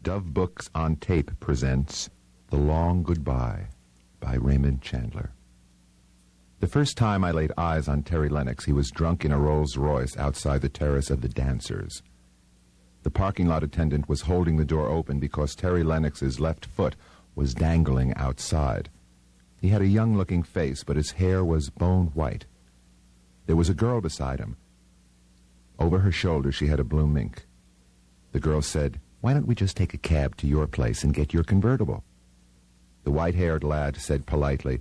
Dove Books on Tape presents The Long Goodbye by Raymond Chandler. The first time I laid eyes on Terry Lennox, he was drunk in a Rolls-Royce outside the terrace of the Dancers. The parking lot attendant was holding the door open because Terry Lennox's left foot was dangling outside. He had a young-looking face, but his hair was bone white. There was a girl beside him. Over her shoulder, she had a blue mink. The girl said, "Why don't we just take a cab to your place and get your convertible?" The white-haired lad said politely,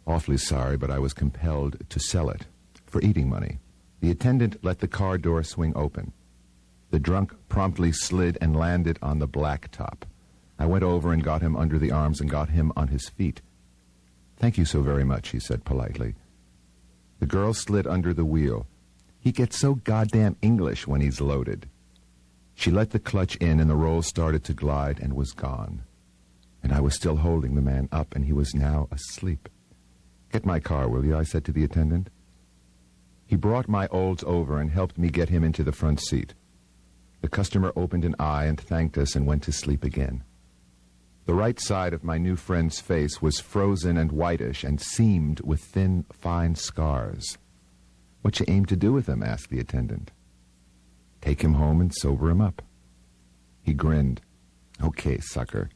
"Awfully sorry, but I was compelled to sell it for eating money." The attendant let the car door swing open. The drunk promptly slid and landed on the blacktop. I went over and got him under the arms and got him on his feet. "Thank you so very much," he said politely. The girl slid under the wheel. "He gets so goddamn English when he's loaded." She let the clutch in, and the roll started to glide and was gone. And I was still holding the man up, and he was now asleep. "Get my car, will you?" I said to the attendant. He brought my Olds over and helped me get him into the front seat. The customer opened an eye and thanked us and went to sleep again. The right side of my new friend's face was frozen and whitish and seamed with thin, fine scars. "What you aim to do with him?" asked the attendant. "Take him home and sober him up." He grinned. "Okay, sucker.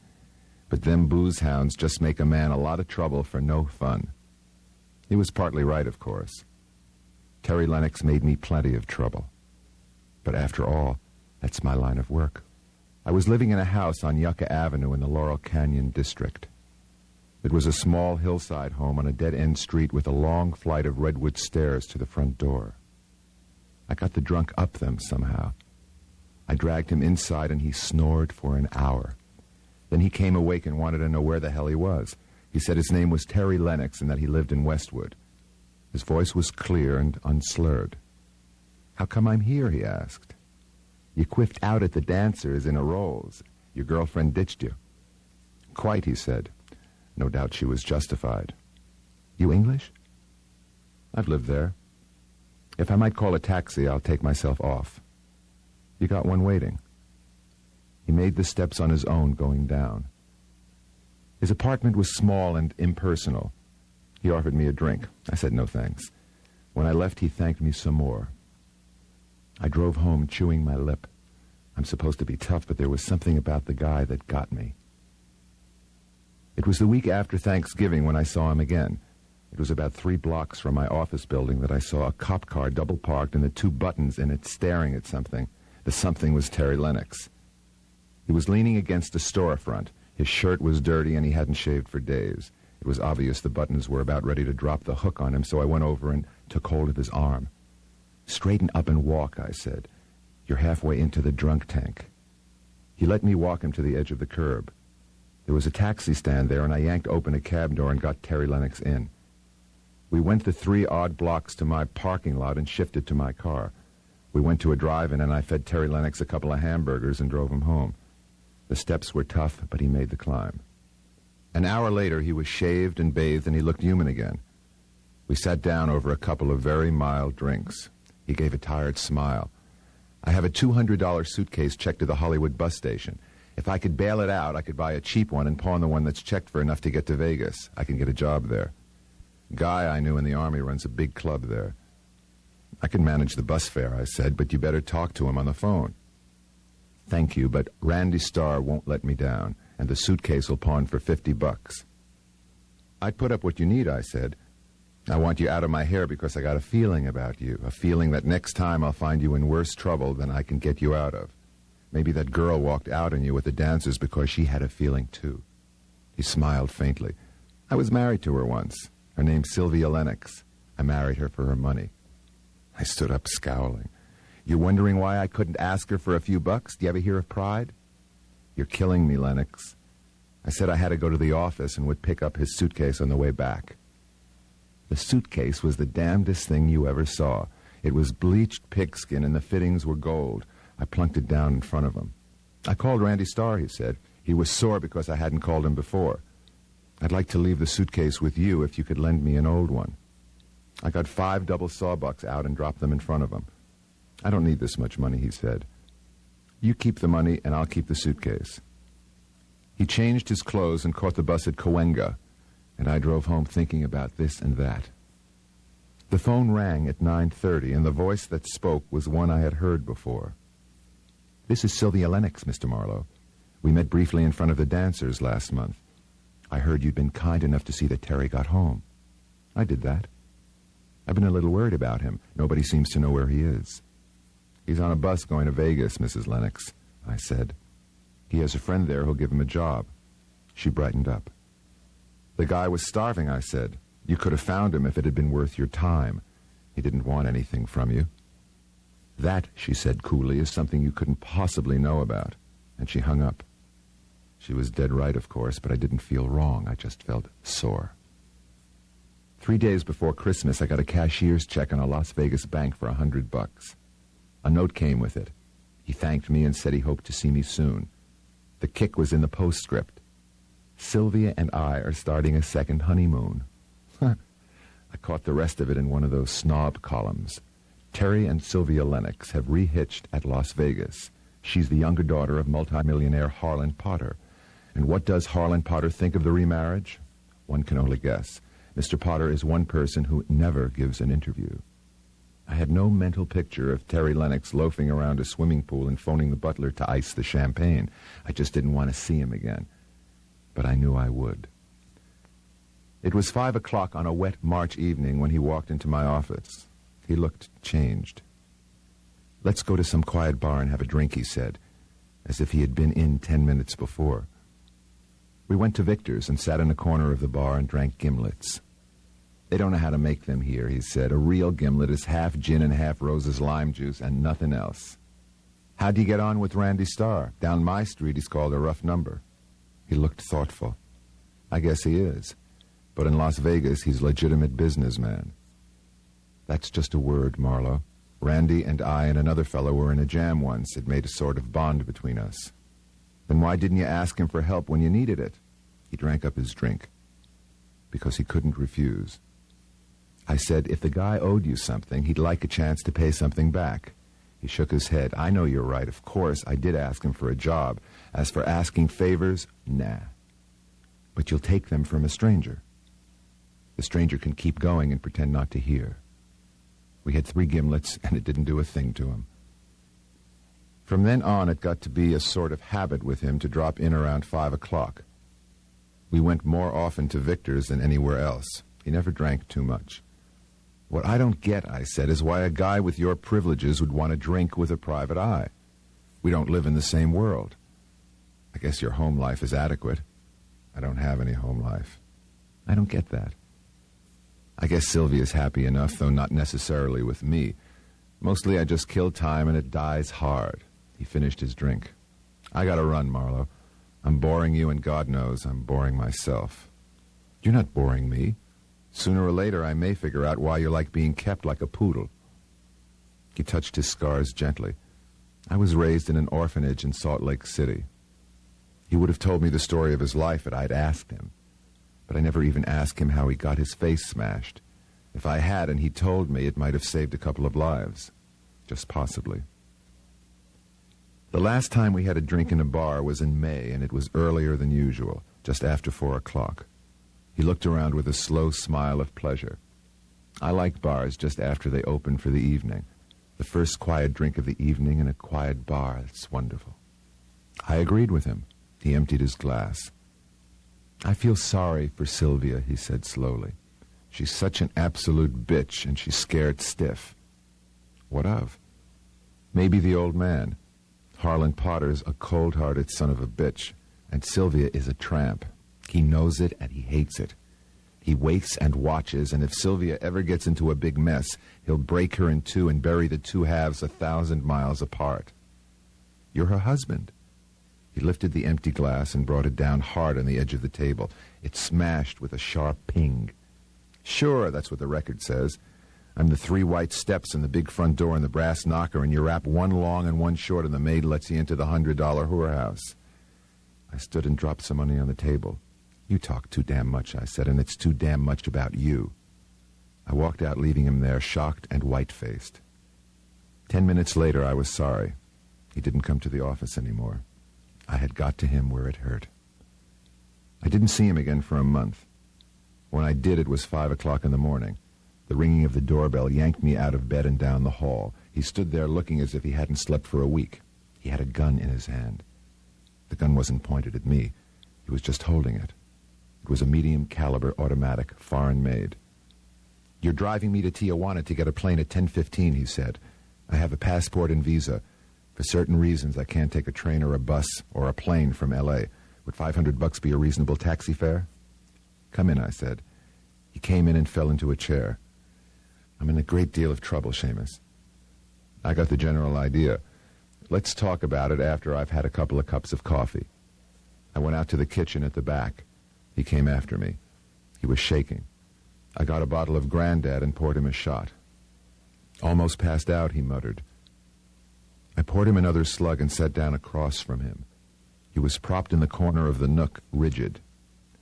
But them booze hounds just make a man a lot of trouble for no fun." He was partly right, of course. Terry Lennox made me plenty of trouble. But after all, that's my line of work. I was living in a house on Yucca Avenue in the Laurel Canyon district. It was a small hillside home on a dead-end street with a long flight of redwood stairs to the front door. I got the drunk up them somehow. I dragged him inside, and he snored for an hour. Then he came awake and wanted to know where the hell he was. He said his name was Terry Lennox and that he lived in Westwood. His voice was clear and unslurred. "How come I'm here?" he asked. "You quiffed out at the Dancers in a Rolls. Your girlfriend ditched you." "Quite," he said. No doubt she was justified. "You English?" "I've lived there. If I might call a taxi, I'll take myself off." "You got one waiting." He made the steps on his own going down. His apartment was small and impersonal. He offered me a drink. I said no thanks. When I left, he thanked me some more. I drove home chewing my lip. I'm supposed to be tough, but there was something about the guy that got me. It was the week after Thanksgiving when I saw him again. It was about 3 blocks from my office building that I saw a cop car double-parked and the 2 buttons in it staring at something. The something was Terry Lennox. He was leaning against a storefront. His shirt was dirty and he hadn't shaved for days. It was obvious the buttons were about ready to drop the hook on him, so I went over and took hold of his arm. "Straighten up and walk," I said. "You're halfway into the drunk tank." He let me walk him to the edge of the curb. There was a taxi stand there, and I yanked open a cab door and got Terry Lennox in. We went the 3 odd blocks to my parking lot and shifted to my car. We went to a drive-in, and I fed Terry Lennox a couple of hamburgers and drove him home. The steps were tough, but he made the climb. An hour later, he was shaved and bathed, and he looked human again. We sat down over a couple of very mild drinks. He gave a tired smile. "I have a $200 suitcase checked to the Hollywood bus station. If I could bail it out, I could buy a cheap one and pawn the one that's checked for enough to get to Vegas. I can get a job there. Guy I knew in the Army runs a big club there." "I can manage the bus fare," I said, "but you better talk to him on the phone." "Thank you, but Randy Starr won't let me down, and the suitcase will pawn for $50. "I'd put up what you need," I said. "I want you out of my hair because I got a feeling about you, a feeling that next time I'll find you in worse trouble than I can get you out of. Maybe that girl walked out on you at the Dancers because she had a feeling too." He smiled faintly. "I was married to her once. Her name's Sylvia Lennox. I married her for her money." I stood up scowling. "You're wondering why I couldn't ask her for a few bucks? Do you ever hear of pride?" "You're killing me, Lennox." I said I had to go to the office and would pick up his suitcase on the way back. The suitcase was the damnedest thing you ever saw. It was bleached pigskin and the fittings were gold. I plunked it down in front of him. "I called Randy Starr," he said. He was sore because I hadn't called him before. "I'd like to leave the suitcase with you if you could lend me an old one." I got 5 double sawbucks out and dropped them in front of him. "I don't need this much money," he said. "You keep the money and I'll keep the suitcase." He changed his clothes and caught the bus at Cahuenga, and I drove home thinking about this and that. The phone rang at 9:30, and the voice that spoke was one I had heard before. "This is Sylvia Lennox, Mr. Marlowe. We met briefly in front of the dancers last month. I heard you'd been kind enough to see that Terry got home." "I did that. I've been a little worried about him. Nobody seems to know where he is." "He's on a bus going to Vegas, Mrs. Lennox," I said. "He has a friend there who'll give him a job." She brightened up. "The guy was starving," I said. "You could have found him if it had been worth your time. He didn't want anything from you." "That," she said coolly, "is something you couldn't possibly know about." And she hung up. She was dead right, of course, but I didn't feel wrong. I just felt sore. 3 days before Christmas, I got a cashier's check on a Las Vegas bank for $100. A note came with it. He thanked me and said he hoped to see me soon. The kick was in the postscript. "Sylvia and I are starting a second honeymoon." I caught the rest of it in one of those snob columns. "Terry and Sylvia Lennox have rehitched at Las Vegas. She's the younger daughter of multimillionaire Harlan Potter. And what does Harlan Potter think of the remarriage? One can only guess. Mr. Potter is one person who never gives an interview." I had no mental picture of Terry Lennox loafing around a swimming pool and phoning the butler to ice the champagne. I just didn't want to see him again. But I knew I would. It was 5 o'clock on a wet March evening when he walked into my office. He looked changed. "Let's go to some quiet bar and have a drink," he said, as if he had been in 10 minutes before. We went to Victor's and sat in a corner of the bar and drank gimlets. "They don't know how to make them here," he said. "A real gimlet is half gin and half Rose's lime juice and nothing else." "How'd you get on with Randy Starr? Down my street he's called a rough number." He looked thoughtful. "I guess he is. But in Las Vegas, he's a legitimate businessman." "That's just a word, Marlowe. Randy and I and another fellow were in a jam once. It made a sort of bond between us." "Then why didn't you ask him for help when you needed it?" He drank up his drink. "Because he couldn't refuse." I said, "If the guy owed you something, he'd like a chance to pay something back." He shook his head. "I know you're right. Of course, I did ask him for a job. As for asking favors, nah. But you'll take them from a stranger. The stranger can keep going and pretend not to hear." We had 3 gimlets, and it didn't do a thing to him. From then on, it got to be a sort of habit with him to drop in around 5 o'clock. We went more often to Victor's than anywhere else. He never drank too much. "What I don't get," I said, "is why a guy with your privileges would want to drink with a private eye. We don't live in the same world. I guess your home life is adequate." "I don't have any home life." "I don't get that." "I guess Sylvia's happy enough, though not necessarily with me. Mostly I just kill time and it dies hard." He finished his drink. "I gotta run, Marlowe. I'm boring you, and God knows I'm boring myself." "You're not boring me. Sooner or later I may figure out why you like being kept like a poodle." He touched his scars gently. "I was raised in an orphanage in Salt Lake City." He would have told me the story of his life if I'd asked him. But I never even asked him how he got his face smashed. If I had and he told me, it might have saved a couple of lives. Just possibly. The last time we had a drink in a bar was in May, and it was earlier than usual, just after 4 o'clock. He looked around with a slow smile of pleasure. I like bars just after they open for the evening. The first quiet drink of the evening in a quiet bar, it's wonderful. I agreed with him. He emptied his glass. "I feel sorry for Sylvia," he said slowly. "She's such an absolute bitch, and she's scared stiff." "What of?" "Maybe the old man. Harlan Potter's a cold-hearted son of a bitch, and Sylvia is a tramp. He knows it, and he hates it. He waits and watches, and if Sylvia ever gets into a big mess, he'll break her in two and bury the two halves 1,000 miles apart." "You're her husband." He lifted the empty glass and brought it down hard on the edge of the table. It smashed with a sharp ping. "Sure, that's what the record says. I'm the 3 white steps and the big front door and the brass knocker, and you rap 1 long and 1 short, and the maid lets you into the $100 whorehouse." I stood and dropped some money on the table. "You talk too damn much," I said, "and it's too damn much about you." I walked out, leaving him there, shocked and white-faced. 10 minutes later, I was sorry. He didn't come to the office anymore. I had got to him where it hurt. I didn't see him again for a month. When I did, it was 5 o'clock in the morning. The ringing of the doorbell yanked me out of bed and down the hall. He stood there looking as if he hadn't slept for a week. He had a gun in his hand. The gun wasn't pointed at me. He was just holding it. It was a medium-caliber automatic, foreign-made. "You're driving me to Tijuana to get a plane at 10:15, he said. "I have a passport and visa. For certain reasons, I can't take a train or a bus or a plane from L.A. Would $500 be a reasonable taxi fare?" "Come in," I said. He came in and fell into a chair. "I'm in a great deal of trouble, Seamus." "I got the general idea. Let's talk about it after I've had a couple of cups of coffee." I went out to the kitchen at the back. He came after me. He was shaking. I got a bottle of Grandad and poured him a shot. "Almost passed out," he muttered. I poured him another slug and sat down across from him. He was propped in the corner of the nook, rigid.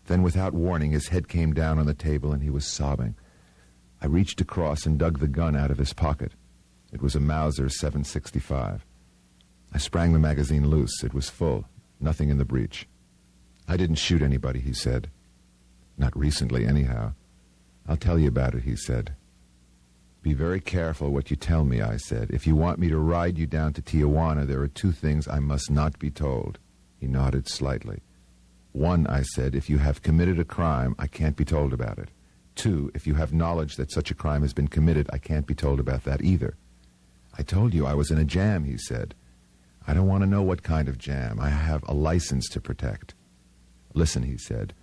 Then, without warning, his head came down on the table and he was sobbing. I reached across and dug the gun out of his pocket. It was a Mauser 765. I sprang the magazine loose. It was full. Nothing in the breech. "I didn't shoot anybody," he said. "Not recently, anyhow." "I'll tell you about it," he said. "Be very careful what you tell me," I said. "If you want me to ride you down to Tijuana, there are two things I must not be told." He nodded slightly. "One," I said, "if you have committed a crime, I can't be told about it. Two, if you have knowledge that such a crime has been committed, I can't be told about that either." "I told you I was in a jam," he said. "I don't want to know what kind of jam. I have a license to protect." "Listen," he said.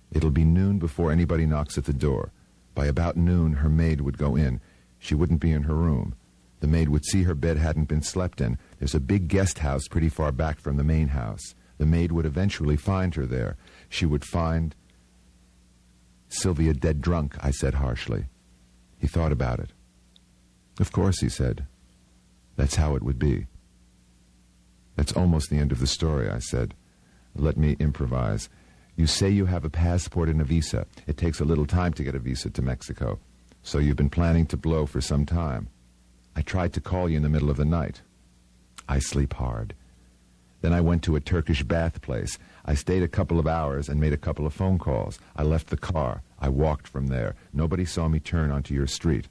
"It'll be noon before anybody knocks at the door. By about noon, her maid would go in. She wouldn't be in her room. The maid would see her bed hadn't been slept in. There's a big guest house pretty far back from the main house. The maid would eventually find her there. She would find Sylvia dead drunk," I said harshly. He thought about it. "Of course," he said. "That's how it would be." "That's almost the end of the story," I said. "Let me improvise. You say you have a passport and a visa. It takes a little time to get a visa to Mexico. So you've been planning to blow for some time. I tried to call you in the middle of the night. I sleep hard. Then I went to a Turkish bath place. I stayed a couple of hours and made a couple of phone calls. I left the car. I walked from there. Nobody saw me turn onto your street."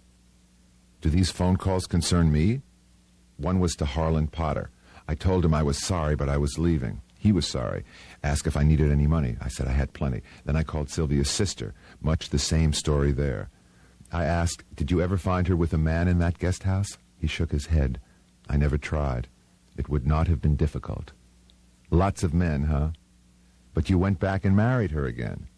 "Do these phone calls concern me?" "One was to Harlan Potter. I told him I was sorry, but I was leaving. He was sorry. Asked if I needed any money. I said I had plenty. Then I called Sylvia's sister. Much the same story there. I asked, 'Did you ever find her with a man in that guest house?' He shook his head. I never tried. It would not have been difficult." "Lots of men, huh? But you went back and married her again."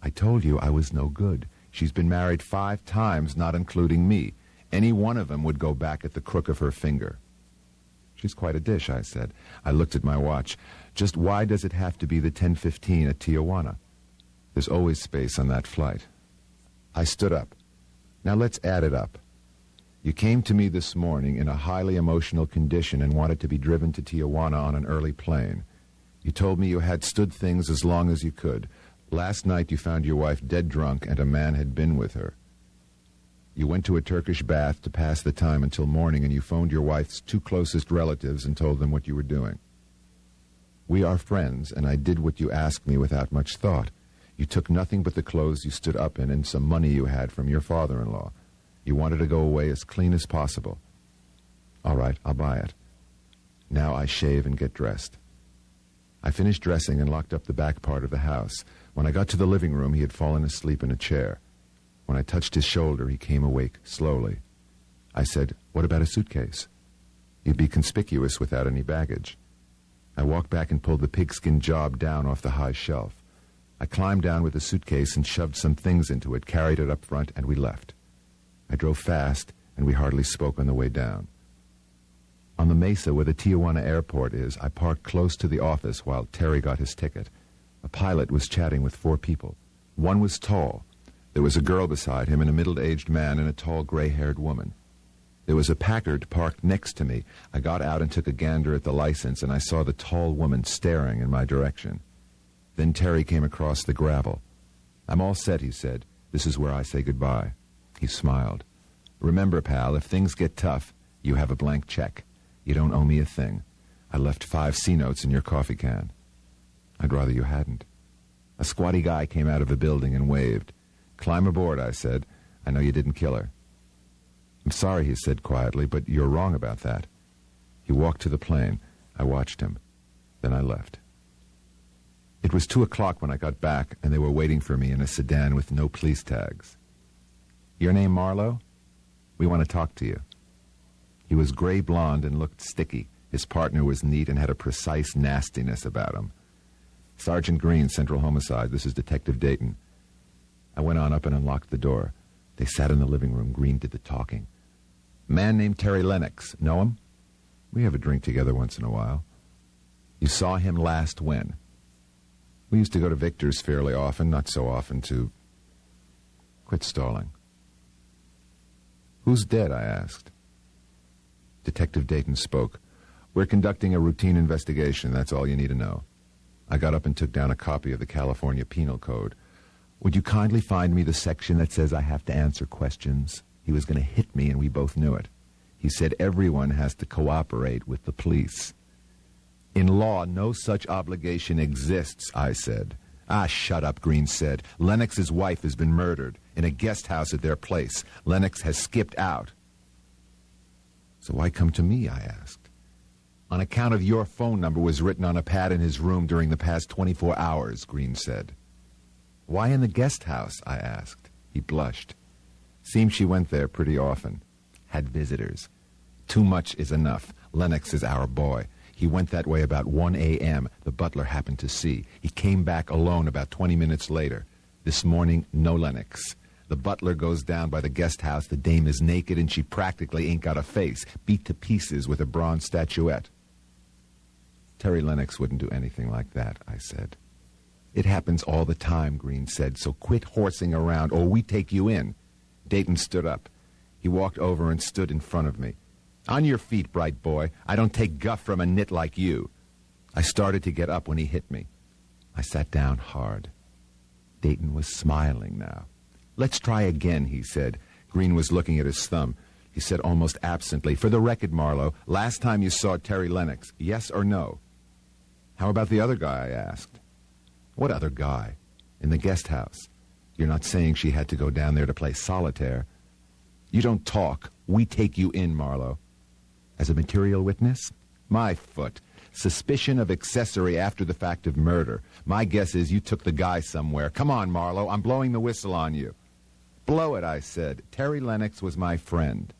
"I told you I was no good. She's been married 5 times, not including me. Any one of them would go back at the crook of her finger." "She's quite a dish," I said. I looked at my watch. "Just why does it have to be the 10:15 at Tijuana?" "There's always space on that flight." I stood up. "Now let's add it up. You came to me this morning in a highly emotional condition and wanted to be driven to Tijuana on an early plane. You told me you had stood things as long as you could. Last night you found your wife dead drunk and a man had been with her. You went to a Turkish bath to pass the time until morning, and you phoned your wife's 2 closest relatives and told them what you were doing. We are friends, and I did what you asked me without much thought. You took nothing but the clothes you stood up in and some money you had from your father-in-law. You wanted to go away as clean as possible. All right, I'll buy it. Now I shave and get dressed." I finished dressing and locked up the back part of the house. When I got to the living room, he had fallen asleep in a chair. When I touched his shoulder, he came awake slowly. I said, "What about a suitcase?" "You'd be conspicuous without any baggage." I walked back and pulled the pigskin job down off the high shelf. I climbed down with the suitcase and shoved some things into it, carried it up front, and we left. I drove fast, and we hardly spoke on the way down. On the mesa where the Tijuana airport is, I parked close to the office while Terry got his ticket. A pilot was chatting with 4 people. One was tall. There was a girl beside him and a middle-aged man and a tall gray-haired woman. There was a Packard parked next to me. I got out and took a gander at the license, and I saw the tall woman staring in my direction. Then Terry came across the gravel. "I'm all set," he said. "This is where I say goodbye." He smiled. "Remember, pal, if things get tough, you have a blank check. You don't owe me a thing. I left 5 C-notes in your coffee can." "I'd rather you hadn't." A squatty guy came out of a building and waved. "Climb aboard," I said. "I know you didn't kill her." "I'm sorry," he said quietly, "but you're wrong about that." He walked to the plane. I watched him. Then I left. It was 2 o'clock when I got back, and they were waiting for me in a sedan with no police tags. "Your name Marlowe? We want to talk to you." He was gray blonde and looked sticky. His partner was neat and had a precise nastiness about him. "Sergeant Green, Central Homicide. This is Detective Dayton." I went on up and unlocked the door. They sat in the living room. Green did the talking. "Man named Terry Lennox. Know him?" "We have a drink together once in a while." "You saw him last when?" "We used to go to Victor's fairly often, not so often to..." "Quit stalling." "Who's dead?" I asked. Detective Dayton spoke. "We're conducting a routine investigation. That's all you need to know." I got up and took down a copy of the California Penal Code. "Would you kindly find me the section that says I have to answer questions?" He was going to hit me, and we both knew it. He said everyone has to cooperate with the police. "In law, no such obligation exists," I said. "Ah, shut up," Green said. "Lennox's wife has been murdered in a guest house at their place. Lennox has skipped out." "So why come to me?" I asked. "On account of your phone number was written on a pad in his room during the past 24 hours, Green said. "Why in the guest house?" I asked. He blushed. "Seems she went there pretty often. Had visitors. Too much is enough. Lennox is our boy. He went that way about 1 a.m. The butler happened to see. He came back alone about 20 minutes later. This morning, no Lennox. The butler goes down by the guest house. The dame is naked, and she practically ain't got a face, beat to pieces with a bronze statuette." "Terry Lennox wouldn't do anything like that," I said. "It happens all the time," Green said, "so quit horsing around, or we take you in." Dayton stood up. He walked over and stood in front of me. "On your feet, bright boy. I don't take guff from a nit like you." I started to get up when he hit me. I sat down hard. Dayton was smiling now. "Let's try again," he said. Green was looking at his thumb. He said almost absently, "For the record, Marlowe, last time you saw Terry Lennox, yes or no?" "How about the other guy?" I asked. "What other guy?" "In the guest house. You're not saying she had to go down there to play solitaire?" "You don't talk. We take you in, Marlowe." "As a material witness?" "My foot. Suspicion of accessory after the fact of murder. My guess is you took the guy somewhere. Come on, Marlowe. I'm blowing the whistle on you." "Blow it," I said. "Terry Lennox was my friend.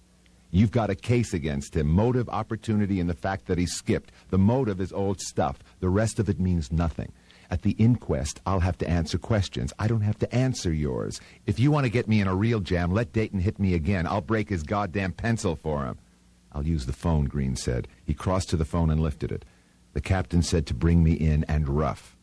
You've got a case against him. Motive, opportunity, and the fact that he skipped. The motive is old stuff. The rest of it means nothing. At the inquest, I'll have to answer questions. I don't have to answer yours. If you want to get me in a real jam, let Dayton hit me again. I'll break his goddamn pencil for him." "I'll use the phone," Green said. He crossed to the phone and lifted it. The captain said to bring me in and rough.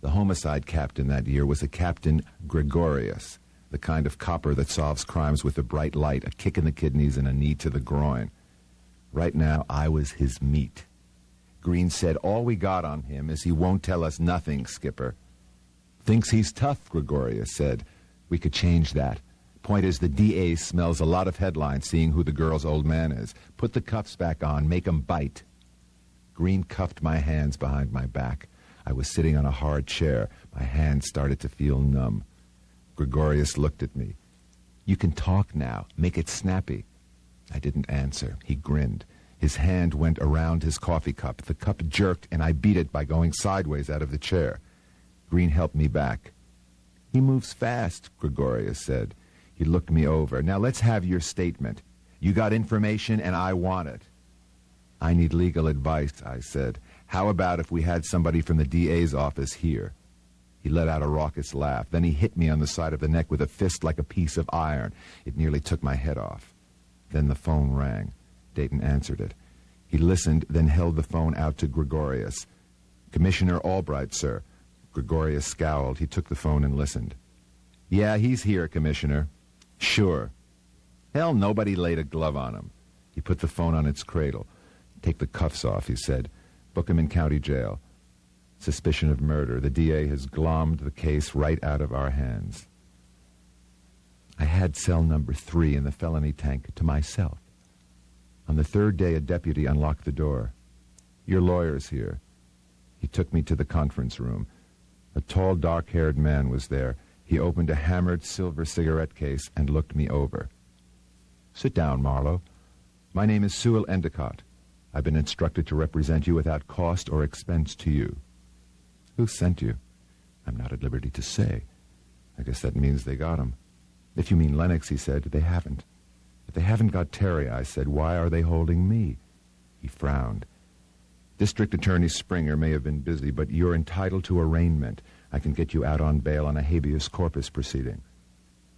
The homicide captain that year was a Captain Gregorius, the kind of copper that solves crimes with a bright light, a kick in the kidneys, and a knee to the groin. Right now, I was his meat. Green said all we got on him is he won't tell us nothing, Skipper. "Thinks he's tough," Gregorius said. "We could change that. Point is, the DA smells a lot of headlines seeing who the girl's old man is. Put the cuffs back on, make 'em bite." Green cuffed my hands behind my back. I was sitting on a hard chair. My hands started to feel numb. Gregorius looked at me. "You can talk now. Make it snappy." I didn't answer. He grinned. His hand went around his coffee cup. The cup jerked, and I beat it by going sideways out of the chair. Green helped me back. "He moves fast," Gregorius said. He looked me over. "Now let's have your statement. You got information, and I want it." "I need legal advice," I said. "How about if we had somebody from the DA's office here?" He let out a raucous laugh. Then he hit me on the side of the neck with a fist like a piece of iron. It nearly took my head off. Then the phone rang. Dayton answered it. He listened, then held the phone out to Gregorius. "Commissioner Albright, sir." Gregorius scowled. He took the phone and listened. "Yeah, he's here, Commissioner." "Sure." "Hell, nobody laid a glove on him." He put the phone on its cradle. "Take the cuffs off," he said. "Book him in county jail. Suspicion of murder. The DA has glommed the case right out of our hands." I had cell number 3 in the felony tank to myself. On the third day, a deputy unlocked the door. "Your lawyer's here." He took me to the conference room. A tall, dark-haired man was there. He opened a hammered silver cigarette case and looked me over. "Sit down, Marlowe. My name is Sewell Endicott. I've been instructed to represent you without cost or expense to you." "Who sent you?" "I'm not at liberty to say. I guess that means they got him." "If you mean Lennox," he said, "they haven't." "If they haven't got Terry," I said, "why are they holding me?" He frowned. "District Attorney Springer may have been busy, but you're entitled to arraignment. I can get you out on bail on a habeas corpus proceeding."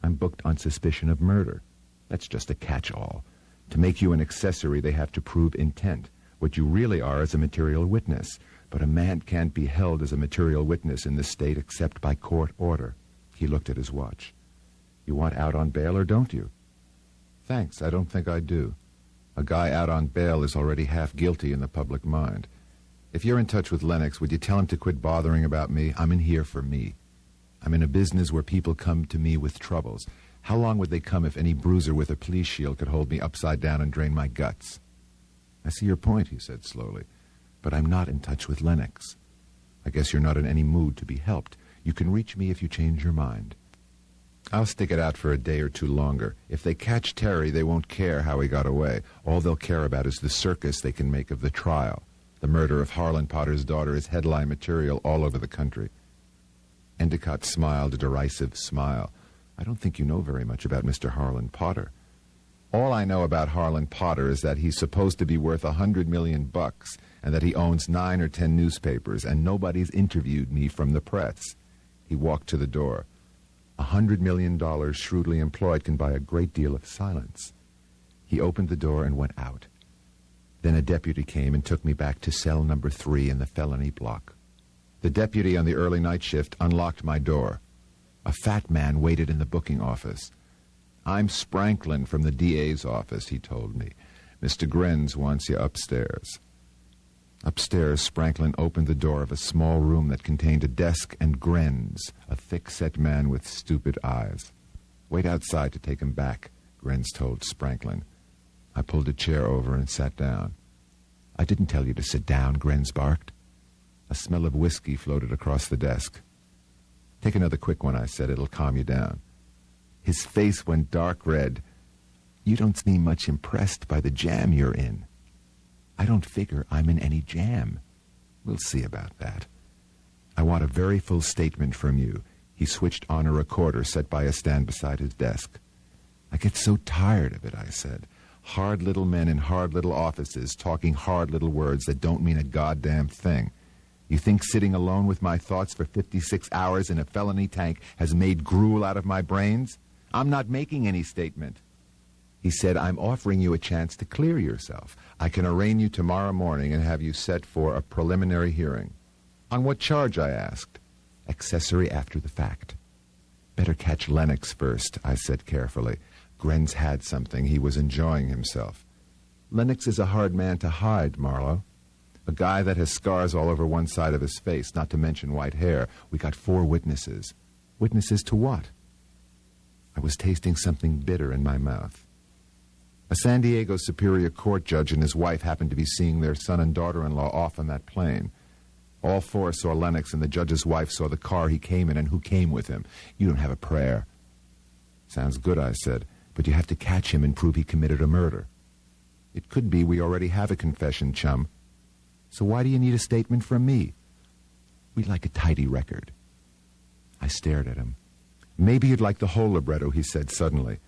"I'm booked on suspicion of murder." "That's just a catch-all. To make you an accessory, they have to prove intent. What you really are is a material witness. But a man can't be held as a material witness in this state except by court order." He looked at his watch. "You want out on bail or don't you?" "Thanks, I don't think I do. A guy out on bail is already half guilty in the public mind. If you're in touch with Lennox, would you tell him to quit bothering about me? I'm in here for me. I'm in a business where people come to me with troubles. How long would they come if any bruiser with a police shield could hold me upside down and drain my guts?" "I see your point," he said slowly, "but I'm not in touch with Lennox. I guess you're not in any mood to be helped. You can reach me if you change your mind." "I'll stick it out for a day or two longer. If they catch Terry, they won't care how he got away. All they'll care about is the circus they can make of the trial. The murder of Harlan Potter's daughter is headline material all over the country." Endicott smiled a derisive smile. "I don't think you know very much about Mr. Harlan Potter." "All I know about Harlan Potter is that he's supposed to be worth $100 million and that he owns 9 or 10 newspapers, and nobody's interviewed me from the press." He walked to the door. $100 million shrewdly employed can buy a great deal of silence. He opened the door and went out. Then a deputy came and took me back to cell number 3 in the felony block. The deputy on the early night shift unlocked my door. A fat man waited in the booking office. "I'm Spranklin from the DA's office," he told me. "Mr. Grenz wants you upstairs." Upstairs, Spranklin opened the door of a small room that contained a desk and Grenz, a thick-set man with stupid eyes. "Wait outside to take him back," Grenz told Spranklin. I pulled a chair over and sat down. "I didn't tell you to sit down," Grenz barked. A smell of whiskey floated across the desk. "Take another quick one," I said. "It'll calm you down." His face went dark red. "You don't seem much impressed by the jam you're in." "I don't figure I'm in any jam." "We'll see about that." "I want a very full statement from you." He switched on a recorder set by a stand beside his desk. "I get so tired of it," I said. "Hard little men in hard little offices talking hard little words that don't mean a goddamn thing. You think sitting alone with my thoughts for 56 hours in a felony tank has made gruel out of my brains? I'm not making any statement." He said, "I'm offering you a chance to clear yourself. I can arraign you tomorrow morning and have you set for a preliminary hearing." "On what charge?" I asked. "Accessory after the fact." "Better catch Lennox first," I said carefully. Grenz had something. He was enjoying himself. "Lennox is a hard man to hide, Marlowe. A guy that has scars all over one side of his face, not to mention white hair. We got 4 witnesses. Witnesses to what?" I was tasting something bitter in my mouth. A San Diego Superior Court judge and his wife happened to be seeing their son and daughter-in-law off on that plane. All 4 saw Lennox, and the judge's wife saw the car he came in and who came with him. "You don't have a prayer." "Sounds good," I said, "but you have to catch him and prove he committed a murder." "It could be we already have a confession, chum." "So why do you need a statement from me?" "We like a tidy record." I stared at him. "Maybe you'd like the whole libretto," he said suddenly.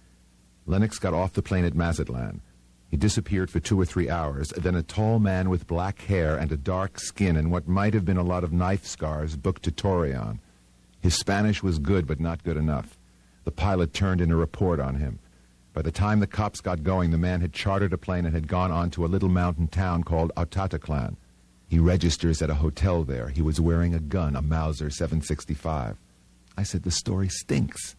Lennox got off the plane at Mazatlan. He disappeared for 2 or 3 hours. Then a tall man with black hair and a dark skin and what might have been a lot of knife scars booked to Torreon. His Spanish was good, but not good enough. The pilot turned in a report on him. By the time the cops got going, the man had chartered a plane and had gone on to a little mountain town called Autataclan. He registers at a hotel there. He was wearing a gun, a Mauser 765. I said, "The story stinks."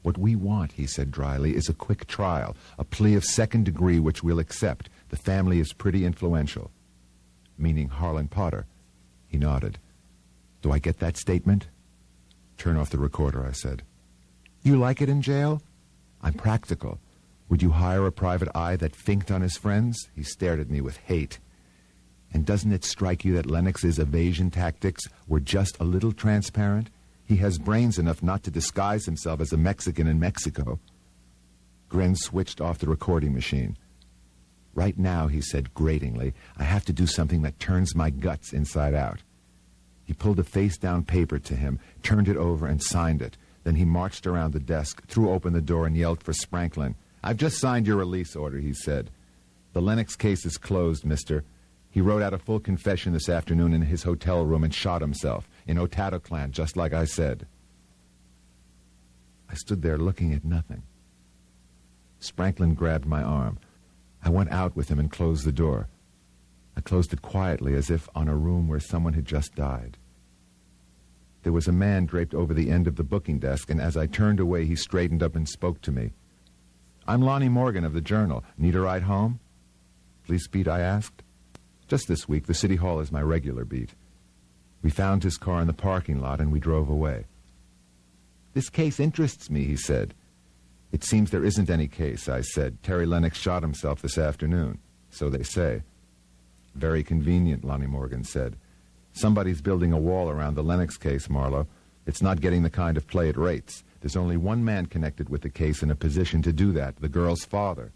"What we want," he said dryly, "is a quick trial, a plea of second degree which we'll accept. The family is pretty influential." "Meaning Harlan Potter?" He nodded. "Do I get that statement?" "Turn off the recorder," I said. "You like it in jail?" "I'm practical. Would you hire a private eye that finked on his friends?" He stared at me with hate. And doesn't it strike you that Lennox's evasion tactics were just a little transparent? He has brains enough not to disguise himself as a Mexican in Mexico. Gren switched off the recording machine. Right now, he said gratingly, I have to do something that turns my guts inside out. He pulled a face-down paper to him, turned it over, and signed it. Then he marched around the desk, threw open the door, and yelled for Spranklin. I've just signed your release order, he said. The Lennox case is closed, mister. He wrote out a full confession this afternoon in his hotel room and shot himself, in Otatoclan, just like I said. I stood there looking at nothing. Spranklin grabbed my arm. I went out with him and closed the door. I closed it quietly, as if on a room where someone had just died. There was a man draped over the end of the booking desk, and as I turned away, he straightened up and spoke to me. I'm Lonnie Morgan of the Journal. Need a ride home? Police beat, I asked. Just this week, the City Hall is my regular beat. We found his car in the parking lot, and we drove away. This case interests me, he said. It seems there isn't any case, I said. Terry Lennox shot himself this afternoon. So they say. Very convenient, Lonnie Morgan said. Somebody's building a wall around the Lennox case, Marlowe. It's not getting the kind of play it rates. There's only one man connected with the case in a position to do that, the girl's father.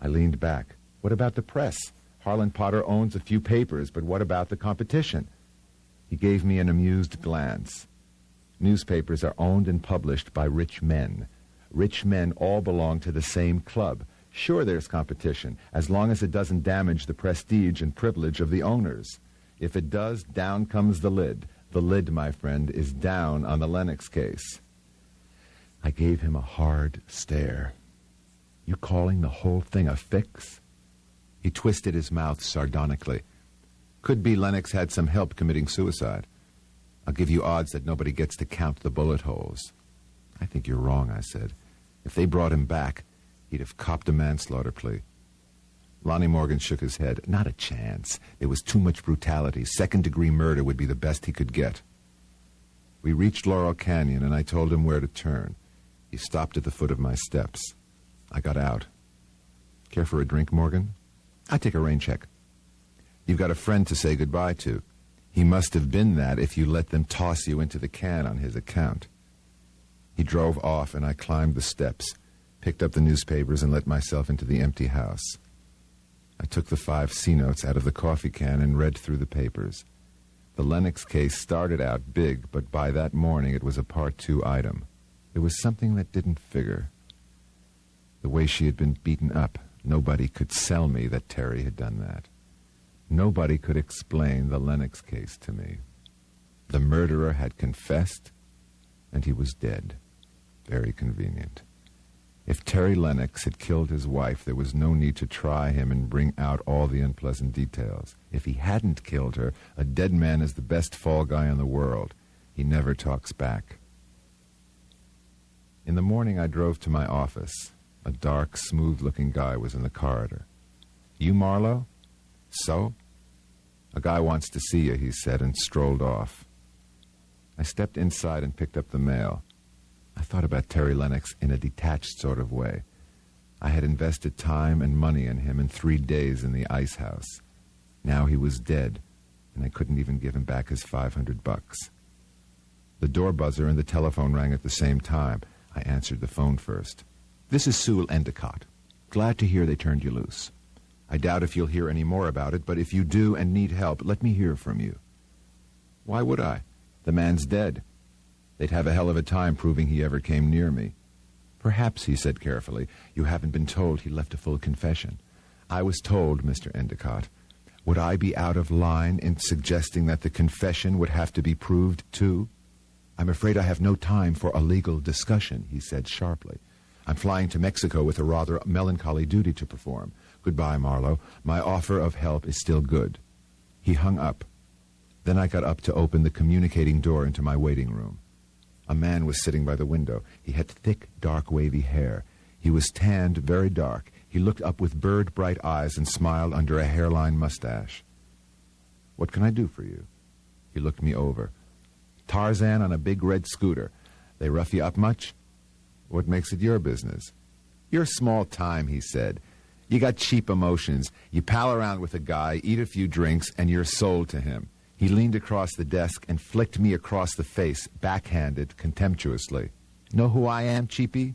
I leaned back. What about the press? Harlan Potter owns a few papers, but what about the competition? He gave me an amused glance. Newspapers are owned and published by rich men. Rich men all belong to the same club. Sure, there's competition, as long as it doesn't damage the prestige and privilege of the owners. If it does, down comes the lid. The lid, my friend, is down on the Lennox case. I gave him a hard stare. You calling the whole thing a fix? He twisted his mouth sardonically. Could be Lennox had some help committing suicide. I'll give you odds that nobody gets to count the bullet holes. I think you're wrong, I said. If they brought him back, he'd have copped a manslaughter plea. Lonnie Morgan shook his head. Not a chance. There was too much brutality. Second-degree murder would be the best he could get. We reached Laurel Canyon, and I told him where to turn. He stopped at the foot of my steps. I got out. Care for a drink, Morgan? I'd take a rain check. You've got a friend to say goodbye to. He must have been that if you let them toss you into the can on his account. He drove off, and I climbed the steps, picked up the newspapers, and let myself into the empty house. I took the 5 C-notes out of the coffee can and read through the papers. The Lennox case started out big, but by that morning it was a Part 2 item. There was something that didn't figure. The way she had been beaten up, nobody could sell me that Terry had done that. Nobody could explain the Lennox case to me. The murderer had confessed, and he was dead. Very convenient. If Terry Lennox had killed his wife, there was no need to try him and bring out all the unpleasant details. If he hadn't killed her, a dead man is the best fall guy in the world. He never talks back. In the morning, I drove to my office. A dark, smooth-looking guy was in the corridor. You, Marlowe? So? A guy wants to see you, he said, and strolled off. I stepped inside and picked up the mail. I thought about Terry Lennox in a detached sort of way. I had invested time and money in him in 3 days in the ice house. Now he was dead, and I couldn't even give him back his $500. The door buzzer and the telephone rang at the same time. I answered the phone first. This is Sewell Endicott. Glad to hear they turned you loose. I doubt if you'll hear any more about it, but if you do and need help, let me hear from you. Why would I? The man's dead. They'd have a hell of a time proving he ever came near me. Perhaps, he said carefully, you haven't been told he left a full confession. I was told, Mr. Endicott. Would I be out of line in suggesting that the confession would have to be proved, too? I'm afraid I have no time for a legal discussion, he said sharply. I'm flying to Mexico with a rather melancholy duty to perform. Goodbye, Marlowe. My offer of help is still good. He hung up. Then I got up to open the communicating door into my waiting room. A man was sitting by the window. He had thick, dark, wavy hair. He was tanned very dark. He looked up with bird-bright eyes and smiled under a hairline mustache. What can I do for you? He looked me over. Tarzan on a big red scooter. They rough you up much? What makes it your business? You're small time, he said. You got cheap emotions. You pal around with a guy, eat a few drinks, and you're sold to him. He leaned across the desk and flicked me across the face, backhanded, contemptuously. Know who I am, cheapie?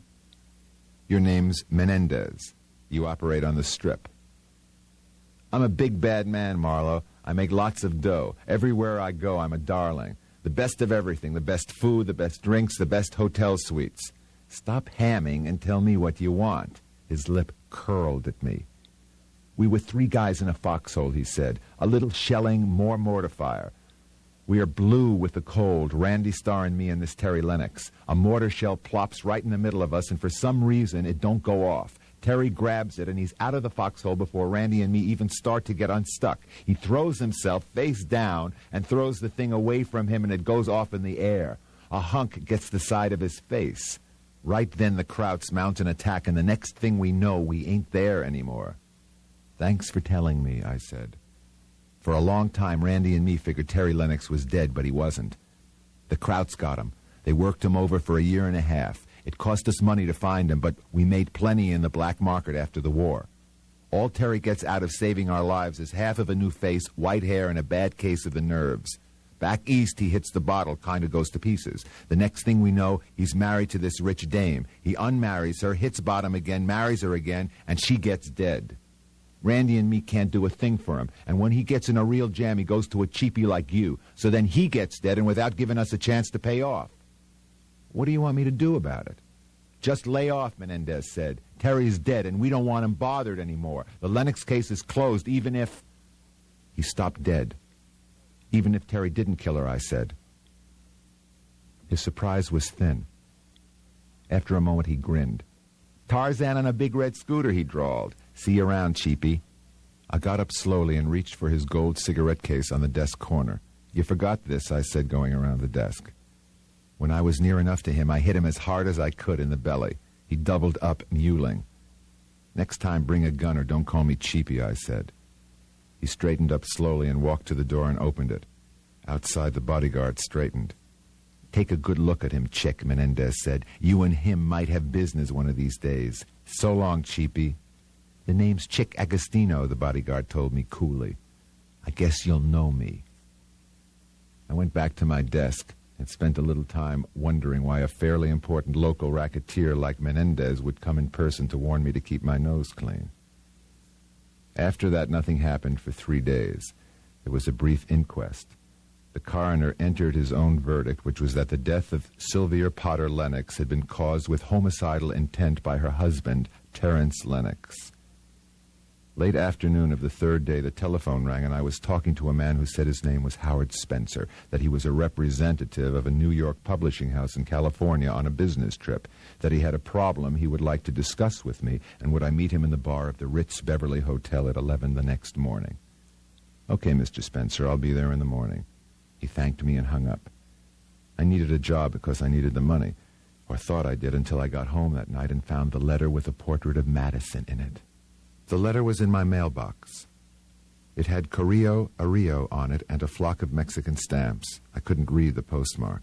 Your name's Menendez. You operate on the Strip. I'm a big bad man, Marlowe. I make lots of dough. Everywhere I go, I'm a darling. The best of everything, the best food, the best drinks, the best hotel suites. Stop hamming and tell me what you want. His lip curled at me. We were 3 guys in a foxhole, he said. A little shelling, more mortifier. We are blue with the cold, Randy Starr and me and this Terry Lennox. A mortar shell plops right in the middle of us, and for some reason it don't go off. Terry grabs it, and he's out of the foxhole before Randy and me even start to get unstuck. He throws himself face down and throws the thing away from him, and it goes off in the air. A hunk gets the side of his face. Right then the Krauts mount an attack, and the next thing we know, we ain't there anymore. Thanks for telling me, I said. For a long time, Randy and me figured Terry Lennox was dead, but he wasn't. The Krauts got him. They worked him over for a year and a half. It cost us money to find him, but we made plenty in the black market after the war. All Terry gets out of saving our lives is half of a new face, white hair, and a bad case of the nerves. Back east, he hits the bottle, kind of goes to pieces. The next thing we know, he's married to this rich dame. He unmarries her, hits bottom again, marries her again, and she gets dead. Randy and me can't do a thing for him, and when he gets in a real jam, he goes to a cheapie like you. So then he gets dead, and without giving us a chance to pay off. What do you want me to do about it? Just lay off, Menendez said. Terry's dead, and we don't want him bothered anymore. The Lennox case is closed, even if... He stopped dead. Even if Terry didn't kill her, I said. His surprise was thin. After a moment, he grinned. Tarzan on a big red scooter, he drawled. See you around, cheapie. I got up slowly and reached for his gold cigarette case on the desk corner. You forgot this, I said, going around the desk. When I was near enough to him, I hit him as hard as I could in the belly. He doubled up, mewling. Next time, bring a gun or don't call me cheapie, I said. He straightened up slowly and walked to the door and opened it. Outside, the bodyguard straightened. Take a good look at him, chick, Menendez said. You and him might have business one of these days. So long, cheapie. The name's Chick Agostino, the bodyguard told me coolly. I guess you'll know me. I went back to my desk and spent a little time wondering why a fairly important local racketeer like Menendez would come in person to warn me to keep my nose clean. After that, nothing happened for 3 days. There was a brief inquest. The coroner entered his own verdict, which was that the death of Sylvia Potter Lennox had been caused with homicidal intent by her husband, Terence Lennox. Late afternoon of the 3rd day, the telephone rang, and I was talking to a man who said his name was Howard Spencer, that he was a representative of a New York publishing house in California on a business trip, that he had a problem he would like to discuss with me, and would I meet him in the bar of the Ritz Beverly Hotel at 11 the next morning. Okay, Mr. Spencer, I'll be there in the morning. He thanked me and hung up. I needed a job because I needed the money, or thought I did until I got home that night and found the letter with a portrait of Madison in it. The letter was in my mailbox. It had Correo Ario on it and a flock of Mexican stamps. I couldn't read the postmark.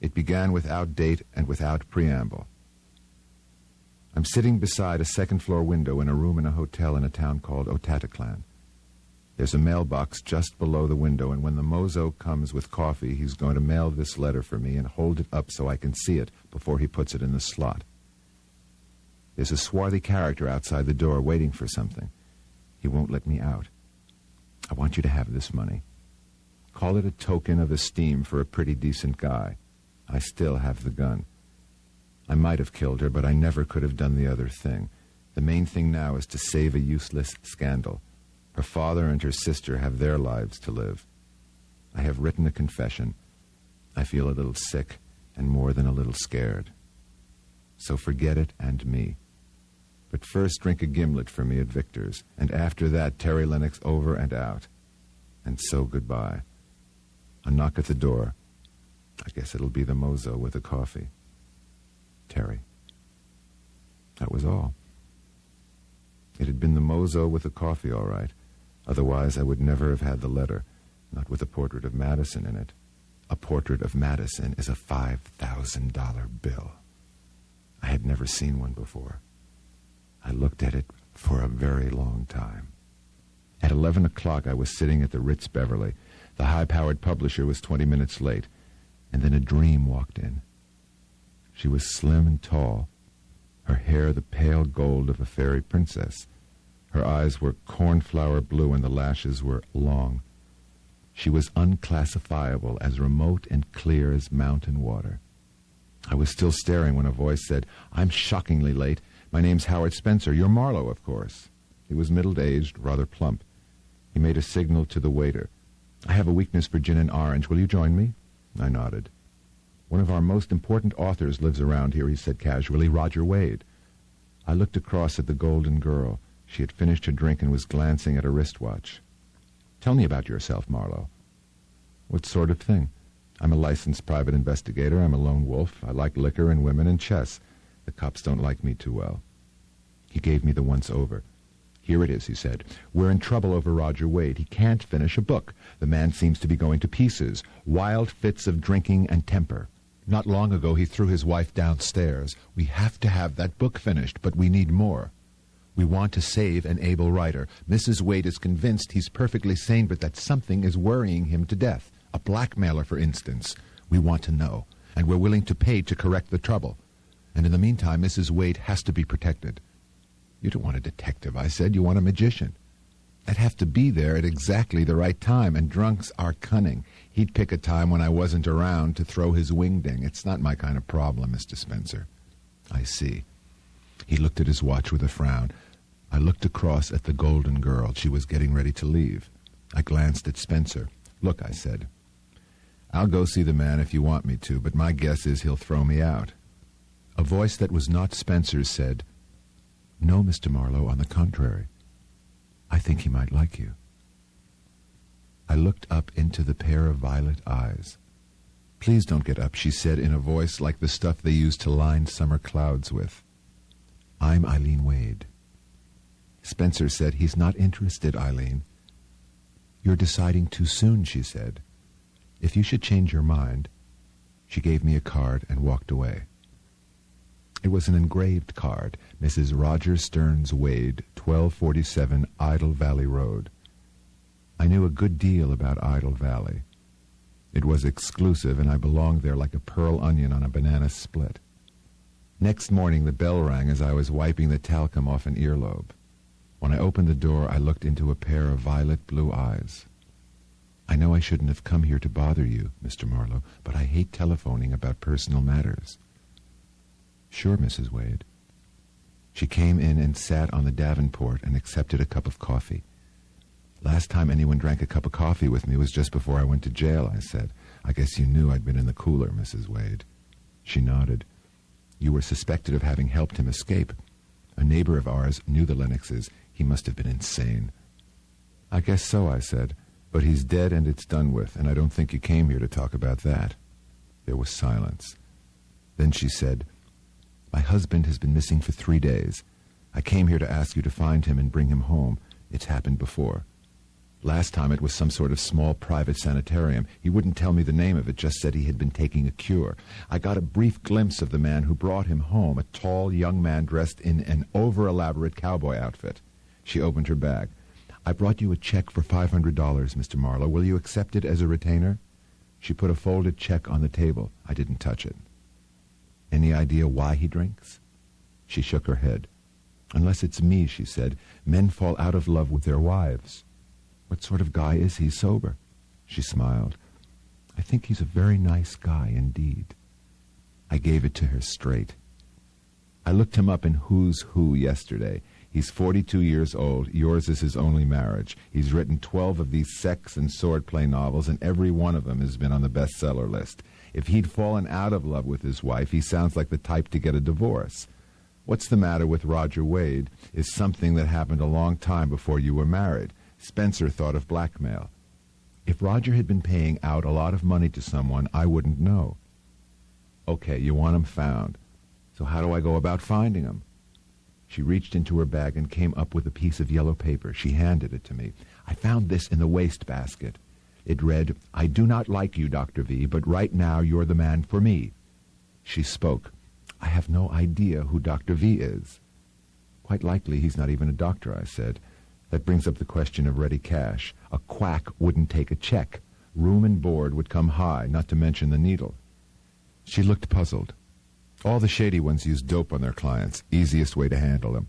It began without date and without preamble. I'm sitting beside a second-floor window in a room in a hotel in a town called Otataclan. There's a mailbox just below the window, and when the mozo comes with coffee, he's going to mail this letter for me and hold it up so I can see it before he puts it in the slot. There's a swarthy character outside the door waiting for something. He won't let me out. I want you to have this money. Call it a token of esteem for a pretty decent guy. I still have the gun. I might have killed her, but I never could have done the other thing. The main thing now is to save a useless scandal. Her father and her sister have their lives to live. I have written a confession. I feel a little sick and more than a little scared. So forget it and me. But first drink a gimlet for me at Victor's, and after that Terry Lennox over and out. And so goodbye. A knock at the door. I guess it'll be the mozo with the coffee. Terry. That was all. It had been the mozo with the coffee, all right. Otherwise, I would never have had the letter, not with a portrait of Madison in it. A portrait of Madison is a $5,000 bill. I had never seen one before. I looked at it for a very long time. At 11 o'clock, I was sitting at the Ritz Beverly. The high-powered publisher was 20 minutes late, and then a dream walked in. She was slim and tall, her hair the pale gold of a fairy princess. Her eyes were cornflower blue, and the lashes were long. She was unclassifiable, as remote and clear as mountain water. I was still staring when a voice said, "I'm shockingly late. My name's Howard Spencer. You're Marlowe, of course." He was middle-aged, rather plump. He made a signal to the waiter. "I have a weakness for gin and orange. Will you join me?" I nodded. "One of our most important authors lives around here," he said casually, "Roger Wade." I looked across at the golden girl. She had finished her drink and was glancing at her wristwatch. "Tell me about yourself, Marlowe." "What sort of thing?" "I'm a licensed private investigator. I'm a lone wolf. I like liquor and women and chess. The cops don't like me too well." He gave me the once-over. "Here it is," he said. "We're in trouble over Roger Wade. He can't finish a book. The man seems to be going to pieces. Wild fits of drinking and temper. Not long ago he threw his wife downstairs. We have to have that book finished, but we need more. We want to save an able writer. Mrs. Wade is convinced he's perfectly sane, but that something is worrying him to death. A blackmailer, for instance. We want to know, and we're willing to pay to correct the trouble. And in the meantime, Mrs. Wade has to be protected." "You don't want a detective," I said. "You want a magician. I'd have to be there at exactly the right time, and drunks are cunning. He'd pick a time when I wasn't around to throw his wingding. It's not my kind of problem, Mr. Spencer." "I see." He looked at his watch with a frown. I looked across at the golden girl. She was getting ready to leave. I glanced at Spencer. "Look," I said, "I'll go see the man if you want me to, but my guess is he'll throw me out." A voice that was not Spencer's said, "No, Mr. Marlowe, on the contrary. I think he might like you." I looked up into the pair of violet eyes. "Please don't get up," she said in a voice like the stuff they use to line summer clouds with. "I'm Eileen Wade." Spencer said, "He's not interested, Eileen." "You're deciding too soon," she said. "If you should change your mind." She gave me a card and walked away. It was an engraved card, Mrs. Roger Stearns Wade, 1247 Idle Valley Road. I knew a good deal about Idle Valley. It was exclusive, and I belonged there like a pearl onion on a banana split. Next morning the bell rang as I was wiping the talcum off an earlobe. When I opened the door, I looked into a pair of violet blue eyes. "I know I shouldn't have come here to bother you, Mr. Marlowe, but I hate telephoning about personal matters." "Sure, Mrs. Wade." She came in and sat on the davenport and accepted a cup of coffee. "Last time anyone drank a cup of coffee with me was just before I went to jail," I said. "I guess you knew I'd been in the cooler, Mrs. Wade." She nodded. "You were suspected of having helped him escape. A neighbor of ours knew the Lennoxes. He must have been insane." "I guess so," I said. "But he's dead and it's done with, and I don't think you came here to talk about that." There was silence. Then she said, "My husband has been missing for 3 days. I came here to ask you to find him and bring him home. It's happened before. Last time it was some sort of small private sanitarium. He wouldn't tell me the name of it, just said he had been taking a cure. I got a brief glimpse of the man who brought him home, a tall young man dressed in an over-elaborate cowboy outfit." She opened her bag. "I brought you a check for $500, Mr. Marlowe. Will you accept it as a retainer?" She put a folded check on the table. I didn't touch it. "Any idea why he drinks?" She shook her head. "Unless it's me," she said. "Men fall out of love with their wives." "What sort of guy is he sober?" She smiled. "I think he's a very nice guy indeed." I gave it to her straight. "I looked him up in Who's Who yesterday. He's 42 years old. Yours is his only marriage. He's written 12 of these sex and swordplay novels, and every one of them has been on the bestseller list. If he'd fallen out of love with his wife, he sounds like the type to get a divorce. What's the matter with Roger Wade is something that happened a long time before you were married. Spencer thought of blackmail. If Roger had been paying out a lot of money to someone, I wouldn't know." "Okay, you want him found. So how do I go about finding him?" She reached into her bag and came up with a piece of yellow paper. She handed it to me. "I found this in the wastebasket." It read, "I do not like you, Dr. V, but right now you're the man for me." She spoke. "I have no idea who Dr. V is." Quite likely he's not even a doctor, I said. That brings up the question of ready cash. A quack wouldn't take a check. Room and board would come high, not to mention the needle. She looked puzzled. All the shady ones use dope on their clients. Easiest way to handle them.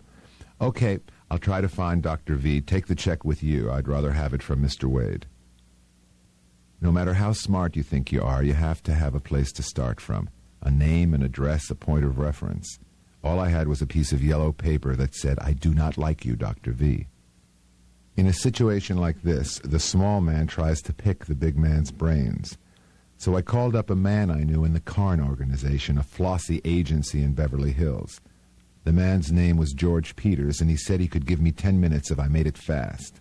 Okay, I'll try to find Dr. V. Take the check with you. I'd rather have it from Mr. Wade. No matter how smart you think you are, you have to have a place to start from. A name, an address, a point of reference. All I had was a piece of yellow paper that said, I do not like you, Dr. V. In a situation like this, the small man tries to pick the big man's brains. So I called up a man I knew in the Carn organization, a flossy agency in Beverly Hills. The man's name was George Peters, and he said he could give me 10 minutes if I made it fast.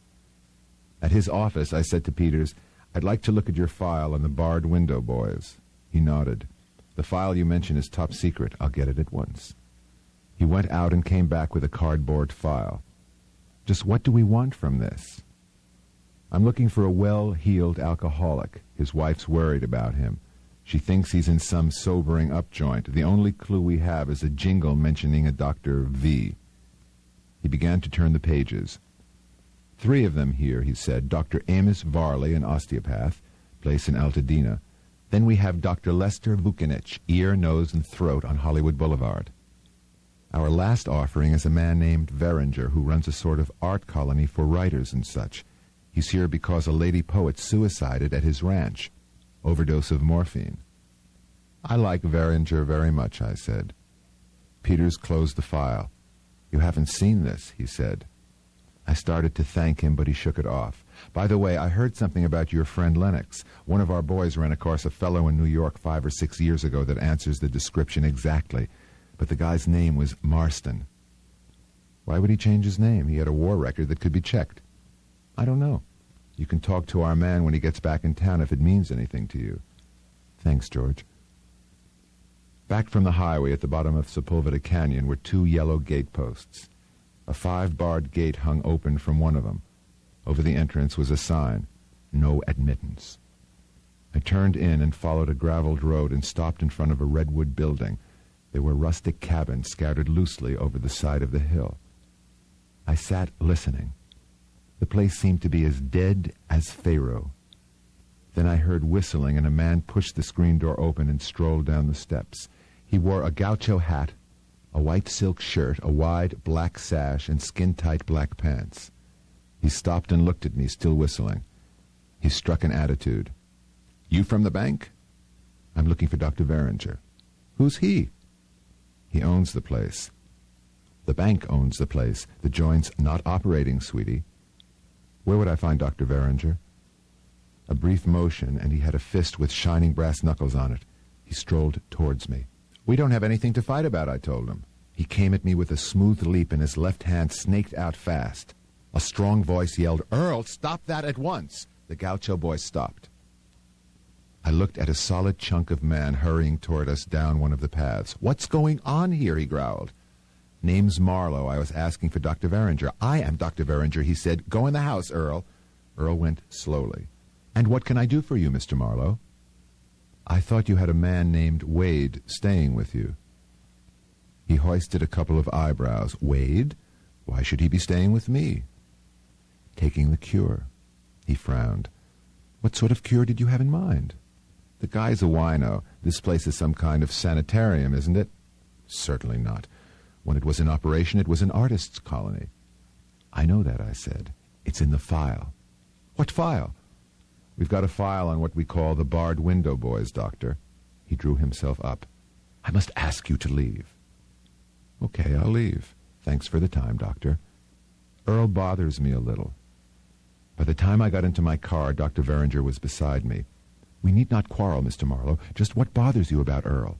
At his office, I said to Peters, I'd like to look at your file on the barred window boys. He nodded. The file you mention is top secret. I'll get it at once. He went out and came back with a cardboard file. Just what do we want from this? I'm looking for a well-heeled alcoholic. His wife's worried about him. She thinks he's in some sobering up joint. The only clue we have is a jingle mentioning a Dr. V. He began to turn the pages. 3 of them here, he said. Dr. Amos Varley, an osteopath, place in Altadena. Then we have Dr. Lester Vukinich, ear, nose, and throat on Hollywood Boulevard. Our last offering is a man named Veringer, who runs a sort of art colony for writers and such. He's here because a lady poet suicided at his ranch. Overdose of morphine. I like Veringer very much, I said. Peters closed the file. You haven't seen this, he said. I started to thank him, but he shook it off. By the way, I heard something about your friend Lennox. One of our boys ran across a fellow in New York 5 or 6 years ago that answers the description exactly. But the guy's name was Marston. Why would he change his name? He had a war record that could be checked. I don't know. You can talk to our man when he gets back in town if it means anything to you. Thanks, George. Back from the highway at the bottom of Sepulveda Canyon were 2 yellow gateposts. A 5-barred gate hung open from one of them. Over the entrance was a sign, No Admittance. I turned in and followed a graveled road and stopped in front of a redwood building. There were rustic cabins scattered loosely over the side of the hill. I sat listening. The place seemed to be as dead as Pharaoh. Then I heard whistling, and a man pushed the screen door open and strolled down the steps. He wore a gaucho hat, a white silk shirt, a wide black sash, and skin-tight black pants. He stopped and looked at me, still whistling. He struck an attitude. You from the bank? I'm looking for Dr. Veringer. Who's he? He owns the place. The bank owns the place. The joint's not operating, sweetie. Where would I find Dr. Veringer? A brief motion, and he had a fist with shining brass knuckles on it. He strolled towards me. We don't have anything to fight about, I told him. He came at me with a smooth leap, and his left hand snaked out fast. A strong voice yelled, Earl, stop that at once! The gaucho boy stopped. I looked at a solid chunk of man hurrying toward us down one of the paths. What's going on here? He growled. Name's Marlowe. I was asking for Dr. Veringer. I am Dr. Veringer, he said. Go in the house, Earl. Earl went slowly. And what can I do for you, Mr. Marlowe? I thought you had a man named Wade staying with you. He hoisted a couple of eyebrows. Wade? Why should he be staying with me? Taking the cure. He frowned. What sort of cure did you have in mind? The guy's a wino. This place is some kind of sanitarium, isn't it? Certainly not. When it was in operation, it was an artist's colony. I know that, I said. It's in the file. What file? We've got a file on what we call the barred window boys, Doctor. He drew himself up. I must ask you to leave. Okay, I'll leave. Thanks for the time, Doctor. Earl bothers me a little. By the time I got into my car, Dr. Veringer was beside me. We need not quarrel, Mr. Marlowe. Just what bothers you about Earl?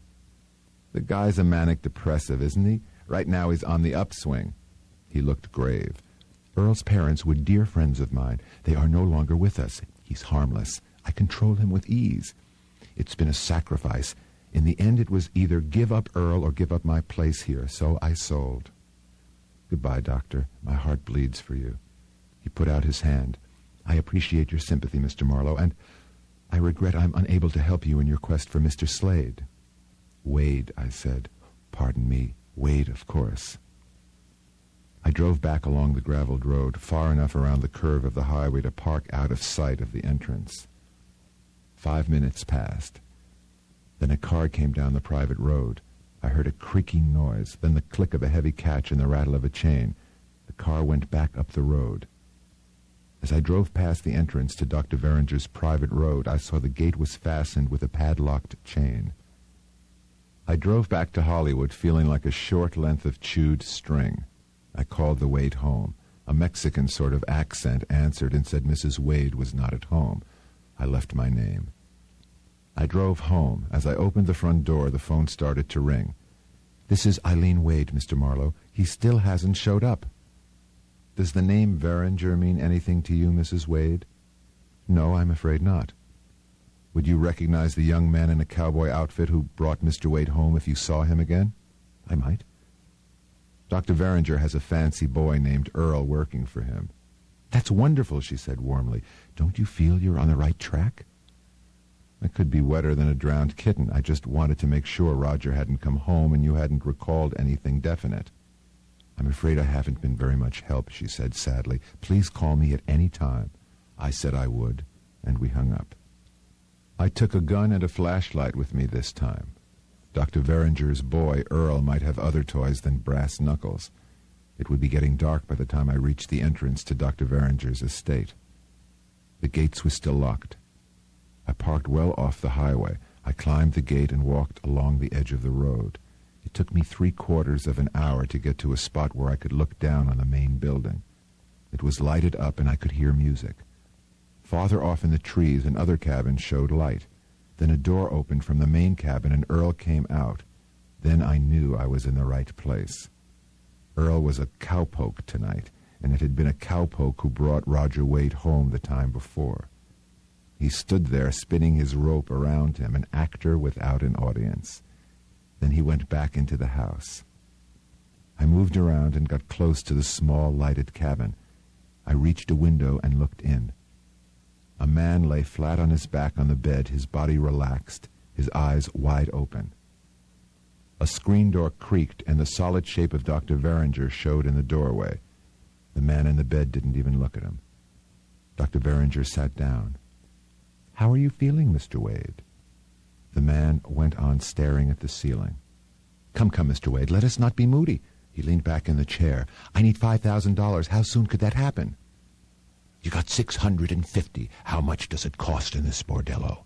The guy's a manic depressive, isn't he? Right now he's on the upswing. He looked grave. Earl's parents were dear friends of mine. They are no longer with us. He's harmless. I control him with ease. It's been a sacrifice. In the end, it was either give up Earl or give up my place here, so I sold. Goodbye, Doctor. My heart bleeds for you. He put out his hand. I appreciate your sympathy, Mr. Marlowe, and I regret I'm unable to help you in your quest for Mr. Slade. Wade, I said. Pardon me. Wade, of course. I drove back along the graveled road, far enough around the curve of the highway to park out of sight of the entrance. 5 minutes passed. Then a car came down the private road. I heard a creaking noise, then the click of a heavy catch and the rattle of a chain. The car went back up the road. As I drove past the entrance to Dr. Verringer's private road, I saw the gate was fastened with a padlocked chain. I drove back to Hollywood feeling like a short length of chewed string. I called the Wade home. A Mexican sort of accent answered and said Mrs. Wade was not at home. I left my name. I drove home. As I opened the front door, the phone started to ring. "This is Eileen Wade, Mr. Marlowe. He still hasn't showed up." "Does the name Verringer mean anything to you, Mrs. Wade?" "No, I'm afraid not." "Would you recognize the young man in a cowboy outfit who brought Mr. Wade home if you saw him again?" "I might." "Dr. Verringer has a fancy boy named Earl working for him." "That's wonderful," she said warmly. "Don't you feel you're on the right track?" "I could be wetter than a drowned kitten. I just wanted to make sure Roger hadn't come home and you hadn't recalled anything definite." "I'm afraid I haven't been very much help," she said sadly. "Please call me at any time." I said I would, and we hung up. I took a gun and a flashlight with me this time. Dr. Verringer's boy, Earl, might have other toys than brass knuckles. It would be getting dark by the time I reached the entrance to Dr. Verringer's estate. The gates were still locked. I parked well off the highway. I climbed the gate and walked along the edge of the road. It took me 3/4 of an hour to get to a spot where I could look down on the main building. It was lighted up and I could hear music. Farther off in the trees, another cabin showed light. Then a door opened from the main cabin and Earl came out. Then I knew I was in the right place. Earl was a cowpoke tonight, and it had been a cowpoke who brought Roger Wade home the time before. He stood there spinning his rope around him, an actor without an audience. Then he went back into the house. I moved around and got close to the small lighted cabin. I reached a window and looked in. A man lay flat on his back on the bed, his body relaxed, his eyes wide open. A screen door creaked, and the solid shape of Dr. Verringer showed in the doorway. The man in the bed didn't even look at him. Dr. Verringer sat down. "How are you feeling, Mr. Wade?" The man went on staring at the ceiling. Come, Mr. Wade, let us not be moody." He leaned back in the chair. "I need $5,000. How soon could that happen?" "You got $650. How much does it cost in this bordello?"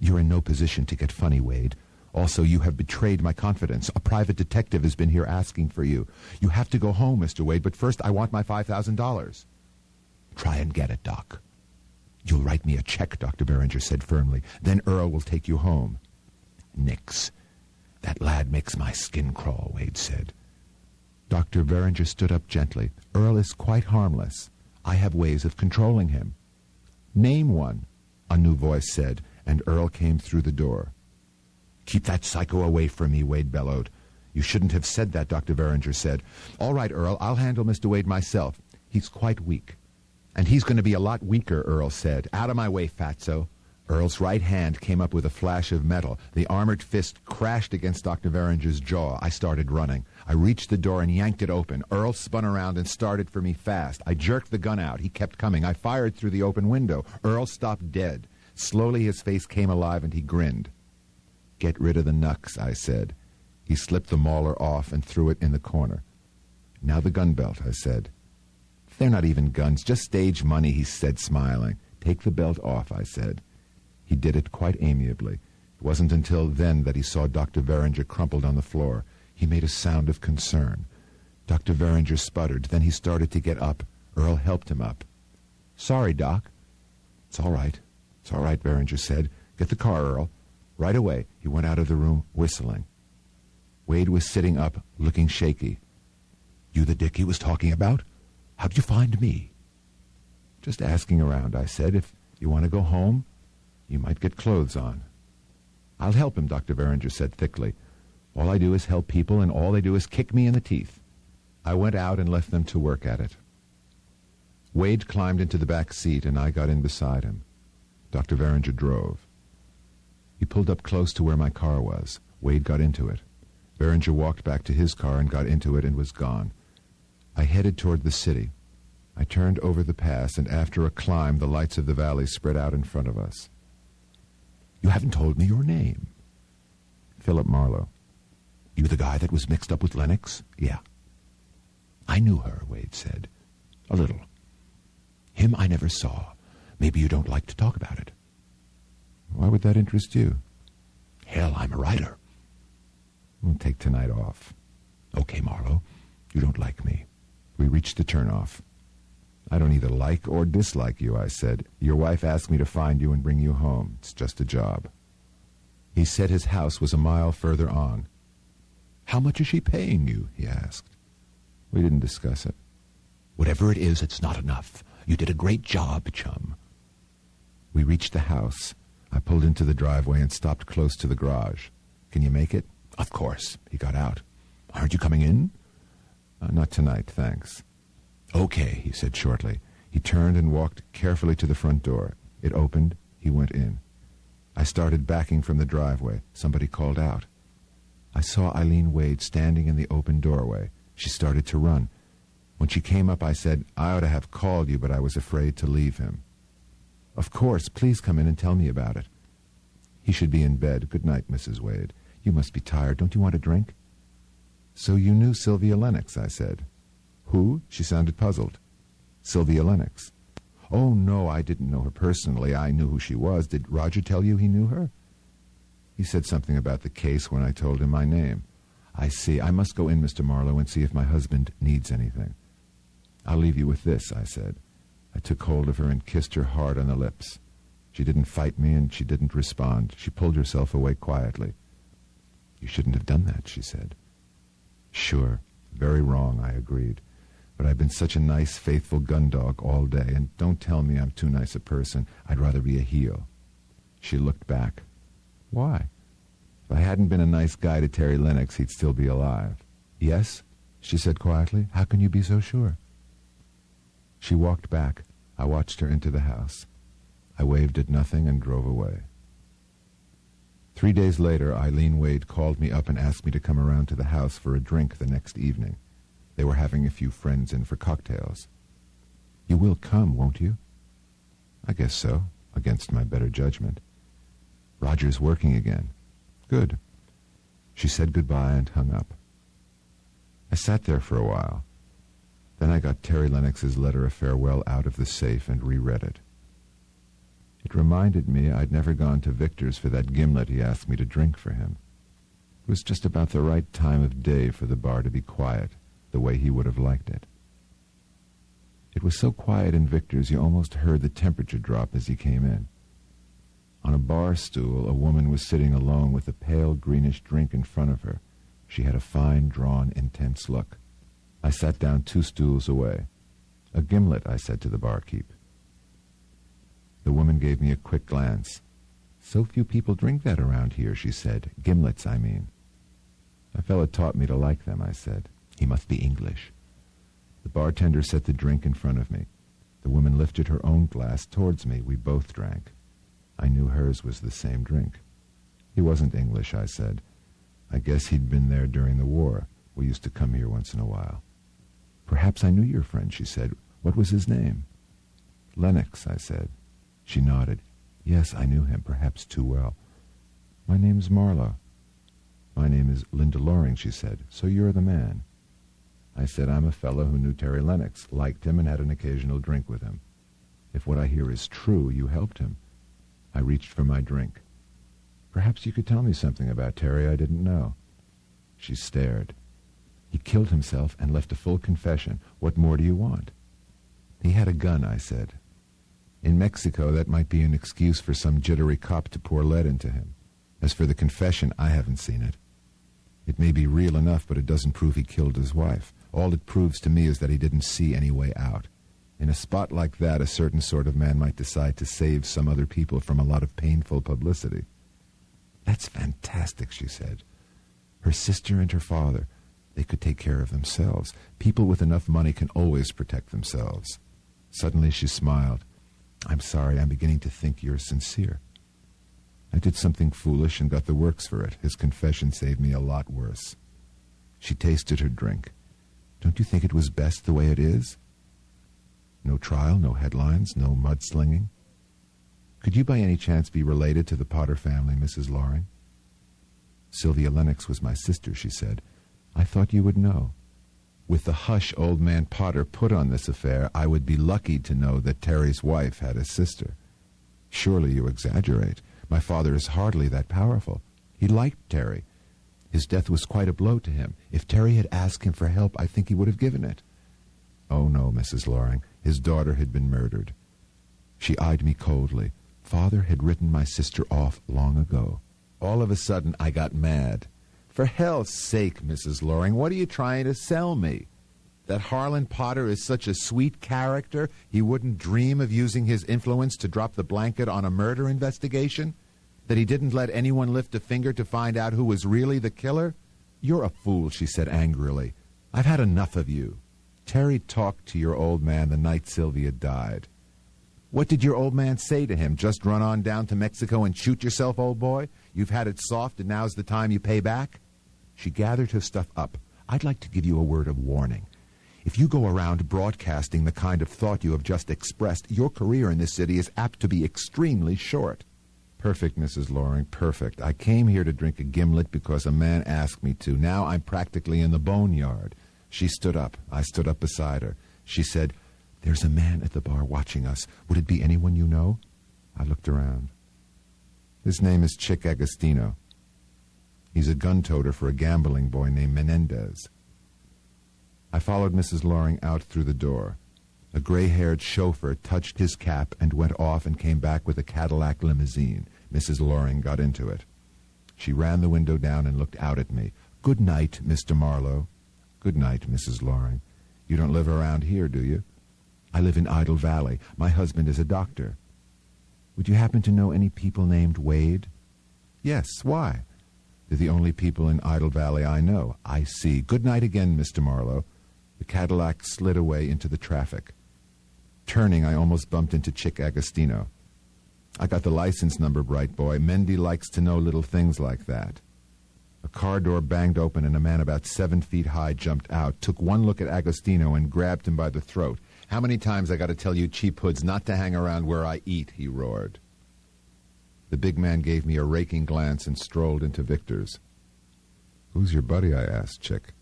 "You're in no position to get funny, Wade. Also, you have betrayed my confidence. A private detective has been here asking for you. You have to go home, Mr. Wade, but first I want my $5,000. "Try and get it, Doc." "You'll write me a check," Dr. Verringer said firmly. "Then Earl will take you home." "Nix. That lad makes my skin crawl," Wade said. Dr. Verringer stood up gently. "Earl is quite harmless. I have ways of controlling him." "Name one," a new voice said, and Earl came through the door. "Keep that psycho away from me," Wade bellowed. "You shouldn't have said that," Dr. Verringer said. "All right, Earl, I'll handle Mr. Wade myself. He's quite weak." "And he's going to be a lot weaker," Earl said. "Out of my way, fatso." Earl's right hand came up with a flash of metal. The armored fist crashed against Dr. Verringer's jaw. I started running. I reached the door and yanked it open. Earl spun around and started for me fast. I jerked the gun out. He kept coming. I fired through the open window. Earl stopped dead. Slowly his face came alive and he grinned. "Get rid of the knucks," I said. He slipped the mauler off and threw it in the corner. "Now the gun belt," I said. "They're not even guns, just stage money," he said, smiling. "Take the belt off," I said. He did it quite amiably. It wasn't until then that he saw Dr. Verringer crumpled on the floor. He made a sound of concern. Dr. Verringer sputtered. Then he started to get up. Earl helped him up. "Sorry, Doc." It's all right, Verringer said. "Get the car, Earl." Right away, he went out of the room, whistling. Wade was sitting up, looking shaky. "You the dick he was talking about? How'd you find me?" "Just asking around," I said. "If you want to go home, you might get clothes on." "I'll help him," Dr. Verringer said thickly. "All I do is help people, and all they do is kick me in the teeth." I went out and left them to work at it. Wade climbed into the back seat, and I got in beside him. Dr. Verringer drove. He pulled up close to where my car was. Wade got into it. Verringer walked back to his car and got into it and was gone. I headed toward the city. I turned over the pass, and after a climb, the lights of the valley spread out in front of us. "You haven't told me your name." "Philip Marlowe." "You the guy that was mixed up with Lennox?" "Yeah." "I knew her," Wade said. "A little. Him I never saw. Maybe you don't like to talk about it." "Why would that interest you?" "Hell, I'm a writer." "We'll take tonight off." "Okay, Marlowe. You don't like me." We reached the turnoff. "I don't either like or dislike you," I said. "Your wife asked me to find you and bring you home. It's just a job." He said his house was a mile further on. "How much is she paying you?" he asked. We didn't discuss it. "Whatever it is, it's not enough. You did a great job, chum." We reached the house. I pulled into the driveway and stopped close to the garage. "Can you make it?" "Of course." He got out. "Aren't you coming in?" "Not tonight, thanks." "Okay," he said shortly. He turned and walked carefully to the front door. It opened. He went in. I started backing from the driveway. Somebody called out. I saw Eileen Wade standing in the open doorway. She started to run. When she came up, I said, "I ought to have called you, but I was afraid to leave him." "Of course, please come in and tell me about it." "He should be in bed. Good night, Mrs. Wade. You must be tired. Don't you want a drink?" "So you knew Sylvia Lennox," I said. "Who?" She sounded puzzled. "Sylvia Lennox." "Oh, no, I didn't know her personally. I knew who she was. Did Roger tell you he knew her?" "He said something about the case when I told him my name." "I see. I must go in, Mr. Marlowe, and see if my husband needs anything." "I'll leave you with this," I said. I took hold of her and kissed her hard on the lips. She didn't fight me, and she didn't respond. She pulled herself away quietly. "You shouldn't have done that," she said. "Sure. Very wrong," I agreed. "But I've been such a nice, faithful gun dog all day, and don't tell me I'm too nice a person. I'd rather be a heel." She looked back. "Why?" "If I hadn't been a nice guy to Terry Lennox, he'd still be alive." "Yes?" she said quietly. "How can you be so sure?" She walked back. I watched her into the house. I waved at nothing and drove away. 3 days later, Eileen Wade called me up and asked me to come around to the house for a drink the next evening. They were having a few friends in for cocktails. "You will come, won't you?" "I guess so," against my better judgment. "Roger's working again." "Good." She said goodbye and hung up. I sat there for a while. Then I got Terry Lennox's letter of farewell out of the safe and reread it. It reminded me I'd never gone to Victor's for that gimlet he asked me to drink for him. It was just about the right time of day for the bar to be quiet, the way he would have liked it. It was so quiet in Victor's you almost heard the temperature drop as he came in. On a bar stool, a woman was sitting alone with a pale greenish drink in front of her. She had a fine, drawn, intense look. I sat down 2 stools away. "A gimlet," I said to the barkeep. The woman gave me a quick glance. "So few people drink that around here," she said. "Gimlets, I mean." "A fella taught me to like them," I said. "He must be English." The bartender set the drink in front of me. The woman lifted her own glass towards me. We both drank. I knew hers was the same drink. "He wasn't English," I said. "I guess he'd been there during the war. We used to come here once in a while." "Perhaps I knew your friend," she said. "What was his name?" "Lennox," I said. She nodded. "Yes, I knew him, perhaps too well." "My name's Marlowe." "My name is Linda Loring," she said. "So you're the man." I said, "I'm a fellow who knew Terry Lennox, liked him, and had an occasional drink with him. If what I hear is true, you helped him." I reached for my drink. "Perhaps you could tell me something about Terry I didn't know." She stared. "He killed himself and left a full confession. What more do you want?" "He had a gun," I said. "In Mexico, that might be an excuse for some jittery cop to pour lead into him. As for the confession, I haven't seen it. It may be real enough, but it doesn't prove he killed his wife. All it proves to me is that he didn't see any way out. In a spot like that, a certain sort of man might decide to save some other people from a lot of painful publicity." "That's fantastic," she said. "Her sister and her father, they could take care of themselves. People with enough money can always protect themselves." Suddenly she smiled. "I'm sorry, I'm beginning to think you're sincere." "I did something foolish and got the works for it. His confession saved me a lot worse." She tasted her drink. Don't you think it was best the way it is? No trial, no headlines, no mudslinging. Could you by any chance be related to the Potter family, Mrs. Loring? Sylvia Lennox was my sister, she said. I thought you would know. With the hush old man Potter put on this affair, I would be lucky to know that Terry's wife had a sister. Surely you exaggerate. My father is hardly that powerful. He liked Terry. His death was quite a blow to him. If Terry had asked him for help, I think he would have given it. Oh, no, Mrs. Loring. His daughter had been murdered. She eyed me coldly. Father had written my sister off long ago. All of a sudden, I got mad. For hell's sake, Mrs. Loring, what are you trying to sell me? That Harlan Potter is such a sweet character, he wouldn't dream of using his influence to drop the blanket on a murder investigation? That he didn't let anyone lift a finger to find out who was really the killer? You're a fool, she said angrily. I've had enough of you. Terry talked to your old man the night Sylvia died. What did your old man say to him? Just run on down to Mexico and shoot yourself, old boy? You've had it soft and now's the time you pay back? She gathered her stuff up. I'd like to give you a word of warning. If you go around broadcasting the kind of thought you have just expressed, your career in this city is apt to be extremely short. Perfect, Mrs. Loring, perfect. I came here to drink a gimlet because a man asked me to. Now I'm practically in the boneyard. She stood up. I stood up beside her. She said, "There's a man at the bar watching us. Would it be anyone you know?" I looked around. His name is Chick Agostino. He's a gun-toter for a gambling boy named Menendez. I followed Mrs. Loring out through the door. A gray-haired chauffeur touched his cap and went off and came back with a Cadillac limousine. Mrs. Loring got into it. She ran the window down and looked out at me. "Good night, Mr. Marlowe." "Good night, Mrs. Loring. You don't live around here, do you?" "I live in Idle Valley. My husband is a doctor." "Would you happen to know any people named Wade?" "Yes. Why?" "They're the only people in Idle Valley I know." "I see. Good night again, Mr. Marlowe." The Cadillac slid away into the traffic. Turning, I almost bumped into Chick Agostino. "I got the license number, bright boy. Mendy likes to know little things like that." A car door banged open and a man about 7 feet high jumped out, took one look at Agostino and grabbed him by the throat. "How many times I got to tell you cheap hoods not to hang around where I eat?" he roared. The big man gave me a raking glance and strolled into Victor's. "Who's your buddy?" I asked Chick.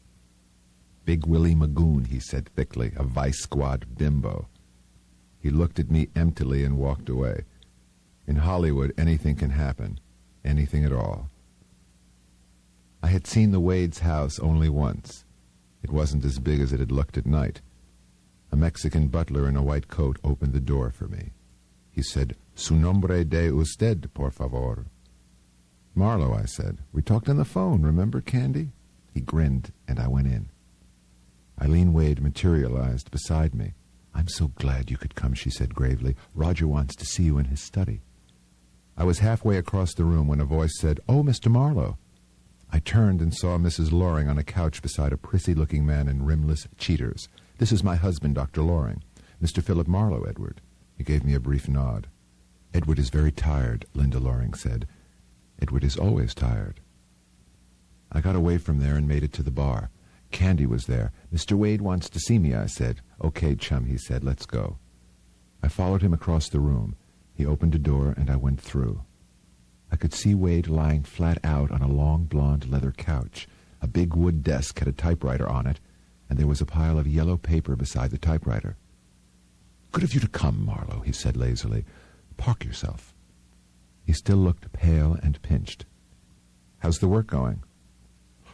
"Big Willie Magoon," he said thickly, "a Vice Squad bimbo." He looked at me emptily and walked away. In Hollywood, anything can happen. Anything at all. I had seen the Wade's house only once. It wasn't as big as it had looked at night. A Mexican butler in a white coat opened the door for me. He said, "Su nombre de usted, por favor." "Marlowe," I said. "We talked on the phone, remember, Candy?" He grinned, and I went in. Eileen Wade materialized beside me. "I'm so glad you could come," she said gravely. "Roger wants to see you in his study." I was halfway across the room when a voice said, "Oh, Mr. Marlowe." I turned and saw Mrs. Loring on a couch beside a prissy-looking man in rimless cheaters. "This is my husband, Dr. Loring. Mr. Philip Marlowe, Edward." He gave me a brief nod. "Edward is very tired," Linda Loring said. "Edward is always tired." I got away from there and made it to the bar. Candy was there. "Mr. Wade wants to see me," I said. "Okay, chum," he said. "Let's go." I followed him across the room. He opened a door, and I went through. I could see Wade lying flat out on a long blonde leather couch. A big wood desk had a typewriter on it, and there was a pile of yellow paper beside the typewriter. "Good of you to come, Marlowe," he said lazily. "Park yourself." He still looked pale and pinched. "How's the work going?"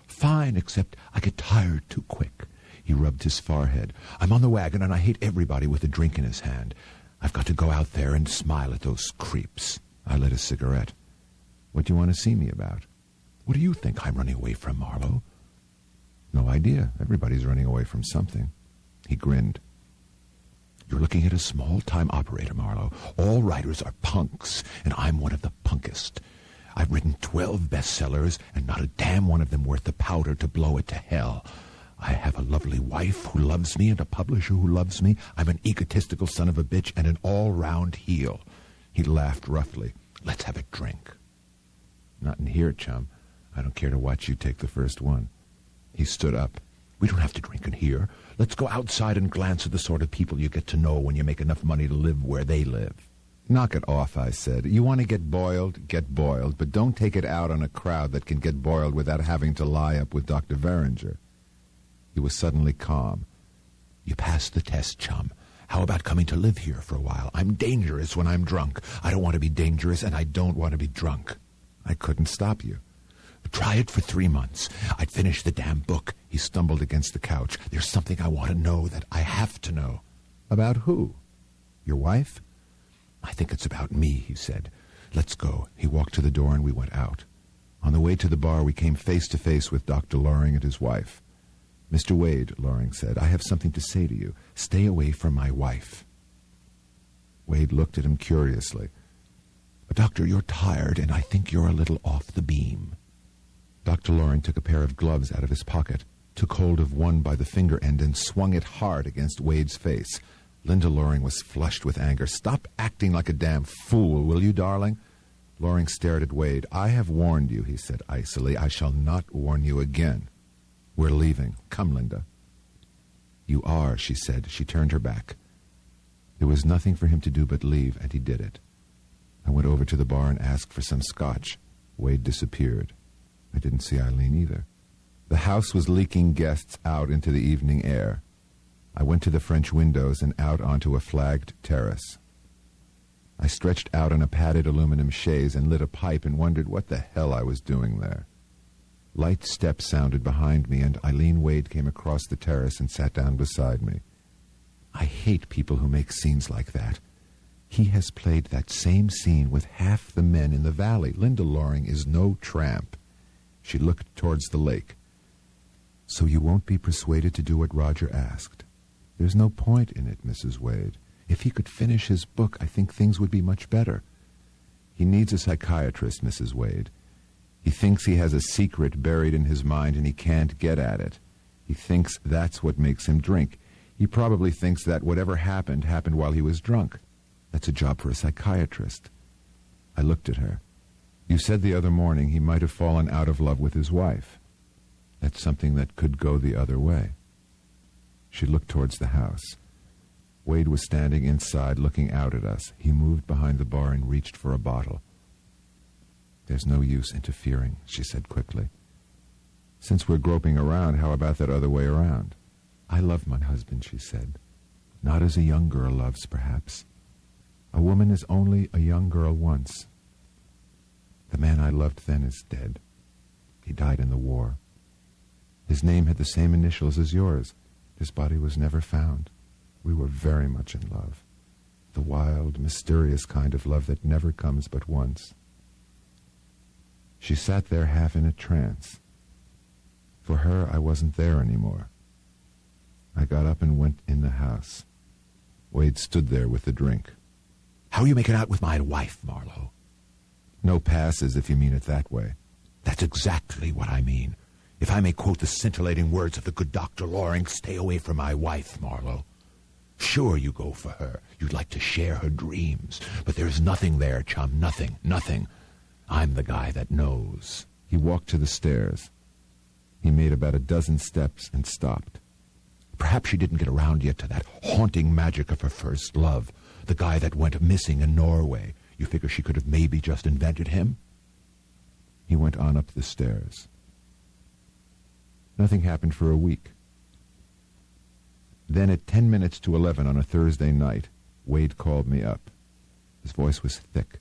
"Fine, except I get tired too quick." He rubbed his forehead. "I'm on the wagon, and I hate everybody with a drink in his hand. I've got to go out there and smile at those creeps." I lit a cigarette. "What do you want to see me about?" "What do you think I'm running away from, Marlowe?" "No idea. Everybody's running away from something." He grinned. "You're looking at a small-time operator, Marlowe. All writers are punks, and I'm one of the punkest. I've written 12 bestsellers, and not a damn one of them worth the powder to blow it to hell. I have a lovely wife who loves me and a publisher who loves me. I'm an egotistical son of a bitch and an all-round heel." He laughed roughly. "Let's have a drink." "Not in here, chum. I don't care to watch you take the first one." He stood up. We don't have to drink in here. Let's go outside and glance at the sort of people you get to know when you make enough money to live where they live. Knock it off, I said. You want to get boiled, but don't take it out on a crowd that can get boiled without having to lie up with Dr. Veringer. He was suddenly calm. You passed the test, chum. How about coming to live here for a while? I'm dangerous when I'm drunk. I don't want to be dangerous, and I don't want to be drunk. I couldn't stop you. Try it for 3 months. I'd finish the damn book. He stumbled against the couch. There's something I want to know that I have to know. About who? Your wife? I think it's about me, he said. Let's go. He walked to the door and we went out. On the way to the bar, we came face to face with Dr. Loring and his wife. Mr. Wade, Loring said, I have something to say to you. Stay away from my wife. Wade looked at him curiously. Doctor, you're tired, and I think you're a little off the beam. Dr. Loring took a pair of gloves out of his pocket, took hold of one by the finger end, and swung it hard against Wade's face. Linda Loring was flushed with anger. Stop acting like a damn fool, will you, darling? Loring stared at Wade. I have warned you, he said icily. I shall not warn you again. We're leaving. Come, Linda. You are, she said. She turned her back. There was nothing for him to do but leave, and he did it. I went over to the bar and asked for some scotch. Wade disappeared. I didn't see Eileen either. The house was leaking guests out into the evening air. I went to the French windows and out onto a flagged terrace. I stretched out on a padded aluminum chaise and lit a pipe and wondered what the hell I was doing there. Light steps sounded behind me, and Eileen Wade came across the terrace and sat down beside me. I hate people who make scenes like that. He has played that same scene with half the men in the valley. Linda Loring is no tramp. She looked towards the lake. So you won't be persuaded to do what Roger asked. There's no point in it, Mrs. Wade. If he could finish his book, I think things would be much better. He needs a psychiatrist, Mrs. Wade. He thinks he has a secret buried in his mind and he can't get at it. He thinks that's what makes him drink. He probably thinks that whatever happened while he was drunk. That's a job for a psychiatrist. I looked at her. You said the other morning he might have fallen out of love with his wife. That's something that could go the other way. She looked towards the house. Wade was standing inside looking out at us. He moved behind the bar and reached for a bottle. There's no use interfering, she said quickly. Since we're groping around, how about that other way around? I love my husband, she said. Not as a young girl loves, perhaps. A woman is only a young girl once. The man I loved then is dead. He died in the war. His name had the same initials as yours. His body was never found. We were very much in love. The wild, mysterious kind of love that never comes but once. She sat there half in a trance. For her, I wasn't there anymore. I got up and went in the house. Wade stood there with the drink. How are you making out with my wife, Marlowe? No passes, if you mean it that way. That's exactly what I mean. If I may quote the scintillating words of the good Dr. Loring, stay away from my wife, Marlowe. Sure, you go for her. You'd like to share her dreams. But there's nothing there, chum. Nothing. I'm the guy that knows. He walked to the stairs. He made about a dozen steps and stopped. Perhaps she didn't get around yet to that haunting magic of her first love, the guy that went missing in Norway. You figure she could have maybe just invented him? He went on up the stairs. Nothing happened for a week. Then at 10 minutes to 11 on a Thursday night, Wade called me up. His voice was thick.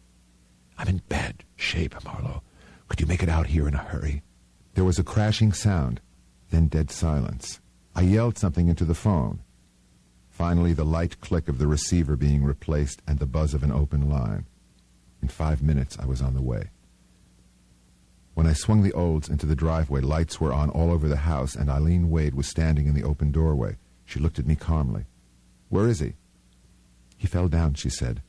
I'm in bad shape, Marlowe. Could you make it out here in a hurry? There was a crashing sound, then dead silence. I yelled something into the phone. Finally, the light click of the receiver being replaced and the buzz of an open line. In 5 minutes, I was on the way. When I swung the Olds into the driveway, lights were on all over the house, and Eileen Wade was standing in the open doorway. She looked at me calmly. Where is he? He fell down, she said.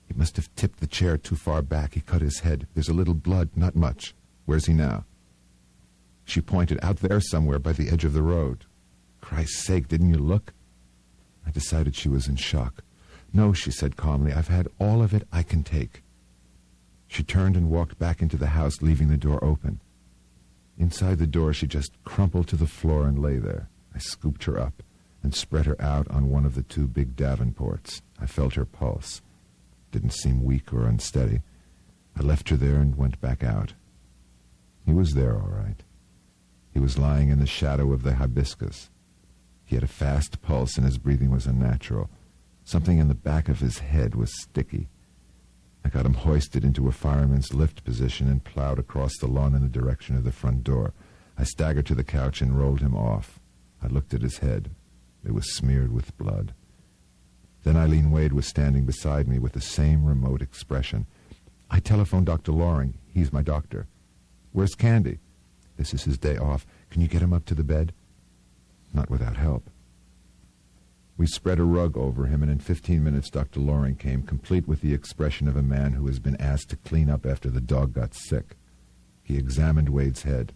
He must have tipped the chair too far back. He cut his head. There's a little blood, not much. Where's he now? She pointed out there somewhere by the edge of the road. Christ's sake, didn't you look? I decided she was in shock. No, she said calmly, I've had all of it I can take. She turned and walked back into the house, leaving the door open. Inside the door, she just crumpled to the floor and lay there. I scooped her up and spread her out on one of the two big Davenports. I felt her pulse. Didn't seem weak or unsteady. I left her there and went back out. He was there, all right. He was lying in the shadow of the hibiscus. He had a fast pulse and his breathing was unnatural. Something in the back of his head was sticky. I got him hoisted into a fireman's lift position and plowed across the lawn in the direction of the front door. I staggered to the couch and rolled him off. I looked at his head. It was smeared with blood. Then Eileen Wade was standing beside me with the same remote expression. I telephoned Dr. Loring. He's my doctor. Where's Candy? This is his day off. Can you get him up to the bed? Not without help. We spread a rug over him, and in 15 minutes Dr. Loring came, complete with the expression of a man who has been asked to clean up after the dog got sick. He examined Wade's head.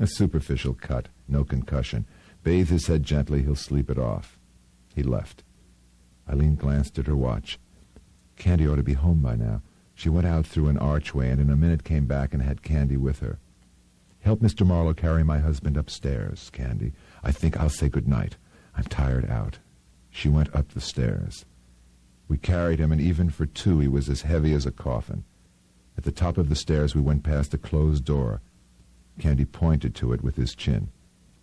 A superficial cut, no concussion. Bathe his head gently, he'll sleep it off. He left. Eileen glanced at her watch. Candy ought to be home by now. She went out through an archway and in a minute came back and had Candy with her. Help Mr. Marlowe carry my husband upstairs, Candy. I think I'll say good night. I'm tired out. She went up the stairs. We carried him, and even for two he was as heavy as a coffin. At the top of the stairs we went past a closed door. Candy pointed to it with his chin.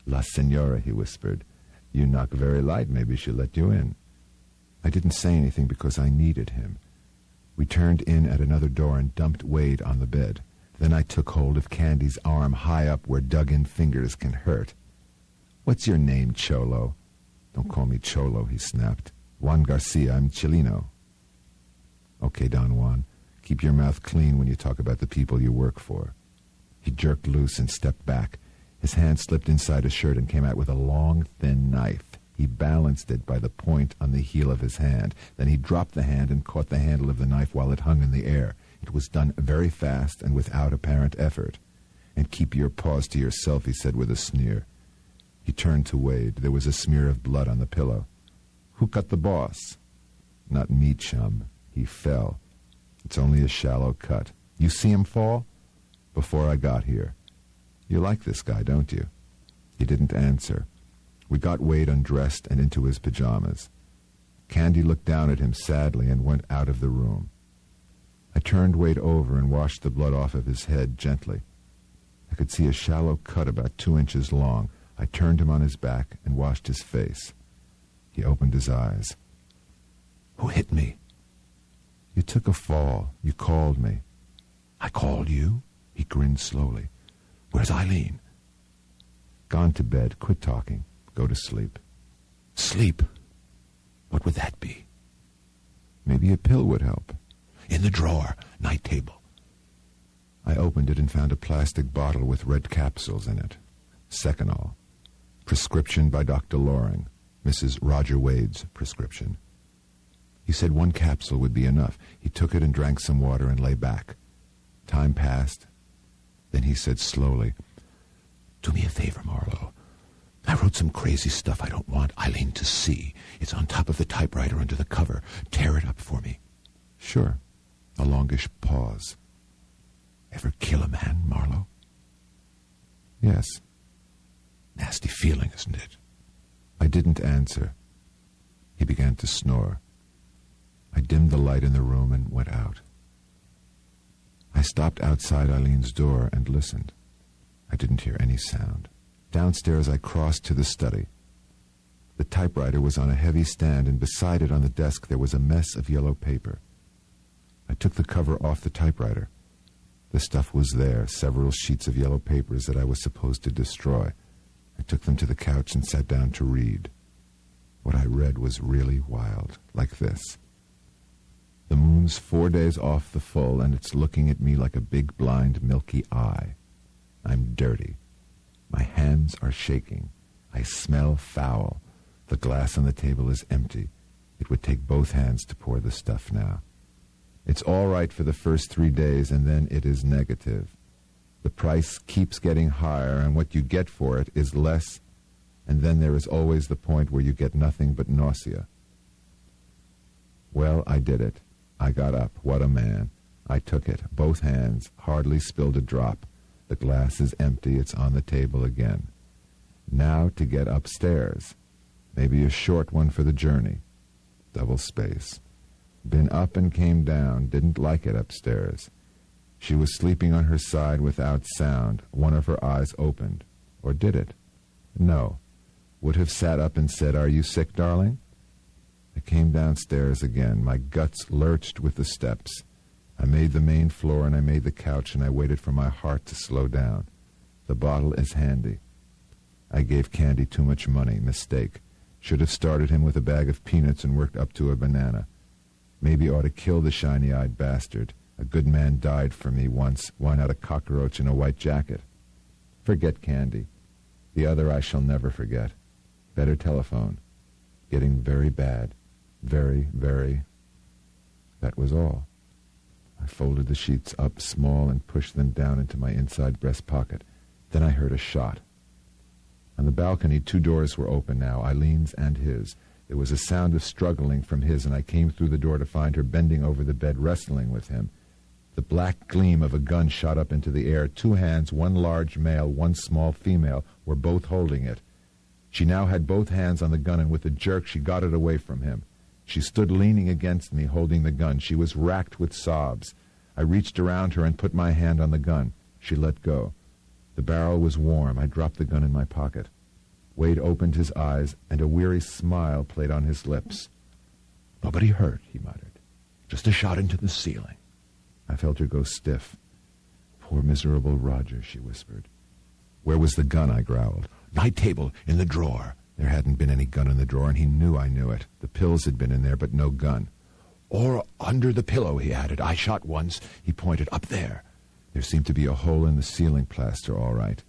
La Senora, he whispered. You knock very light. Maybe she'll let you in. I didn't say anything because I needed him. We turned in at another door and dumped Wade on the bed. Then I took hold of Candy's arm high up where dug-in fingers can hurt. What's your name, Cholo? Don't call me Cholo, he snapped. Juan Garcia, I'm Chileno. Okay, Don Juan, keep your mouth clean when you talk about the people you work for. He jerked loose and stepped back. His hand slipped inside his shirt and came out with a long, thin knife. He balanced it by the point on the heel of his hand. Then he dropped the hand and caught the handle of the knife while it hung in the air. It was done very fast and without apparent effort. And keep your paws to yourself, he said with a sneer. He turned to Wade. There was a smear of blood on the pillow. Who cut the boss? Not me, chum. He fell. It's only a shallow cut. You see him fall? Before I got here. You like this guy, don't you? He didn't answer. We got Wade undressed and into his pajamas. Candy looked down at him sadly and went out of the room. I turned Wade over and washed the blood off of his head gently. I could see a shallow cut about 2 inches long. I turned him on his back and washed his face. He opened his eyes. Who hit me? You took a fall. You called me. I called you? He grinned slowly. Where's Eileen? Gone to bed. Quit talking. Go to sleep. Sleep? What would that be? Maybe a pill would help. In the drawer. Night table. I opened it and found a plastic bottle with red capsules in it. Seconal. Prescription by Dr. Loring. Mrs. Roger Wade's prescription. He said 1 capsule would be enough. He took it and drank some water and lay back. Time passed. Then he said slowly, Do me a favor, Marlowe. I wrote some crazy stuff I don't want Eileen to see. It's on top of the typewriter under the cover. Tear it up for me. Sure. A longish pause. Ever kill a man, Marlowe? Yes. Nasty feeling, isn't it? I didn't answer. He began to snore. I dimmed the light in the room and went out. I stopped outside Eileen's door and listened. I didn't hear any sound. Downstairs I crossed to the study. The typewriter was on a heavy stand, and beside it on the desk there was a mess of yellow paper. I took the cover off the typewriter. The stuff was there, several sheets of yellow papers that I was supposed to destroy. I took them to the couch and sat down to read. What I read was really wild, like this. The moon's 4 days off the full, and it's looking at me like a big, blind, milky eye. I'm dirty. My hands are shaking. I smell foul. The glass on the table is empty. It would take both hands to pour the stuff now. It's all right for the first 3 days, and then it is negative. The price keeps getting higher, and what you get for it is less, and then there is always the point where you get nothing but nausea. Well, I did it. I got up. What a man. I took it, both hands, hardly spilled a drop. The glass is empty. It's on the table again. Now to get upstairs. Maybe a short one for the journey. Double space. Been up and came down. Didn't like it upstairs. She was sleeping on her side without sound. One of her eyes opened. Or did it? No. Would have sat up and said, "Are you sick, darling?" I came downstairs again. My guts lurched with the steps. I made the main floor and I made the couch and I waited for my heart to slow down. The bottle is handy. I gave Candy too much money. Mistake. Should have started him with a bag of peanuts and worked up to a banana. Maybe ought to kill the shiny-eyed bastard. A good man died for me once. Why not a cockroach in a white jacket? Forget Candy. The other I shall never forget. Better telephone. Getting very bad. Very, very. That was all. I folded the sheets up small and pushed them down into my inside breast pocket. Then I heard a shot. On the balcony, 2 doors were open now, Eileen's and his. There was a sound of struggling from his, and I came through the door to find her bending over the bed, wrestling with him. The black gleam of a gun shot up into the air. 2 hands, one large male, one small female, were both holding it. She now had both hands on the gun, and with a jerk she got it away from him. She stood leaning against me, holding the gun. She was racked with sobs. I reached around her and put my hand on the gun. She let go. The barrel was warm. I dropped the gun in my pocket. Wade opened his eyes, and a weary smile played on his lips. "Nobody hurt," he muttered. "Just a shot into the ceiling." I felt her go stiff. "Poor miserable Roger," she whispered. "Where was the gun?" I growled. "Night table in the drawer." There hadn't been any gun in the drawer, and he knew I knew it. The pills had been in there, but no gun. "Or under the pillow," he added. "I shot once." He pointed up there. There seemed to be a hole in the ceiling plaster, all right.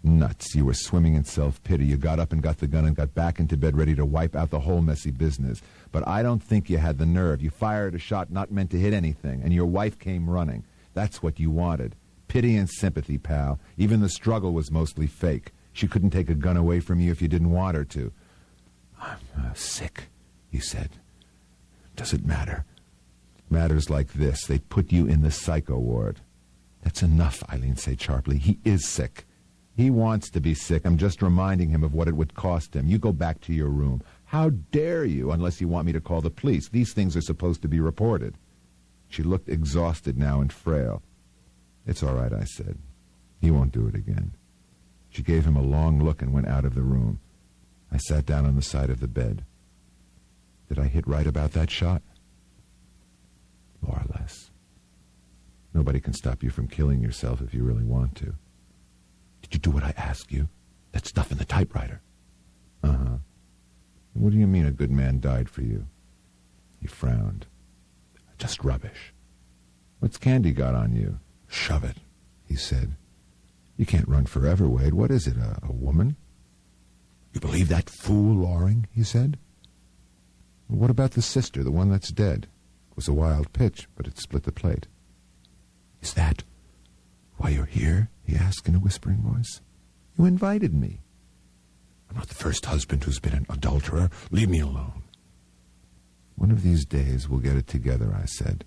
Nuts. You were swimming in self-pity. You got up and got the gun and got back into bed ready to wipe out the whole messy business. But I don't think you had the nerve. You fired a shot not meant to hit anything, and your wife came running. That's what you wanted. Pity and sympathy, pal. Even the struggle was mostly fake. She couldn't take a gun away from you if you didn't want her to. "I'm sick," he said. "Does it matter?" Matters like this. They put you in the psycho ward. That's enough, Eileen said sharply. He is sick. He wants to be sick. I'm just reminding him of what it would cost him. You go back to your room. How dare you, unless you want me to call the police. These things are supposed to be reported. She looked exhausted now and frail. It's all right, I said. He won't do it again. She gave him a long look and went out of the room. I sat down on the side of the bed. Did I hit right about that shot? More or less. Nobody can stop you from killing yourself if you really want to. Did you do what I asked you? That stuff in the typewriter? Uh-huh. What do you mean a good man died for you? He frowned. Just rubbish. What's Candy got on you? Shove it, he said. You can't run forever, Wade. What is it, a woman? You believe that fool, Loring? He said. Well, what about the sister, the one that's dead? It was a wild pitch, but it split the plate. Is that why you're here? He asked in a whispering voice. You invited me. I'm not the first husband who's been an adulterer. Leave me alone. One of these days we'll get it together, I said.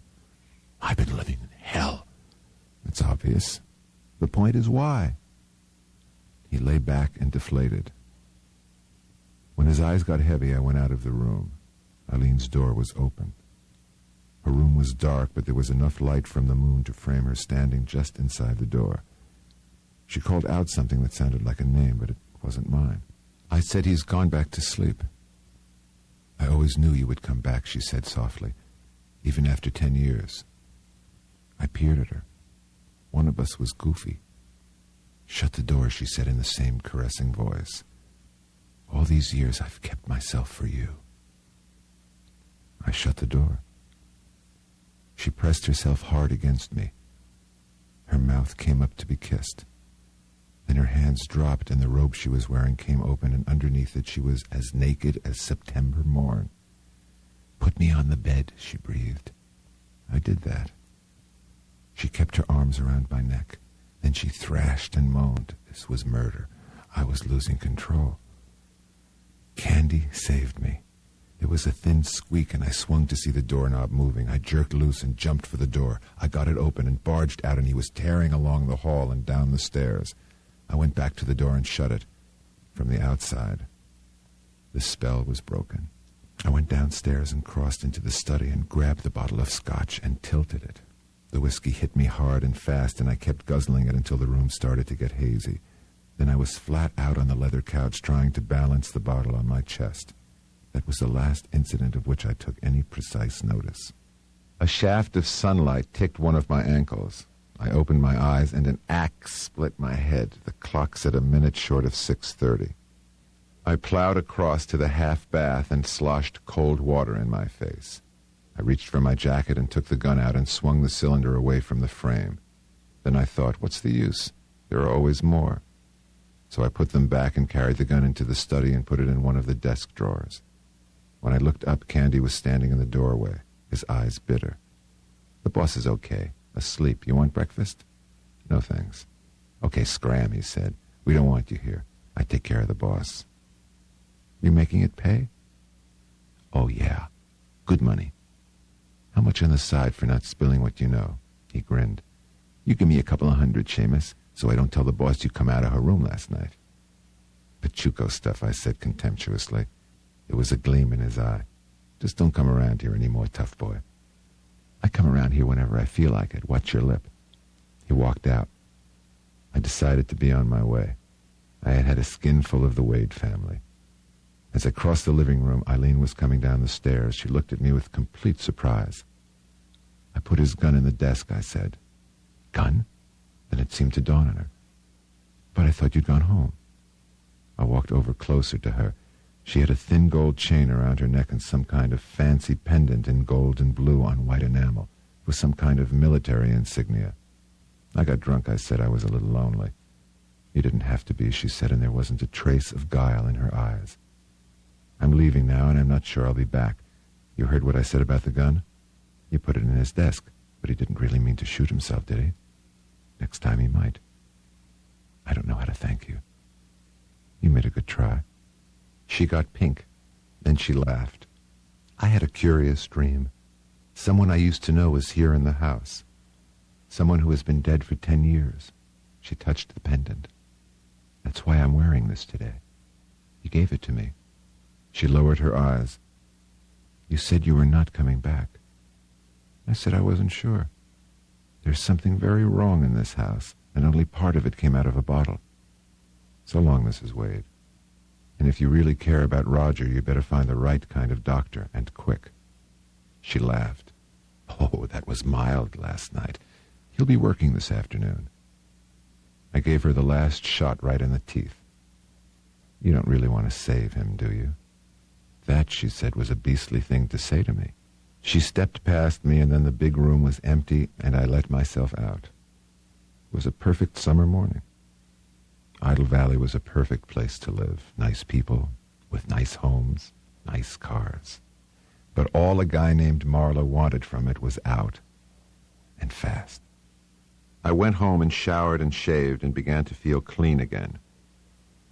I've been living in hell. It's obvious. The point is why. He lay back and deflated. When his eyes got heavy, I went out of the room. Eileen's door was open. Her room was dark, but there was enough light from the moon to frame her standing just inside the door. She called out something that sounded like a name, but it wasn't mine. I said, he's gone back to sleep. I always knew you would come back, she said softly, even after 10 years. I peered at her. One of us was goofy. Shut the door, she said in the same caressing voice. All these years I've kept myself for you. I shut the door. She pressed herself hard against me. Her mouth came up to be kissed. Then her hands dropped and the robe she was wearing came open, and underneath it she was as naked as September morn. Put me on the bed, she breathed. I did that. She kept her arms around my neck. Then she thrashed and moaned. This was murder. I was losing control. Candy saved me. There was a thin squeak, and I swung to see the doorknob moving. I jerked loose and jumped for the door. I got it open and barged out, and he was tearing along the hall and down the stairs. I went back to the door and shut it. from the outside. The spell was broken. I went downstairs and crossed into the study and grabbed the bottle of scotch and tilted it. The whiskey hit me hard and fast, and I kept guzzling it until the room started to get hazy. Then I was flat out on the leather couch trying to balance the bottle on my chest. That was the last incident of which I took any precise notice. A shaft of sunlight ticked one of my ankles. I opened my eyes, and an axe split my head. The clock said a minute short of 6:30. I plowed across to the half-bath and sloshed cold water in my face. I reached for my jacket and took the gun out and swung the cylinder away from the frame. Then I thought, what's the use? There are always more. So I put them back and carried the gun into the study and put it in one of the desk drawers. When I looked up, Candy was standing in the doorway, his eyes bitter. The boss is okay. Asleep. You want breakfast? No, thanks. Okay, scram, he said. We don't want you here. I take care of the boss. You making it pay? Oh, yeah. Good money. How much on the side for not spilling what you know? He grinned. You give me a couple of $100, Seamus, so I don't tell the boss you come out of her room last night. Pachuco stuff, I said contemptuously. There was a gleam in his eye. Just don't come around here anymore, tough boy. I come around here whenever I feel like it. Watch your lip. He walked out. I decided to be on my way. I had had a skinful of the Wade family. As I crossed the living room, Eileen was coming down the stairs. She looked at me with complete surprise. I put his gun in the desk, I said. Gun? Then it seemed to dawn on her. But I thought you'd gone home. I walked over closer to her. She had a thin gold chain around her neck and some kind of fancy pendant in gold and blue on white enamel. It was some kind of military insignia. I got drunk, I said. I was a little lonely. You didn't have to be, she said, and there wasn't a trace of guile in her eyes. I'm leaving now, and I'm not sure I'll be back. You heard what I said about the gun? You put it in his desk, but he didn't really mean to shoot himself, did he? Next time he might. I don't know how to thank you. You made a good try. She got pink. Then she laughed. I had a curious dream. Someone I used to know was here in the house. Someone who has been dead for 10 years. She touched the pendant. That's why I'm wearing this today. You gave it to me. She lowered her eyes. You said you were not coming back. I said I wasn't sure. There's something very wrong in this house, and only part of it came out of a bottle. So long, Mrs. Wade. And if you really care about Roger, you better find the right kind of doctor, and quick. She laughed. Oh, that was mild last night. He'll be working this afternoon. I gave her the last shot right in the teeth. You don't really want to save him, do you? That, she said, was a beastly thing to say to me. She stepped past me, and then the big room was empty, and I let myself out. It was a perfect summer morning. Idle Valley was a perfect place to live. Nice people, with nice homes, nice cars. But all a guy named Marlowe wanted from it was out, and fast. I went home and showered and shaved and began to feel clean again.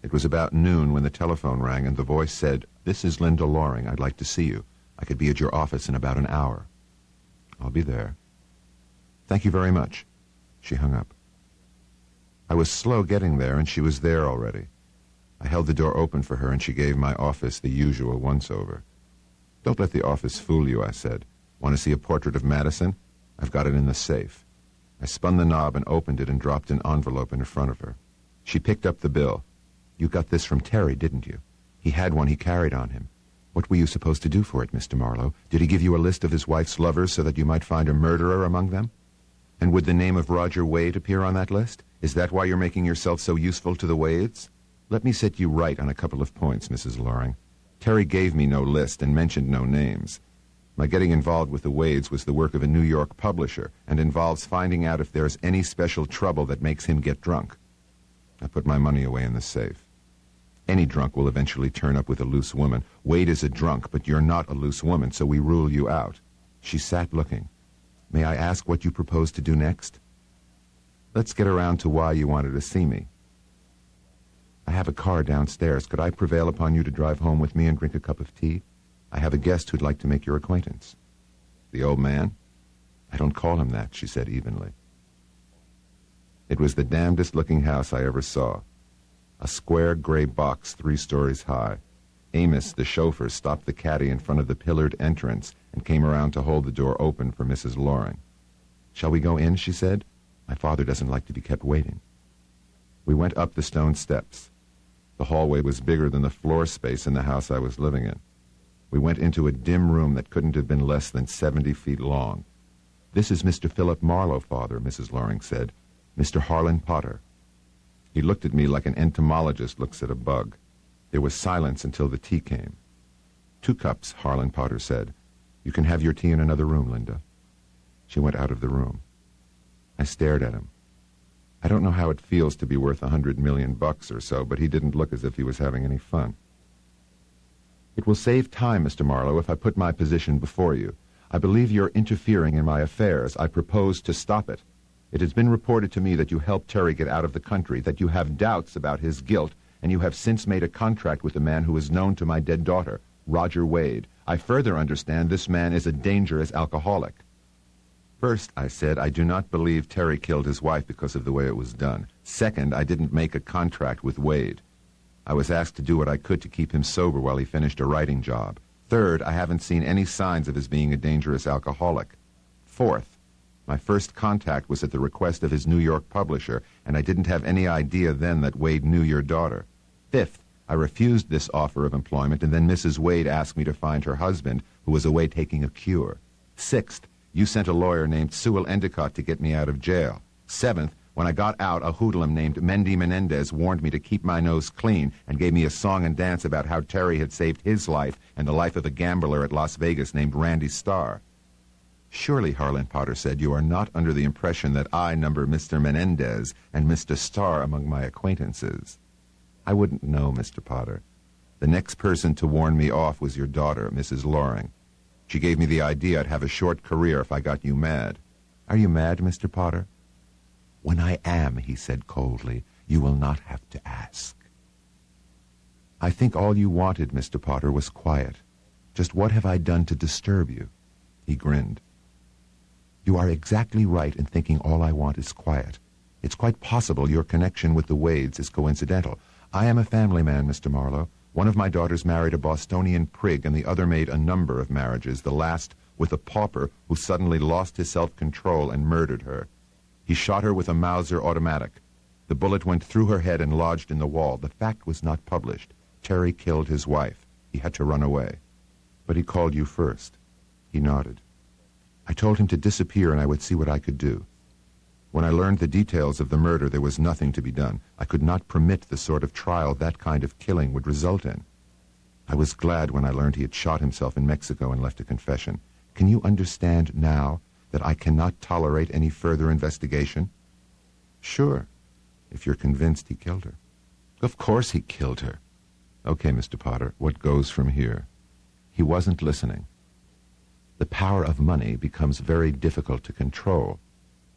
It was about noon when the telephone rang and the voice said, "This is Linda Loring. I'd like to see you. I could be at your office in about an hour." "I'll be there." "Thank you very much." She hung up. I was slow getting there, and she was there already. I held the door open for her, and she gave my office the usual once-over. "Don't let the office fool you," I said. "Want to see a portrait of Madison? I've got it in the safe." I spun the knob and opened it and dropped an envelope in front of her. She picked up the bill. "You got this from Terry, didn't you? He had one he carried on him. What were you supposed to do for it, Mr. Marlowe? Did he give you a list of his wife's lovers so that you might find a murderer among them? And would the name of Roger Wade appear on that list? Is that why you're making yourself so useful to the Wades? Let me set you right on a couple of points, Mrs. Loring. Terry gave me no list and mentioned no names. My getting involved with the Wades was the work of a New York publisher and involves finding out if there's any special trouble that makes him get drunk. I put my money away in the safe. Any drunk will eventually turn up with a loose woman. Wade is a drunk, but you're not a loose woman, so we rule you out. She sat looking. May I ask what you propose to do next? Let's get around to why you wanted to see me. I have a car downstairs. Could I prevail upon you to drive home with me and drink a cup of tea? I have a guest who'd like to make your acquaintance. The old man? I don't call him that, she said evenly. It was the damnedest looking house I ever saw. a square gray box 3 stories high. Amos, the chauffeur, stopped the caddy in front of the pillared entrance and came around to hold the door open for Mrs. Loring. "Shall we go in?" she said. "My father doesn't like to be kept waiting." We went up the stone steps. The hallway was bigger than the floor space in the house I was living in. We went into a dim room that couldn't have been less than 70 feet long. "This is Mr. Philip Marlowe, Father," Mrs. Loring said. "Mr. Harlan Potter." He looked at me like an entomologist looks at a bug. There was silence until the tea came. "2 cups, Harlan Potter said. "You can have your tea in another room, Linda." She went out of the room. I stared at him. I don't know how it feels to be worth $100 million or so, but he didn't look as if he was having any fun. "It will save time, Mr. Marlowe, if I put my position before you. I believe you're interfering in my affairs. I propose to stop it. It has been reported to me that you helped Terry get out of the country, that you have doubts about his guilt, and you have since made a contract with a man who is known to my dead daughter, Roger Wade. I further understand this man is a dangerous alcoholic." "First," I said, "I do not believe Terry killed his wife because of the way it was done. Second, I didn't make a contract with Wade. I was asked to do what I could to keep him sober while he finished a writing job. Third, I haven't seen any signs of his being a dangerous alcoholic. Fourth, my first contact was at the request of his New York publisher, and I didn't have any idea then that Wade knew your daughter. Fifth, I refused this offer of employment, and then Mrs. Wade asked me to find her husband, who was away taking a cure. Sixth, you sent a lawyer named Sewell Endicott to get me out of jail. Seventh, when I got out, a hoodlum named Mendy Menendez warned me to keep my nose clean and gave me a song and dance about how Terry had saved his life and the life of a gambler at Las Vegas named Randy Starr." "Surely," Harlan Potter said, "you are not under the impression that I number Mr. Menendez and Mr. Starr among my acquaintances." "I wouldn't know, Mr. Potter. The next person to warn me off was your daughter, Mrs. Loring. She gave me the idea I'd have a short career if I got you mad. Are you mad, Mr. Potter?" "When I am," he said coldly, "you will not have to ask." "I think all you wanted, Mr. Potter, was quiet. Just what have I done to disturb you?" He grinned. "You are exactly right in thinking all I want is quiet. It's quite possible your connection with the Wades is coincidental. I am a family man, Mr. Marlowe. One of my daughters married a Bostonian prig, and the other made a number of marriages, the last with a pauper who suddenly lost his self-control and murdered her. He shot her with a Mauser automatic. The bullet went through her head and lodged in the wall. The fact was not published. Terry killed his wife. He had to run away. But he called you first." He nodded. "I told him to disappear and I would see what I could do. When I learned the details of the murder, there was nothing to be done. I could not permit the sort of trial that kind of killing would result in. I was glad when I learned he had shot himself in Mexico and left a confession. Can you understand now that I cannot tolerate any further investigation?" "Sure, if you're convinced he killed her." "Of course he killed her." "Okay, Mr. Potter, what goes from here?" He wasn't listening. "The power of money becomes very difficult to control.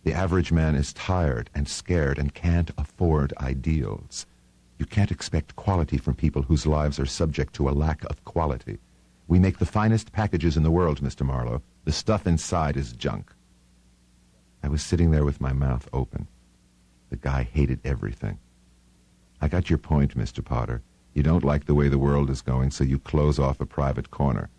The average man is tired and scared and can't afford ideals. You can't expect quality from people whose lives are subject to a lack of quality. We make the finest packages in the world, Mr. Marlowe. The stuff inside is junk." I was sitting there with my mouth open. The guy hated everything. "I got your point, Mr. Potter. You don't like the way the world is going, so you close off a private corner.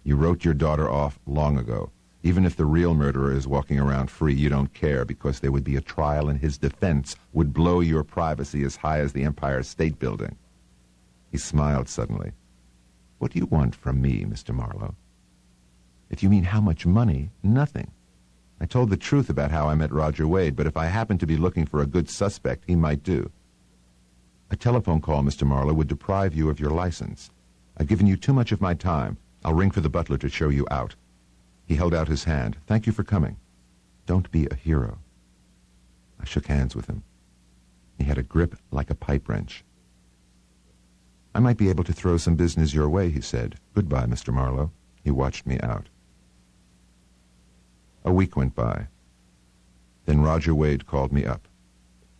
You wrote your daughter off long ago. Even if the real murderer is walking around free, you don't care, because there would be a trial and his defense would blow your privacy as high as the Empire State Building." He smiled suddenly. "What do you want from me, Mr. Marlowe?" "If you mean how much money, nothing. I told the truth about how I met Roger Wade, but if I happened to be looking for a good suspect, he might do. A telephone call, Mr. Marlowe, would deprive you of your license. I've given you too much of my time. I'll ring for the butler to show you out." He held out his hand. "Thank you for coming. Don't be a hero." I shook hands with him. He had a grip like a pipe wrench. "I might be able to throw some business your way," he said. "Goodbye, Mr. Marlowe." He watched me out. A week went by. Then Roger Wade called me up.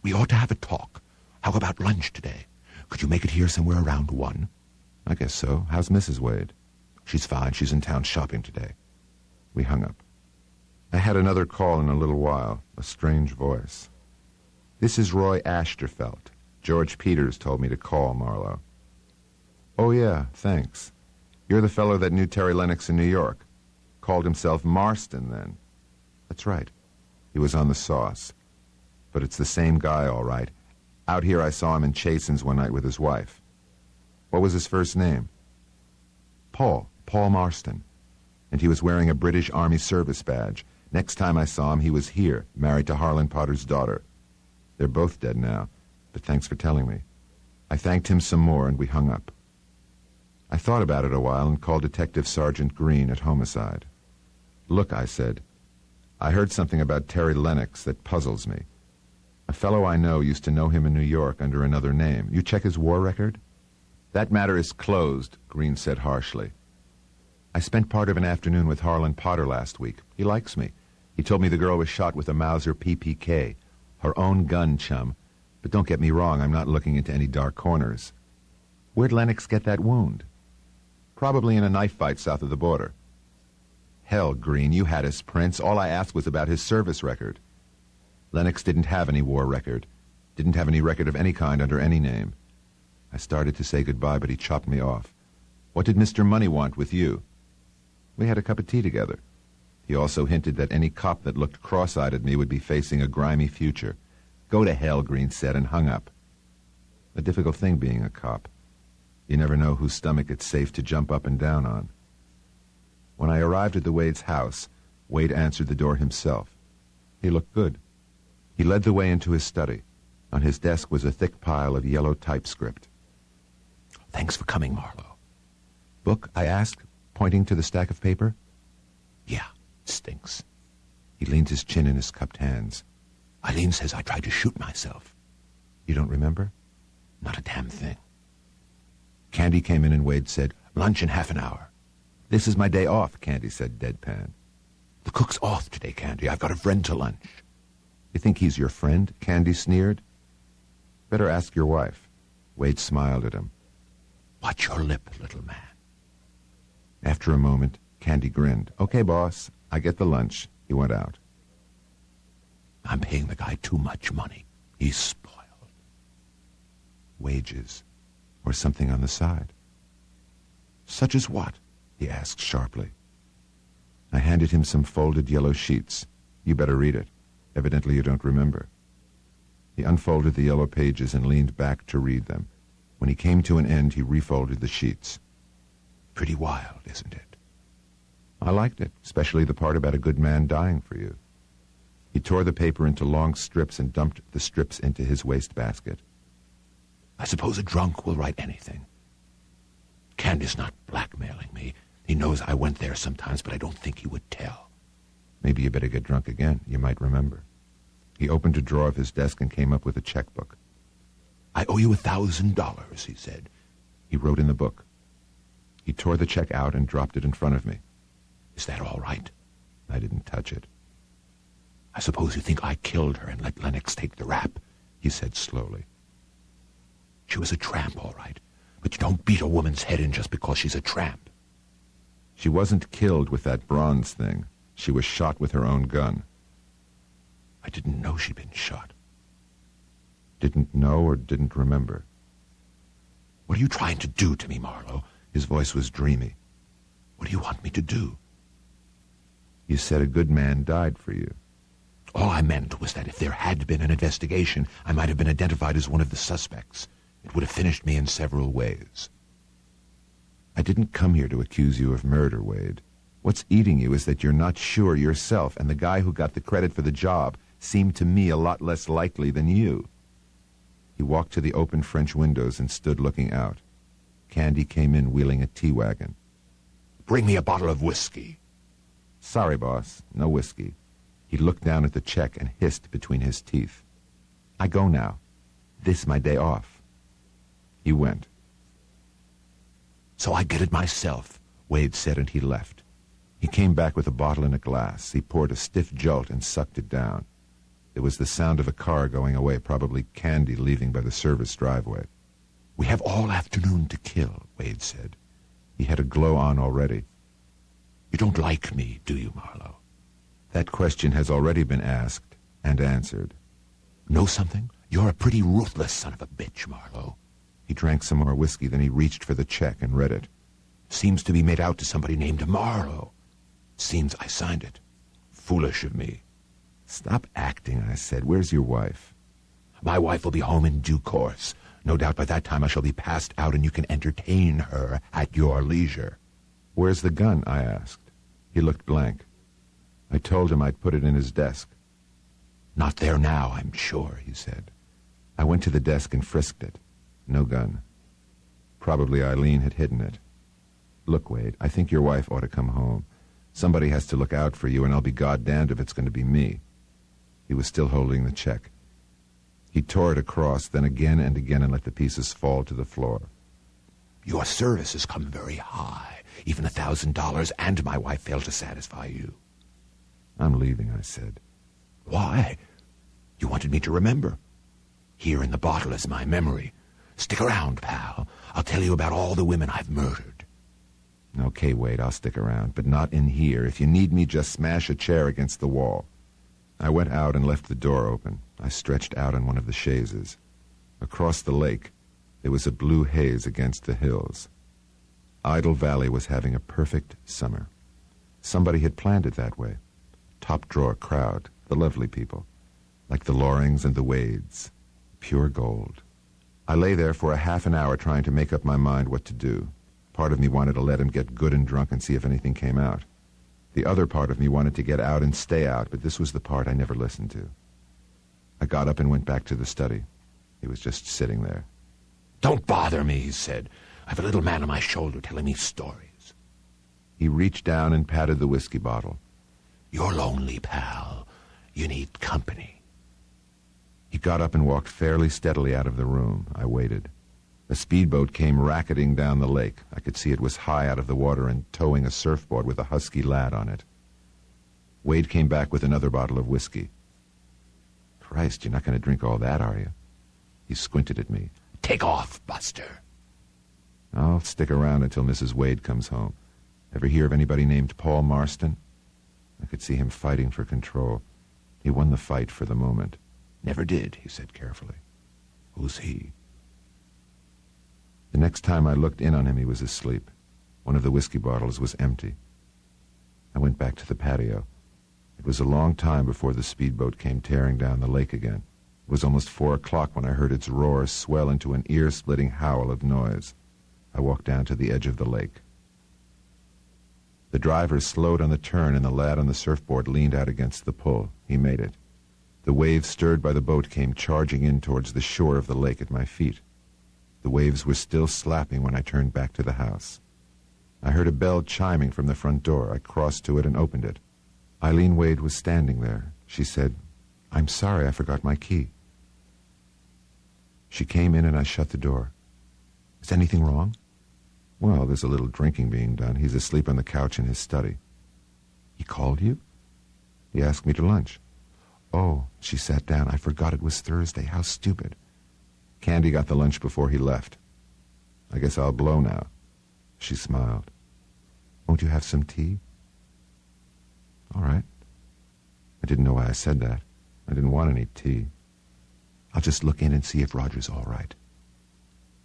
"We ought to have a talk. How about lunch today? Could you make it here somewhere around 1? "I guess so. How's Mrs. Wade?" "She's fine. She's in town shopping today." We hung up. I had another call in a little while, a strange voice. "This is Roy Ashterfelt. George Peters told me to call Marlowe. Oh, yeah, thanks. You're the fellow that knew Terry Lennox in New York. Called himself Marston, then. That's right. He was on the sauce. But it's the same guy, all right. Out here I saw him in Chasen's one night with his wife. What was his first name? Paul Marston. And he was wearing a British Army service badge. Next time I saw him, he was here, married to Harlan Potter's daughter. They're both dead now, but thanks for telling me. I thanked him some more, and we hung up. I thought about it a while and called Detective Sergeant Green at Homicide. Look, I said, I heard something about Terry Lennox that puzzles me. A fellow I know used to know him in New York under another name. You check his war record? That matter is closed, Green said harshly. I spent part of an afternoon with Harlan Potter last week. He likes me. He told me the girl was shot with a Mauser PPK, her own gun, chum. But don't get me wrong, I'm not looking into any dark corners. Where'd Lennox get that wound? Probably in a knife fight south of the border. Hell, Green, you had his prints. All I asked was about his service record. Lennox didn't have any war record. Didn't have any record of any kind under any name. I started to say goodbye, but he chopped me off. What did Mr. Money want with you? We had a cup of tea together. He also hinted that any cop that looked cross-eyed at me would be facing a grimy future. Go to hell, Green said, and hung up. A difficult thing being a cop. You never know whose stomach it's safe to jump up and down on. When I arrived at the Wade's house, Wade answered the door himself. He looked good. He led the way into his study. On his desk was a thick pile of yellow typescript. Thanks for coming, Marlowe. Book? I asked, pointing to the stack of paper. Yeah, it stinks. He leaned his chin in his cupped hands. Eileen says I tried to shoot myself. You don't remember? Not a damn thing. Candy came in and Wade said, Lunch in half an hour. This is my day off, Candy said deadpan. The cook's off today, Candy. I've got a friend to lunch. You think he's your friend? Candy sneered. Better ask your wife. Wade smiled at him. Watch your lip, little man. After a moment, Candy grinned. Okay, boss, I get the lunch. He went out. I'm paying the guy too much money. He's spoiled. Wages, or something on the side. Such as what? He asked sharply. I handed him some folded yellow sheets. You better read it. Evidently you don't remember. He unfolded the yellow pages and leaned back to read them. When he came to an end, he refolded the sheets. Pretty wild, isn't it? I liked it, especially the part about a good man dying for you. He tore the paper into long strips and dumped the strips into his wastebasket. I suppose a drunk will write anything. Candy's not blackmailing me. He knows I went there sometimes, but I don't think he would tell. Maybe you better get drunk again. You might remember. He opened a drawer of his desk and came up with a checkbook. I owe you $1,000, he said. He wrote in the book. He tore the check out and dropped it in front of me. Is that all right? I didn't touch it. I suppose you think I killed her and let Lennox take the rap, he said slowly. She was a tramp, all right, but you don't beat a woman's head in just because she's a tramp. She wasn't killed with that bronze thing. She was shot with her own gun. I didn't know she'd been shot. Didn't know or didn't remember? What are you trying to do to me, Marlowe? His voice was dreamy. What do you want me to do? You said a good man died for you. All I meant was that if there had been an investigation, I might have been identified as one of the suspects. It would have finished me in several ways. I didn't come here to accuse you of murder, Wade. What's eating you is that you're not sure yourself, and the guy who got the credit for the job seemed to me a lot less likely than you. He walked to the open French windows and stood looking out. Candy came in wheeling a tea wagon. Bring me a bottle of whiskey. Sorry, boss, no whiskey. He looked down at the check and hissed between his teeth. I go now. This my day off. He went. So I get it myself, Wade said, and he left. He came back with a bottle and a glass. He poured a stiff jolt and sucked it down. There was the sound of a car going away, probably Candy leaving by the service driveway. We have all afternoon to kill, Wade said. He had a glow on already. You don't like me, do you, Marlowe? That question has already been asked and answered. Know something? You're a pretty ruthless son of a bitch, Marlowe. He drank some more whiskey, then he reached for the check and read it. Seems to be made out to somebody named Marlowe. Seems I signed it. Foolish of me. Stop acting, I said. Where's your wife? My wife will be home in due course. No doubt by that time I shall be passed out and you can entertain her at your leisure. Where's the gun? I asked. He looked blank. I told him I'd put it in his desk. Not there now, I'm sure, he said. I went to the desk and frisked it. No gun. Probably Eileen had hidden it. Look, Wade, I think your wife ought to come home. Somebody has to look out for you, and I'll be goddamned if it's going to be me. He was still holding the check. He tore it across, then again and again, and let the pieces fall to the floor. Your service has come very high. Even $1,000 and my wife failed to satisfy you. I'm leaving, I said. Why? You wanted me to remember. Here in the bottle is my memory. Stick around, pal. I'll tell you about all the women I've murdered. Okay, Wade, I'll stick around, but not in here. If you need me, just smash a chair against the wall. I went out and left the door open. I stretched out on one of the chaises. Across the lake, there was a blue haze against the hills. Idle Valley was having a perfect summer. Somebody had planned it that way. Top-drawer crowd, the lovely people, like the Lorings and the Wades. Pure gold. I lay there for a half an hour trying to make up my mind what to do. Part of me wanted to let him get good and drunk and see if anything came out. The other part of me wanted to get out and stay out, but this was the part I never listened to. I got up and went back to the study. He was just sitting there. Don't bother me, he said. I have a little man on my shoulder telling me stories. He reached down and patted the whiskey bottle. You're lonely, pal. You need company. He got up and walked fairly steadily out of the room. I waited. A speedboat came racketing down the lake. I could see it was high out of the water and towing a surfboard with a husky lad on it. Wade came back with another bottle of whiskey. Christ, you're not going to drink all that, are you? He squinted at me. Take off, Buster. I'll stick around until Mrs. Wade comes home. Ever hear of anybody named Paul Marston? I could see him fighting for control. He won the fight for the moment. Never did, he said carefully. Who's he? The next time I looked in on him, he was asleep. One of the whiskey bottles was empty. I went back to the patio. It was a long time before the speedboat came tearing down the lake again. It was almost 4 o'clock when I heard its roar swell into an ear-splitting howl of noise. I walked down to the edge of the lake. The driver slowed on the turn, and the lad on the surfboard leaned out against the pull. He made it. The waves stirred by the boat came charging in towards the shore of the lake at my feet. The waves were still slapping when I turned back to the house. I heard a bell chiming from the front door. I crossed to it and opened it. Eileen Wade was standing there. She said, "I'm sorry, I forgot my key." She came in and I shut the door. "Is anything wrong?" "Well, there's a little drinking being done. He's asleep on the couch in his study." "He called you?" "He asked me to lunch." "Oh," she sat down. "I forgot it was Thursday. How stupid." Candy got the lunch before he left. "I guess I'll blow now." She smiled. "Won't you have some tea?" "All right." I didn't know why I said that. I didn't want any tea. "I'll just look in and see if Roger's all right."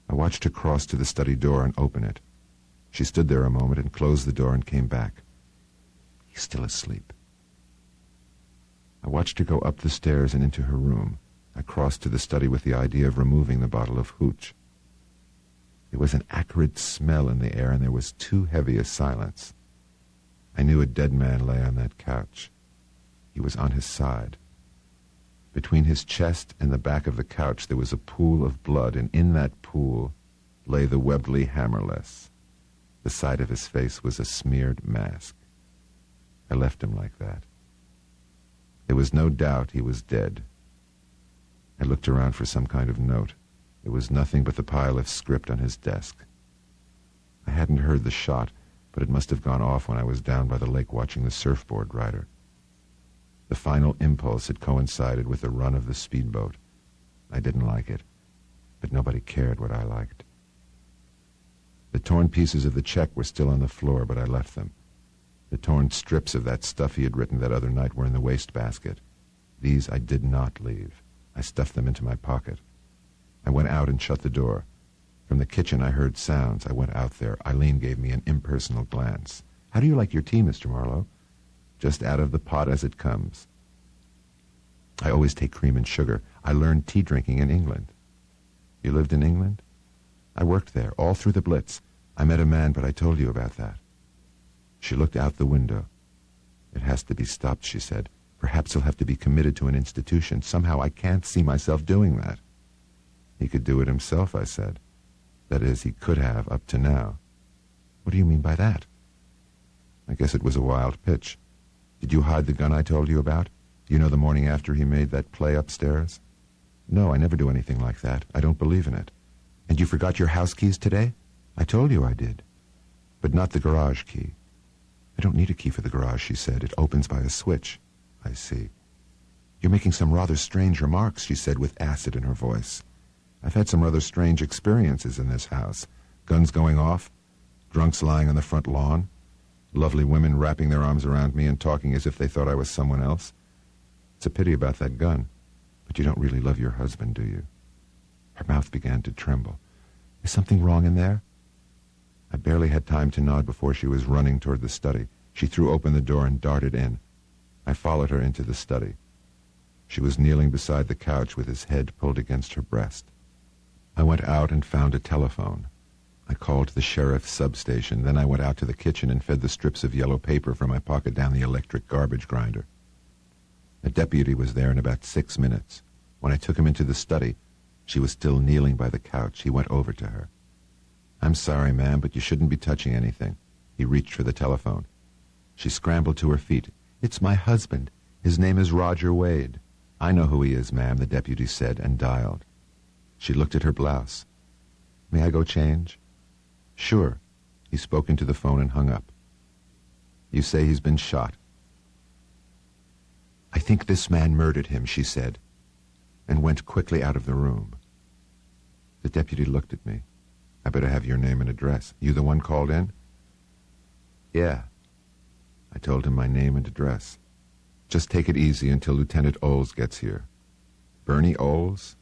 I watched her cross to the study door and open it. She stood there a moment and closed the door and came back. "He's still asleep." I watched her go up the stairs and into her room. I crossed to the study with the idea of removing the bottle of hooch. There was an acrid smell in the air, and there was too heavy a silence. I knew a dead man lay on that couch. He was on his side. Between his chest and the back of the couch there was a pool of blood, and in that pool lay the Webley hammerless. The side of his face was a smeared mask. I left him like that. There was no doubt he was dead. I looked around for some kind of note. There was nothing but the pile of script on his desk. I hadn't heard the shot, but it must have gone off when I was down by the lake watching the surfboard rider. The final impulse had coincided with the run of the speedboat. I didn't like it, but nobody cared what I liked. The torn pieces of the check were still on the floor, but I left them. The torn strips of that stuff he had written that other night were in the wastebasket. These I did not leave. I stuffed them into my pocket. I went out and shut the door. From the kitchen I heard sounds. I went out there. Eileen gave me an impersonal glance. "How do you like your tea, Mr. Marlowe?" "Just out of the pot as it comes." "I always take cream and sugar. I learned tea drinking in England." "You lived in England?" "I worked there, all through the Blitz. I met a man, but I told you about that." She looked out the window. "It has to be stopped," she said. "Perhaps he'll have to be committed to an institution. Somehow I can't see myself doing that." "He could do it himself," I said. "That is, he could have, up to now." "What do you mean by that?" "I guess it was a wild pitch. Did you hide the gun I told you about? You know, the morning after he made that play upstairs?" "No, I never do anything like that. I don't believe in it." "And you forgot your house keys today?" "I told you I did." "But not the garage key." "I don't need a key for the garage," she said. "It opens by a switch." "I see." "You're making some rather strange remarks," she said with acid in her voice. "I've had some rather strange experiences in this house. Guns going off, drunks lying on the front lawn, lovely women wrapping their arms around me and talking as if they thought I was someone else. It's a pity about that gun. But you don't really love your husband, do you?" Her mouth began to tremble. "Is something wrong in there?" I barely had time to nod before she was running toward the study. She threw open the door and darted in. I followed her into the study. She was kneeling beside the couch with his head pulled against her breast. I went out and found a telephone. I called the sheriff's substation. Then I went out to the kitchen and fed the strips of yellow paper from my pocket down the electric garbage grinder. A deputy was there in about 6 minutes. When I took him into the study, she was still kneeling by the couch. He went over to her. "I'm sorry, ma'am, but you shouldn't be touching anything." He reached for the telephone. She scrambled to her feet. "It's my husband. His name is Roger Wade." "I know who he is, ma'am," the deputy said, and dialed. She looked at her blouse. "May I go change?" "Sure." He spoke into the phone and hung up. "You say he's been shot?" "I think this man murdered him," she said, and went quickly out of the room. The deputy looked at me. "I better have your name and address. You the one called in?" "Yeah." I told him my name and address. "Just take it easy until Lieutenant Oles gets here." "Bernie Oles?"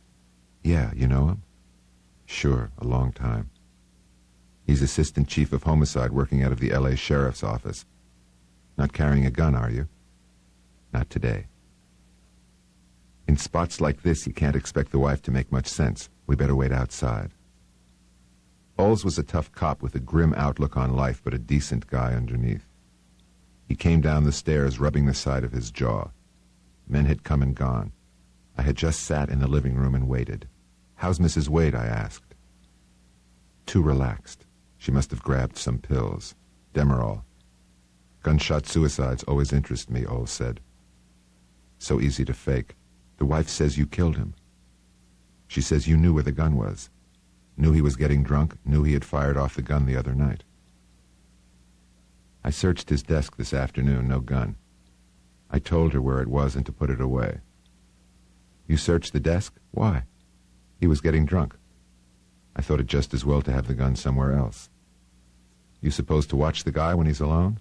"Yeah, you know him?" "Sure, a long time. He's Assistant Chief of Homicide working out of the L.A. Sheriff's Office. Not carrying a gun, are you?" "Not today." In spots like this, you can't expect the wife to make much sense. We better wait outside. Oles was a tough cop with a grim outlook on life, but a decent guy underneath. He came down the stairs, rubbing the side of his jaw. Men had come and gone. I had just sat in the living room and waited. "How's Mrs. Wade?" I asked. "Too relaxed. She must have grabbed some pills. Demerol. Gunshot suicides always interest me," Oles said. "So easy to fake. The wife says you killed him. She says you knew where the gun was. Knew he was getting drunk, knew he had fired off the gun the other night." "I searched his desk this afternoon, no gun. I told her where it was and to put it away." "You searched the desk? Why?" "He was getting drunk. I thought it just as well to have the gun somewhere else." "You supposed to watch the guy when he's alone?"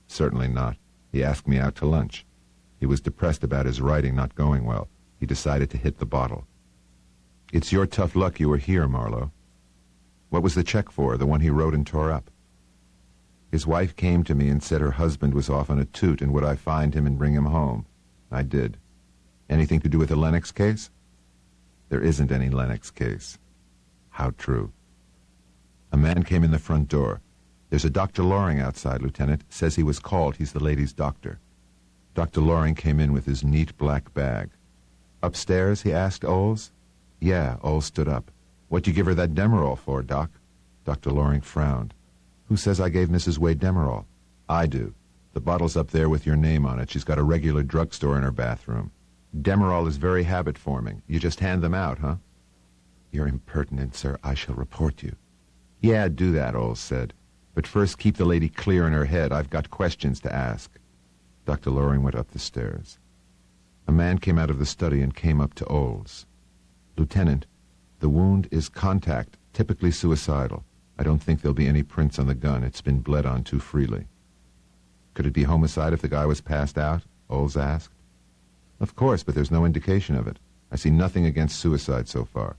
"Certainly not. He asked me out to lunch. He was depressed about his writing not going well. He decided to hit the bottle." "It's your tough luck you were here, Marlowe. What was the check for, the one he wrote and tore up?" "His wife came to me and said her husband was off on a toot and would I find him and bring him home. I did." "Anything to do with the Lennox case?" "There isn't any Lennox case." "How true." A man came in the front door. "There's a Dr. Loring outside, Lieutenant. Says he was called. He's the lady's doctor." Dr. Loring came in with his neat black bag. "Upstairs?" he asked Oles. "Yeah," Oles stood up. "What'd you give her that Demerol for, Doc?" Dr. Loring frowned. "Who says I gave Mrs. Wade Demerol?" "I do. The bottle's up there with your name on it. She's got a regular drugstore in her bathroom. Demerol is very habit-forming. You just hand them out, huh?" "You're impertinent, sir. I shall report you." "Yeah, do that," Oles said. "But first keep the lady clear in her head. I've got questions to ask." Dr. Loring went up the stairs. A man came out of the study and came up to Oles. "Lieutenant, the wound is contact, typically suicidal. I don't think there'll be any prints on the gun. It's been bled on too freely." "Could it be homicide if the guy was passed out?" Oles asked. "Of course, but there's no indication of it. I see nothing against suicide so far.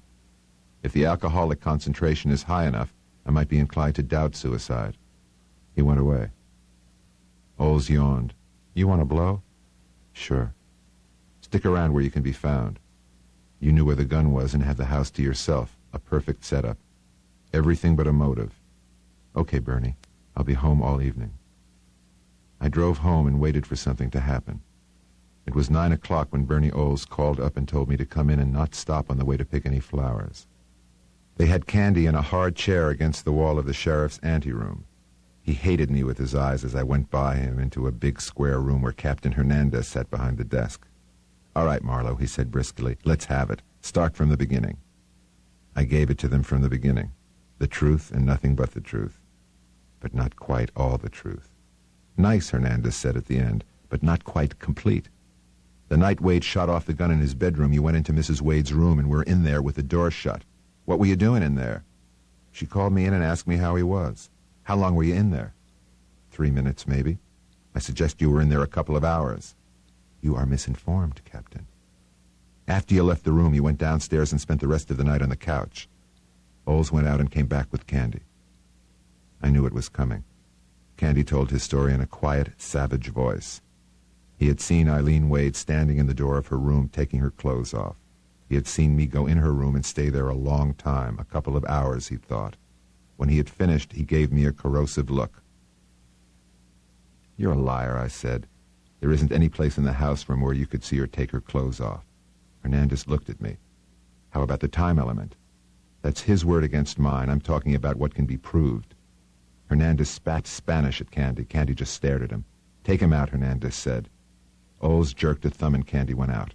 If the alcoholic concentration is high enough, I might be inclined to doubt suicide. He went away. Oles yawned. You want to blow? Sure. Stick around where you can be found. You knew where the gun was and had the house to yourself. A perfect setup. Everything but a motive. Okay, Bernie. I'll be home all evening. I drove home and waited for something to happen. It was 9 o'clock when Bernie Oles called up and told me to come in and not stop on the way to pick any flowers. They had Candy in a hard chair against the wall of the sheriff's anteroom. He hated me with his eyes as I went by him into a big square room where Captain Hernandez sat behind the desk. All right, Marlowe, he said briskly, let's have it. Start from the beginning. I gave it to them from the beginning. The truth and nothing but the truth. But not quite all the truth. Nice, Hernandez said at the end, but not quite complete. The night Wade shot off the gun in his bedroom, you went into Mrs. Wade's room and were in there with the door shut. What were you doing in there? She called me in and asked me how he was. How long were you in there? 3 minutes, maybe. I suggest you were in there a couple of hours. You are misinformed, Captain. After you left the room, you went downstairs and spent the rest of the night on the couch. Oles went out and came back with Candy. I knew it was coming. Candy told his story in a quiet, savage voice. He had seen Eileen Wade standing in the door of her room taking her clothes off. He had seen me go in her room and stay there a long time, a couple of hours, he thought. When he had finished, he gave me a corrosive look. You're a liar, I said. There isn't any place in the house from where you could see her take her clothes off. Hernandez looked at me. How about the time element? That's his word against mine. I'm talking about what can be proved. Hernandez spat Spanish at Candy. Candy just stared at him. Take him out, Hernandez said. Oles jerked a thumb and Candy went out.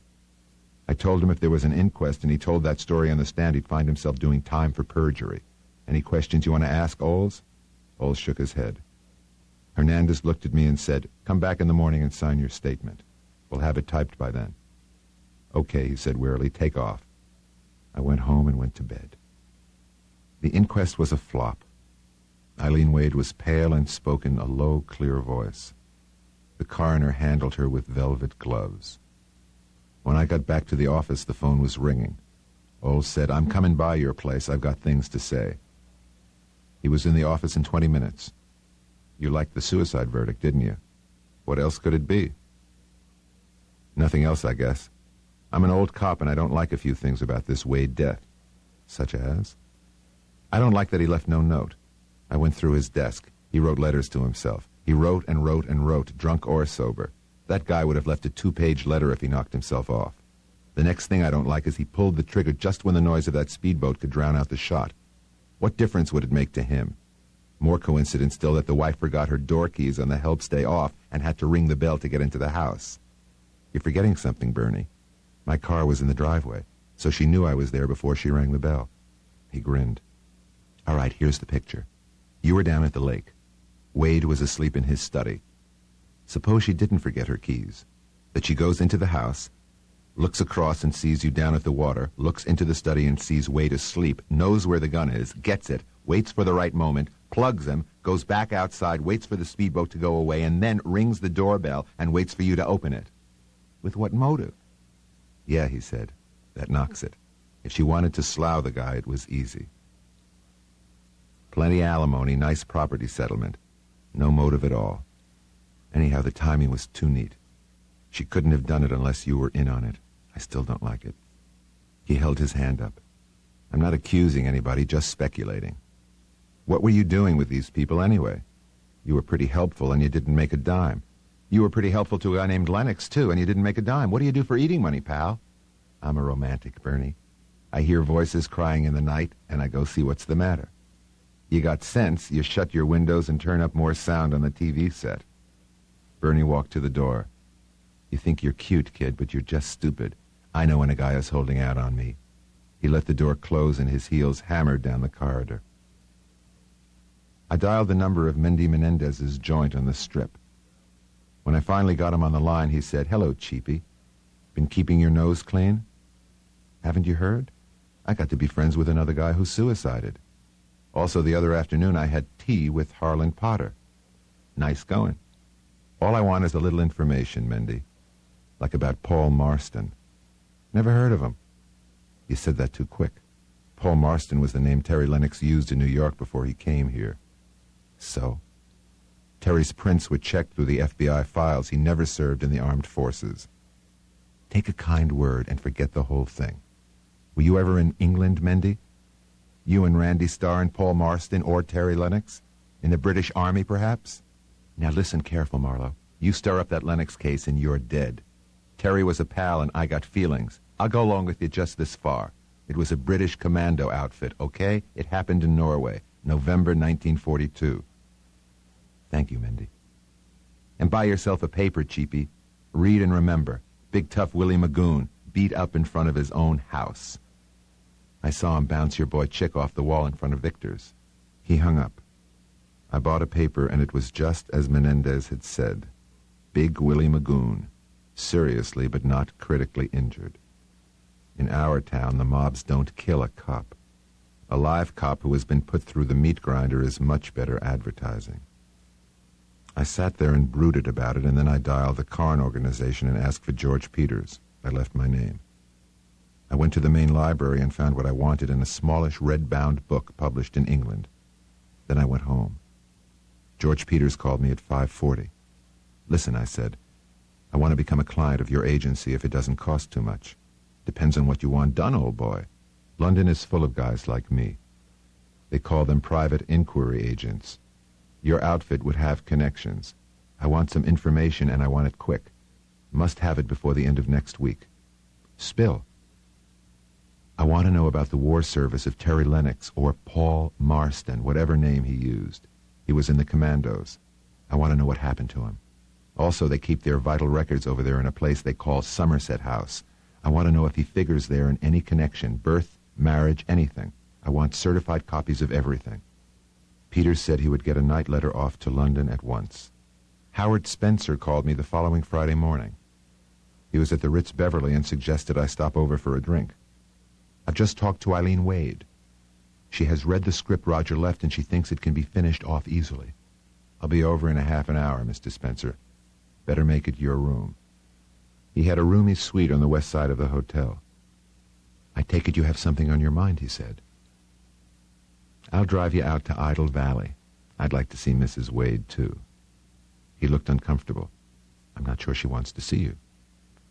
I told him if there was an inquest and he told that story on the stand, he'd find himself doing time for perjury. Any questions you want to ask, Oles? Oles shook his head. Hernandez looked at me and said, come back in the morning and sign your statement. We'll have it typed by then. Okay, he said wearily, take off. I went home and went to bed. The inquest was a flop. Eileen Wade was pale and spoke in a low, clear voice. The coroner handled her with velvet gloves. When I got back to the office, the phone was ringing. Oles said, I'm coming by your place. I've got things to say. He was in the office in 20 minutes. You liked the suicide verdict, didn't you? What else could it be? Nothing else, I guess. I'm an old cop and I don't like a few things about this Wade death. Such as? I don't like that he left no note. I went through his desk. He wrote letters to himself. He wrote and wrote and wrote, drunk or sober. That guy would have left a 2-page letter if he knocked himself off. The next thing I don't like is he pulled the trigger just when the noise of that speedboat could drown out the shot. What difference would it make to him? More coincidence still that the wife forgot her door keys on the help stay off and had to ring the bell to get into the house. You're forgetting something, Bernie. My car was in the driveway, so she knew I was there before she rang the bell. He grinned. All right, here's the picture. You were down at the lake. Wade was asleep in his study. Suppose she didn't forget her keys. That she goes into the house, looks across and sees you down at the water, looks into the study and sees Wade asleep, knows where the gun is, gets it, waits for the right moment, plugs him, goes back outside, waits for the speedboat to go away, and then rings the doorbell and waits for you to open it. With what motive? Yeah, he said. That knocks it. If she wanted to slough the guy, it was easy. Plenty alimony, nice property settlement. No motive at all. Anyhow, the timing was too neat. She couldn't have done it unless you were in on it. I still don't like it. He held his hand up. I'm not accusing anybody, just speculating. What were you doing with these people anyway? You were pretty helpful and you didn't make a dime. You were pretty helpful to a guy named Lennox, too, and you didn't make a dime. What do you do for eating money, pal? I'm a romantic, Bernie. I hear voices crying in the night, and I go see what's the matter. You got sense, you shut your windows and turn up more sound on the TV set. Bernie walked to the door. You think you're cute, kid, but you're just stupid. I know when a guy is holding out on me. He let the door close and his heels hammered down the corridor. I dialed the number of Mindy Menendez's joint on the strip. When I finally got him on the line, he said, Hello, cheapie. Been keeping your nose clean? Haven't you heard? I got to be friends with another guy who suicided. Also, the other afternoon, I had tea with Harlan Potter. Nice going. All I want is a little information, Mindy. Like about Paul Marston. Never heard of him. You said that too quick. Paul Marston was the name Terry Lennox used in New York before he came here. So? Terry's prints were checked through the FBI files. He never served in the armed forces. Take a kind word and forget the whole thing. Were you ever in England, Mendy? You and Randy Starr and Paul Marston or Terry Lennox? In the British Army, perhaps? Now listen careful, Marlowe. You stir up that Lennox case and you're dead. Terry was a pal and I got feelings. I'll go along with you just this far. It was a British commando outfit, okay? It happened in Norway, November 1942. Thank you, Mindy. And buy yourself a paper, cheapie. Read and remember. Big tough Willie Magoon, beat up in front of his own house. I saw him bounce your boy Chick off the wall in front of Victor's. He hung up. I bought a paper, and it was just as Menendez had said. Big Willie Magoon. Seriously, but not critically injured. In our town, the mobs don't kill a cop. A live cop who has been put through the meat grinder is much better advertising. I sat there and brooded about it, and then I dialed the Carn organization and asked for George Peters. I left my name. I went to the main library and found what I wanted in a smallish red-bound book published in England. Then I went home. George Peters called me at 5:40. Listen, I said, I want to become a client of your agency if it doesn't cost too much. Depends on what you want done, old boy. London is full of guys like me. They call them private inquiry agents. Your outfit would have connections. I want some information and I want it quick. Must have it before the end of next week. Spill. I want to know about the war service of Terry Lennox or Paul Marston, whatever name he used. He was in the commandos. I want to know what happened to him. Also, they keep their vital records over there in a place they call Somerset House. I want to know if he figures there in any connection, birth, marriage, anything. I want certified copies of everything. Peters said he would get a night letter off to London at once. Howard Spencer called me the following Friday morning. He was at the Ritz Beverly and suggested I stop over for a drink. I've just talked to Eileen Wade. She has read the script Roger left and she thinks it can be finished off easily. I'll be over in a half an hour, Mr. Spencer. Better make it your room. He had a roomy suite on the west side of the hotel. I take it you have something on your mind, he said. I'll drive you out to Idle Valley. I'd like to see Mrs. Wade, too. He looked uncomfortable. I'm not sure she wants to see you.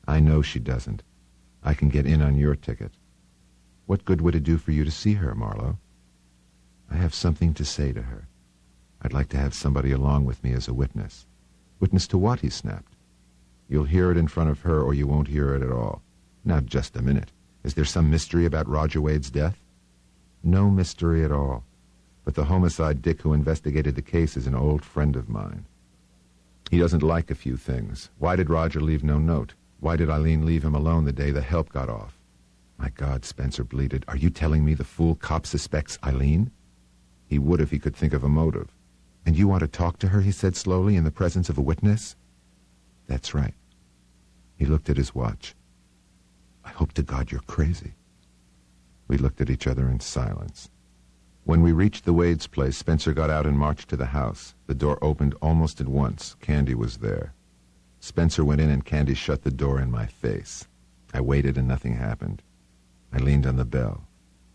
I know she doesn't. I can get in on your ticket. What good would it do for you to see her, Marlowe? I have something to say to her. I'd like to have somebody along with me as a witness. Witness to what? He snapped. You'll hear it in front of her or you won't hear it at all. Now, just a minute. Is there some mystery about Roger Wade's death? No mystery at all. But the homicide dick who investigated the case is an old friend of mine. He doesn't like a few things. Why did Roger leave no note? Why did Eileen leave him alone the day the help got off? My God, Spencer bleated. Are you telling me the fool cop suspects Eileen? He would if he could think of a motive. And you want to talk to her, he said slowly, in the presence of a witness? That's right. He looked at his watch. I hope to God you're crazy. We looked at each other in silence. When we reached the Wade's place, Spencer got out and marched to the house. The door opened almost at once. Candy was there. Spencer went in and Candy shut the door in my face. I waited and nothing happened. I leaned on the bell.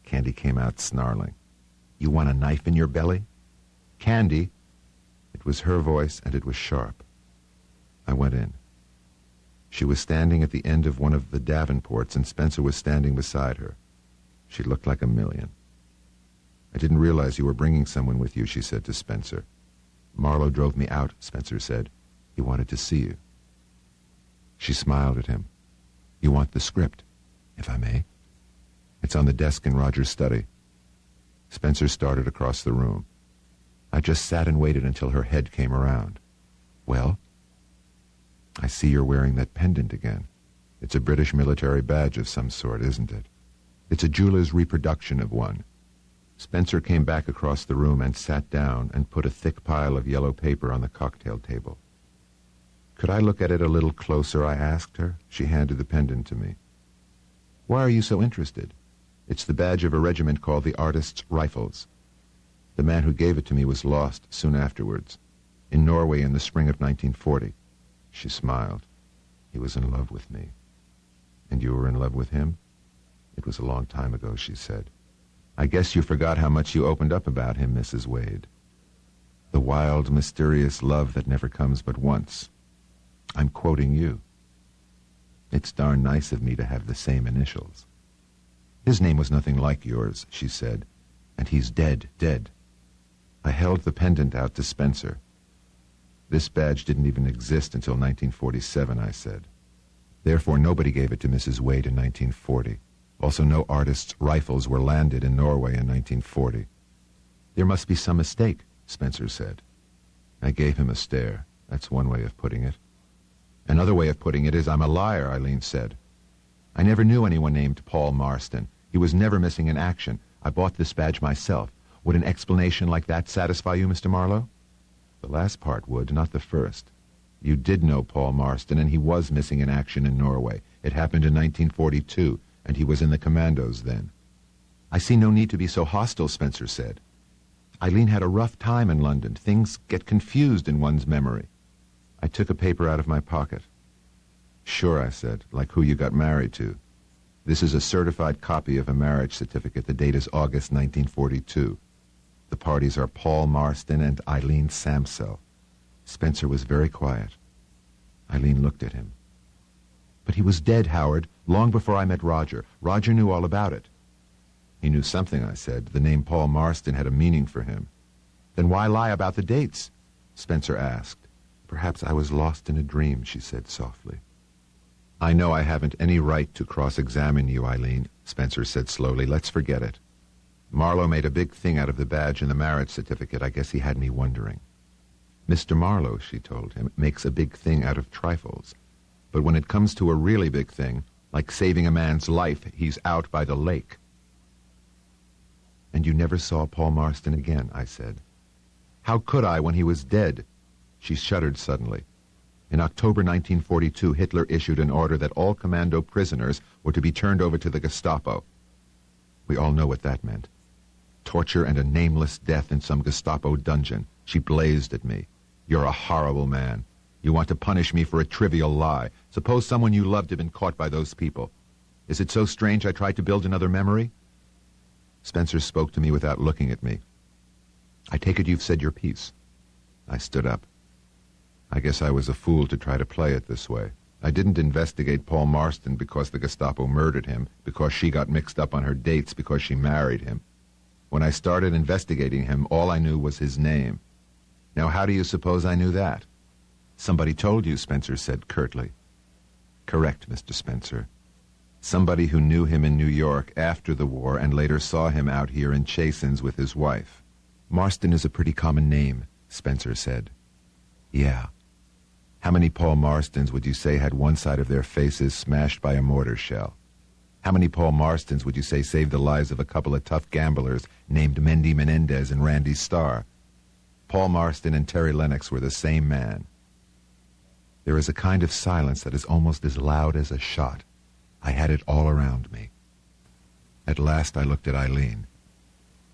Candy came out snarling. You want a knife in your belly? Candy! It was her voice and it was sharp. I went in. She was standing at the end of one of the Davenports and Spencer was standing beside her. She looked like a million. I didn't realize you were bringing someone with you, she said to Spencer. Marlowe drove me out, Spencer said. He wanted to see you. She smiled at him. You want the script, if I may? It's on the desk in Roger's study. Spencer started across the room. I just sat and waited until her head came around. Well? I see you're wearing that pendant again. It's a British military badge of some sort, isn't it? It's a jeweler's reproduction of one. Spencer came back across the room and sat down and put a thick pile of yellow paper on the cocktail table. Could I look at it a little closer, I asked her. She handed the pendant to me. Why are you so interested? It's the badge of a regiment called the Artists' Rifles. The man who gave it to me was lost soon afterwards, in Norway in the spring of 1940. She smiled. He was in love with me. And you were in love with him? It was a long time ago, she said. I guess you forgot how much you opened up about him, Mrs. Wade. The wild, mysterious love that never comes but once. I'm quoting you. It's darn nice of me to have the same initials. His name was nothing like yours, she said, and he's dead. I held the pendant out to Spencer. This badge didn't even exist until 1947, I said. Therefore, nobody gave it to Mrs. Wade in 1940. Also, no artists' rifles were landed in Norway in 1940. There must be some mistake, Spencer said. I gave him a stare. That's one way of putting it. Another way of putting it is I'm a liar, Eileen said. I never knew anyone named Paul Marston. He was never missing in action. I bought this badge myself. Would an explanation like that satisfy you, Mr. Marlowe? The last part would, not the first. You did know Paul Marston, and he was missing in action in Norway. It happened in 1942, and he was in the commandos then. I see no need to be so hostile, Spencer said. Eileen had a rough time in London. Things get confused in one's memory. I took a paper out of my pocket. Sure, I said, like who you got married to. This is a certified copy of a marriage certificate. The date is August 1942. The parties are Paul Marston and Eileen Samsell. Spencer was very quiet. Eileen looked at him. But he was dead, Howard, long before I met Roger. Roger knew all about it. He knew something, I said. The name Paul Marston had a meaning for him. Then why lie about the dates? Spencer asked. Perhaps I was lost in a dream, she said softly. I know I haven't any right to cross-examine you, Eileen, Spencer said slowly. Let's forget it. Marlowe made a big thing out of the badge and the marriage certificate. I guess he had me wondering. Mr. Marlowe, she told him, makes a big thing out of trifles. But when it comes to a really big thing, like saving a man's life, he's out by the lake. And you never saw Paul Marston again, I said. How could I when he was dead? She shuddered suddenly. In October 1942, Hitler issued an order that all commando prisoners were to be turned over to the Gestapo. We all know what that meant. Torture and a nameless death in some Gestapo dungeon. She blazed at me. You're a horrible man. You want to punish me for a trivial lie. Suppose someone you loved had been caught by those people. Is it so strange I tried to build another memory? Spencer spoke to me without looking at me. I take it you've said your piece. I stood up. I guess I was a fool to try to play it this way. I didn't investigate Paul Marston because the Gestapo murdered him, because she got mixed up on her dates, because she married him. When I started investigating him, all I knew was his name. Now, how do you suppose I knew that? Somebody told you, Spencer said curtly. Correct, Mr. Spencer. Somebody who knew him in New York after the war and later saw him out here in Chasins with his wife. Marston is a pretty common name, Spencer said. Yeah. How many Paul Marstons would you say had one side of their faces smashed by a mortar shell? How many Paul Marstons would you say saved the lives of a couple of tough gamblers named Mendy Menendez and Randy Starr? Paul Marston and Terry Lennox were the same man. There is a kind of silence that is almost as loud as a shot. I had it all around me. At last I looked at Eileen.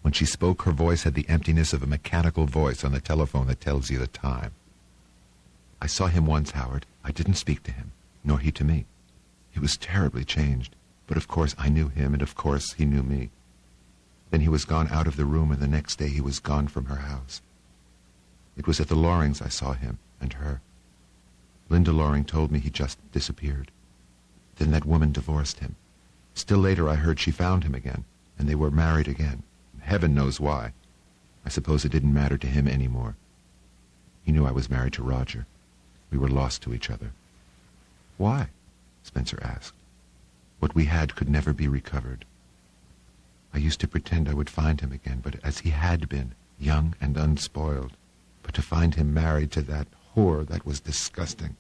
When she spoke, her voice had the emptiness of a mechanical voice on the telephone that tells you the time. I saw him once, Howard. I didn't speak to him, nor he to me. He was terribly changed, but of course I knew him, and of course he knew me. Then he was gone out of the room, and the next day he was gone from her house. It was at the Lorings I saw him, and her. Linda Loring told me he just disappeared. Then that woman divorced him. Still later I heard she found him again, and they were married again. Heaven knows why. I suppose it didn't matter to him anymore. He knew I was married to Roger. We were lost to each other. Why? Spencer asked. What we had could never be recovered. I used to pretend I would find him again, but as he had been, young and unspoiled. But to find him married to that whore, that was disgusting.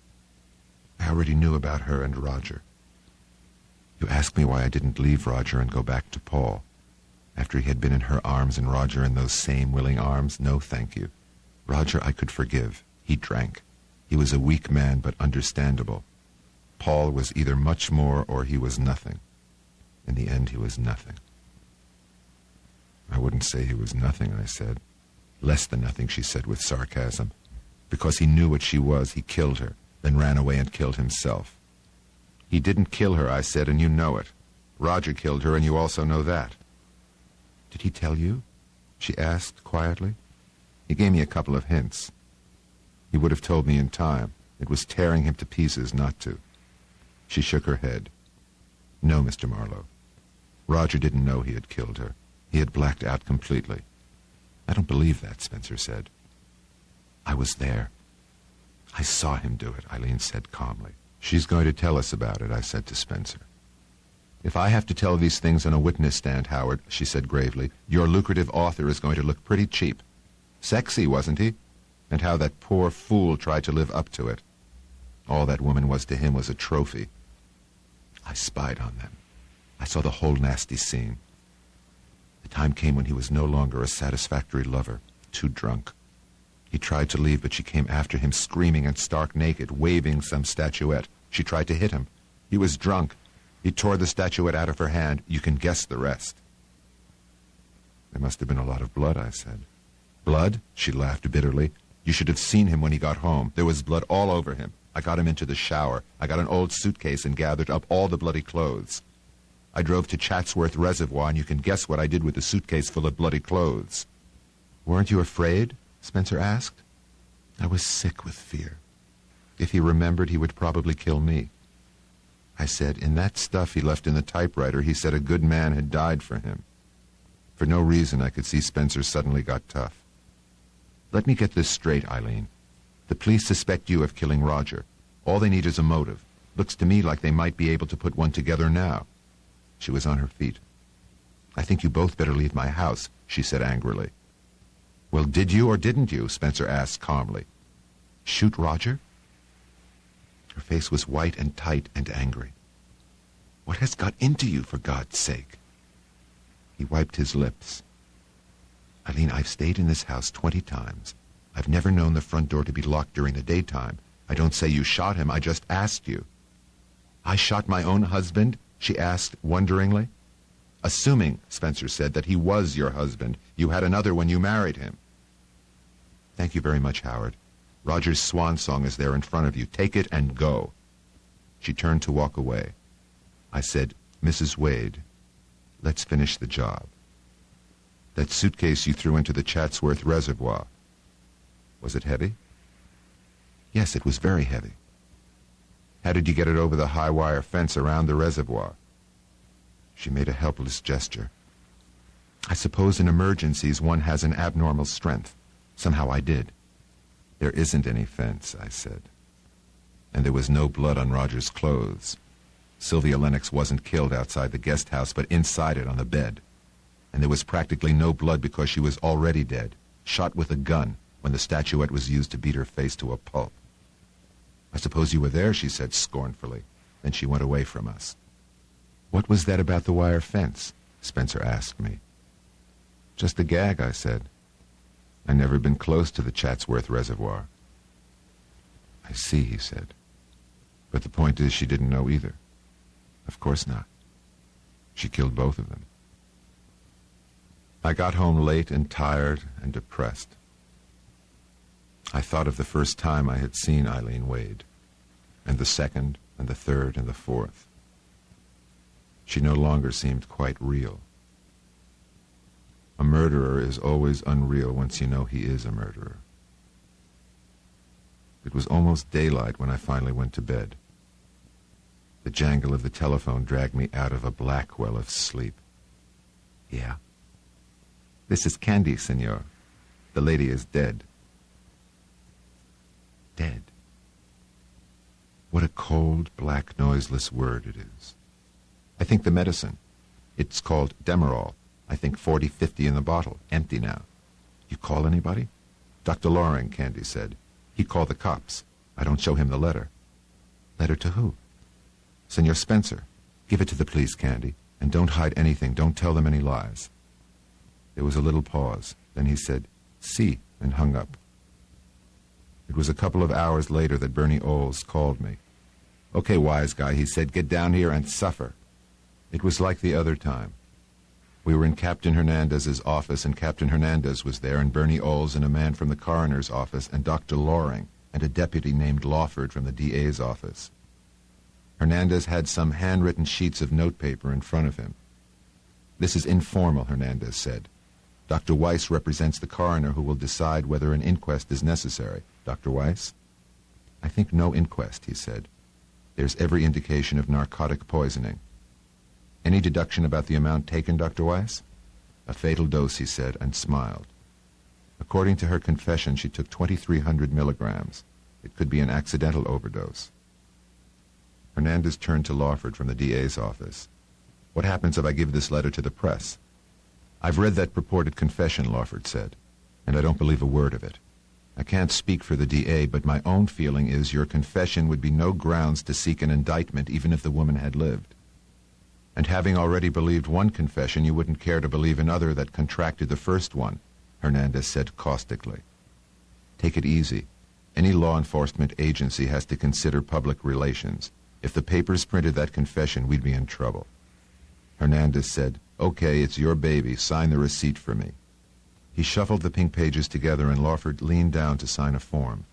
I already knew about her and Roger. You ask me why I didn't leave Roger and go back to Paul. After he had been in her arms and Roger in those same willing arms, no thank you. Roger I could forgive. He drank. He was a weak man, but understandable. Paul was either much more or he was nothing. In the end, he was nothing. I wouldn't say he was nothing, I said. Less than nothing, she said with sarcasm. Because he knew what she was, he killed her, then ran away and killed himself. He didn't kill her, I said, and you know it. Roger killed her, and you also know that. Did he tell you? She asked quietly. He gave me a couple of hints. He would have told me in time. It was tearing him to pieces not to. She shook her head. No, Mr. Marlowe. Roger didn't know he had killed her. He had blacked out completely. I don't believe that, Spencer said. I was there. I saw him do it, Eileen said calmly. She's going to tell us about it, I said to Spencer. If I have to tell these things on a witness stand, Howard, she said gravely, your lucrative author is going to look pretty cheap. Sexy, wasn't he? And how that poor fool tried to live up to it. All that woman was to him was a trophy. I spied on them. I saw the whole nasty scene. The time came when he was no longer a satisfactory lover, too drunk. He tried to leave, but she came after him, screaming and stark naked, waving some statuette. She tried to hit him. He was drunk. He tore the statuette out of her hand. You can guess the rest. There must have been a lot of blood, I said. Blood? She laughed bitterly. You should have seen him when he got home. There was blood all over him. I got him into the shower. I got an old suitcase and gathered up all the bloody clothes. I drove to Chatsworth Reservoir, and you can guess what I did with the suitcase full of bloody clothes. Weren't you afraid? Spencer asked. I was sick with fear. If he remembered, he would probably kill me. I said, in that stuff he left in the typewriter, he said a good man had died for him. For no reason, I could see Spencer suddenly got tough. Let me get this straight, Eileen. The police suspect you of killing Roger. All they need is a motive. Looks to me like they might be able to put one together now. She was on her feet. I think you both better leave my house, she said angrily. Well, did you or didn't you? Spencer asked calmly. Shoot Roger? Her face was white and tight and angry. What has got into you, for God's sake? He wiped his lips. Eileen, I've stayed in this house 20 times. I've never known the front door to be locked during the daytime. I don't say you shot him, I just asked you. I shot my own husband? She asked wonderingly. Assuming, Spencer said, that he was your husband. You had another when you married him. Thank you very much, Howard. Roger's swan song is there in front of you. Take it and go. She turned to walk away. I said, Mrs. Wade, let's finish the job. That suitcase you threw into the Chatsworth Reservoir, was it heavy? Yes, it was very heavy. How did you get it over the high wire fence around the reservoir? She made a helpless gesture. I suppose in emergencies one has an abnormal strength. Somehow I did. There isn't any fence, I said. And there was no blood on Roger's clothes. Sylvia Lennox wasn't killed outside the guest house, but inside it on the bed. And there was practically no blood because she was already dead, shot with a gun when the statuette was used to beat her face to a pulp. I suppose you were there, she said scornfully. Then she went away from us. What was that about the wire fence? Spencer asked me. Just a gag, I said. I'd never been close to the Chatsworth Reservoir. I see, he said. But the point is she didn't know either. Of course not. She killed both of them. I got home late and tired and depressed. I thought of the first time I had seen Eileen Wade, and the second, and the third, and the fourth. She no longer seemed quite real. A murderer is always unreal once you know he is a murderer. It was almost daylight when I finally went to bed. The jangle of the telephone dragged me out of a black well of sleep. Yeah? This is Candy, senor. The lady is dead. Dead. What a cold, black, noiseless word it is. I think the medicine. It's called Demerol. I think 40-50 in the bottle. Empty now. You call anybody? Dr. Loring, Candy said. He called the cops. I don't show him the letter. Letter to who? Senor Spencer. Give it to the police, Candy. And don't hide anything. Don't tell them any lies. There was a little pause. Then he said, "Si," and hung up. It was a couple of hours later that Bernie Olds called me. "Okay, wise guy," he said, "get down here and suffer." It was like the other time. We were in Captain Hernandez's office, and Captain Hernandez was there, and Bernie Olds and a man from the coroner's office, and Dr. Loring, and a deputy named Lawford from the DA's office. Hernandez had some handwritten sheets of notepaper in front of him. "This is informal," Hernandez said. "Dr. Weiss represents the coroner who will decide whether an inquest is necessary. Dr. Weiss?" "I think no inquest," he said. "There's every indication of narcotic poisoning." "Any deduction about the amount taken, Dr. Weiss?" "A fatal dose," he said, and smiled. "According to her confession, she took 2,300 milligrams. It could be an accidental overdose." Hernandez turned to Lawford from the DA's office. "What happens if I give this letter to the press?" "I've read that purported confession," Lawford said, "and I don't believe a word of it. I can't speak for the DA, but my own feeling is your confession would be no grounds to seek an indictment even if the woman had lived. And having already believed one confession, you wouldn't care to believe another that contracted the first one," Hernandez said caustically. "Take it easy. Any law enforcement agency has to consider public relations. If the papers printed that confession, we'd be in trouble." Hernandez said, "Okay, it's your baby. Sign the receipt for me." He shuffled the pink pages together, and Lawford leaned down to sign a form.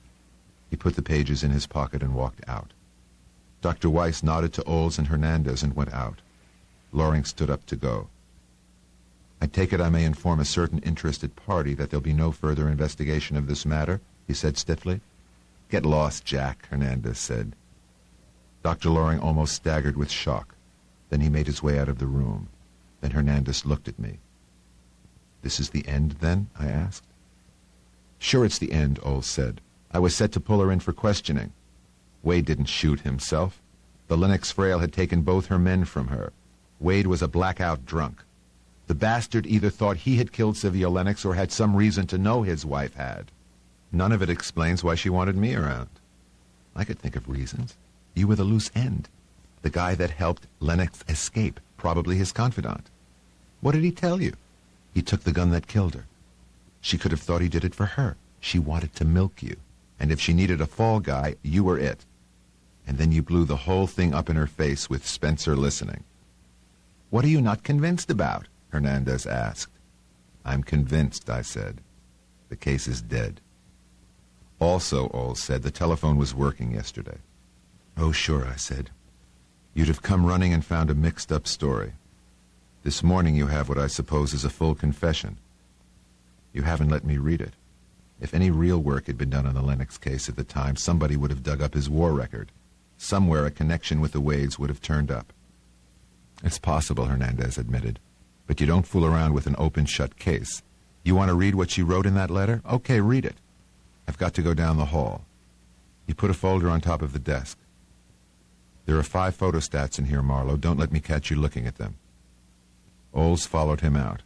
He put the pages in his pocket and walked out. Dr. Weiss nodded to Olds and Hernandez and went out. Loring stood up to go. "I take it I may inform a certain interested party that there'll be no further investigation of this matter?" he said stiffly. "Get lost, Jack," Hernandez said. Dr. Loring almost staggered with shock. Then he made his way out of the room. Then Hernandez looked at me. "This is the end, then?" I asked. "Sure it's the end," Olds said. "I was set to pull her in for questioning. Wade didn't shoot himself. The Lennox Frail had taken both her men from her. Wade was a blackout drunk. The bastard either thought he had killed Sylvia Lennox or had some reason to know his wife had. None of it explains why she wanted me around. I could think of reasons. You were the loose end. The guy that helped Lennox escape, probably his confidant. What did he tell you? He took the gun that killed her. She could have thought he did it for her. She wanted to milk you. And if she needed a fall guy, you were it. And then you blew the whole thing up in her face with Spencer listening." "What are you not convinced about?" Hernandez asked. "I'm convinced," I said. "The case is dead." "Also," Olds said, "the telephone was working yesterday." "Oh, sure," I said. "You'd have come running and found a mixed-up story. This morning you have what I suppose is a full confession. You haven't let me read it. If any real work had been done on the Lennox case at the time, somebody would have dug up his war record. Somewhere a connection with the Wades would have turned up." "It's possible," Hernandez admitted. "But you don't fool around with an open-shut case. You want to read what she wrote in that letter? Okay, read it. I've got to go down the hall." He put a folder on top of the desk. "There are 5 photostats in here, Marlowe. Don't let me catch you looking at them." Olds followed him out.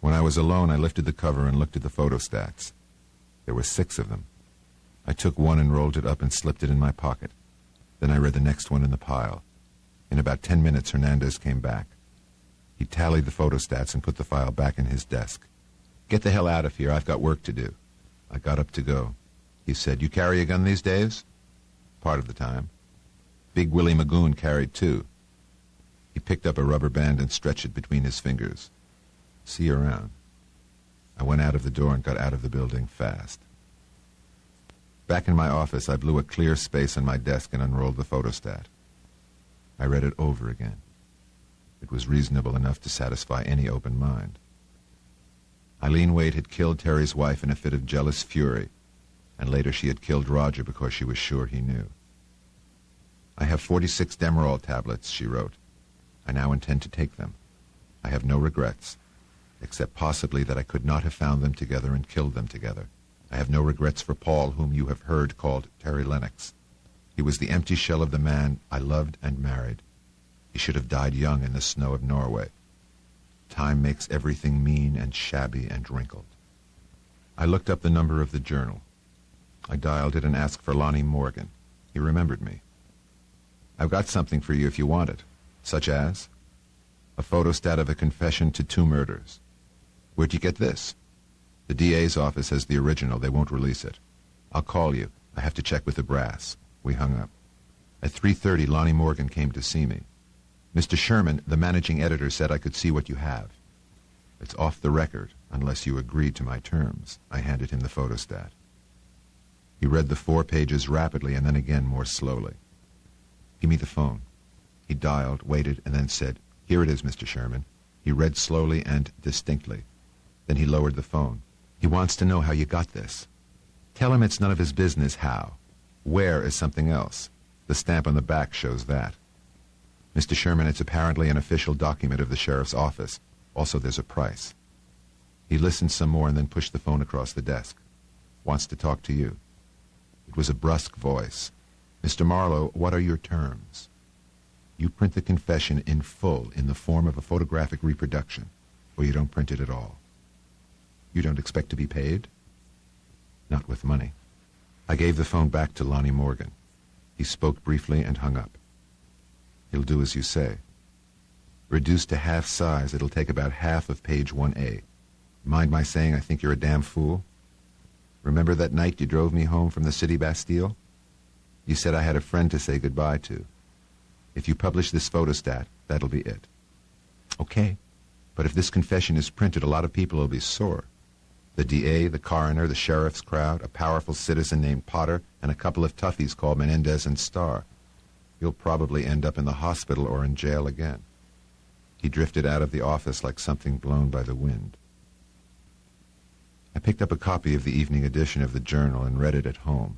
When I was alone, I lifted the cover and looked at the photostats. There were 6 of them. I took one and rolled it up and slipped it in my pocket. Then I read the next one in the pile. In about 10 minutes, Hernandez came back. He tallied the photostats and put the file back in his desk. "Get the hell out of here. I've got work to do." I got up to go. He said, "You carry a gun these days?" "Part of the time." "Big Willie Magoon carried 2. He picked up a rubber band and stretched it between his fingers. "See you around." I went out of the door and got out of the building fast. Back in my office, I blew a clear space on my desk and unrolled the photostat. I read it over again. It was reasonable enough to satisfy any open mind. Eileen Wade had killed Terry's wife in a fit of jealous fury, and later she had killed Roger because she was sure he knew. "I have 46 Demerol tablets," she wrote. "I now intend to take them. I have no regrets, except possibly that I could not have found them together and killed them together. I have no regrets for Paul, whom you have heard called Terry Lennox. He was the empty shell of the man I loved and married. He should have died young in the snow of Norway. Time makes everything mean and shabby and wrinkled." I looked up the number of the journal. I dialed it and asked for Lonnie Morgan. He remembered me. "I've got something for you if you want it." "Such as?" "A photostat of a confession to 2 murders." "Where'd you get this?" "The DA's office has the original. They won't release it." "I'll call you. I have to check with the brass." We hung up. At 3:30, Lonnie Morgan came to see me. "Mr. Sherman, the managing editor, said I could see what you have." "It's off the record, unless you agreed to my terms." I handed him the photostat. He read the 4 pages rapidly and then again more slowly. Give me the phone. He dialed, waited, and then said, "Here it is, Mr. Sherman." He read slowly and distinctly. Then he lowered the phone. "He wants to know how you got this. Tell him it's none of his business how. Where is something else. The stamp on the back shows that. Mr. Sherman, it's apparently an official document of the sheriff's office. Also, there's a price." He listened some more and then pushed the phone across the desk. "Wants to talk to you." It was a brusque voice. "Mr. Marlowe, what are your terms? You print the confession in full in the form of a photographic reproduction, or you don't print it at all. You don't expect to be paid?" "Not with money." I gave the phone back to Lonnie Morgan. He spoke briefly and hung up. "He'll do as you say. Reduced to half size, it'll take about half of page 1A. Mind my saying I think you're a damn fool? Remember that night you drove me home from the city Bastille? You said I had a friend to say goodbye to. If you publish this photostat, that'll be it." "Okay, but if this confession is printed, a lot of people will be sore. The DA, the coroner, the sheriff's crowd, a powerful citizen named Potter, and a couple of toughies called Menendez and Starr. You'll probably end up in the hospital or in jail again." He drifted out of the office like something blown by the wind. I picked up a copy of the evening edition of the Journal and read it at home.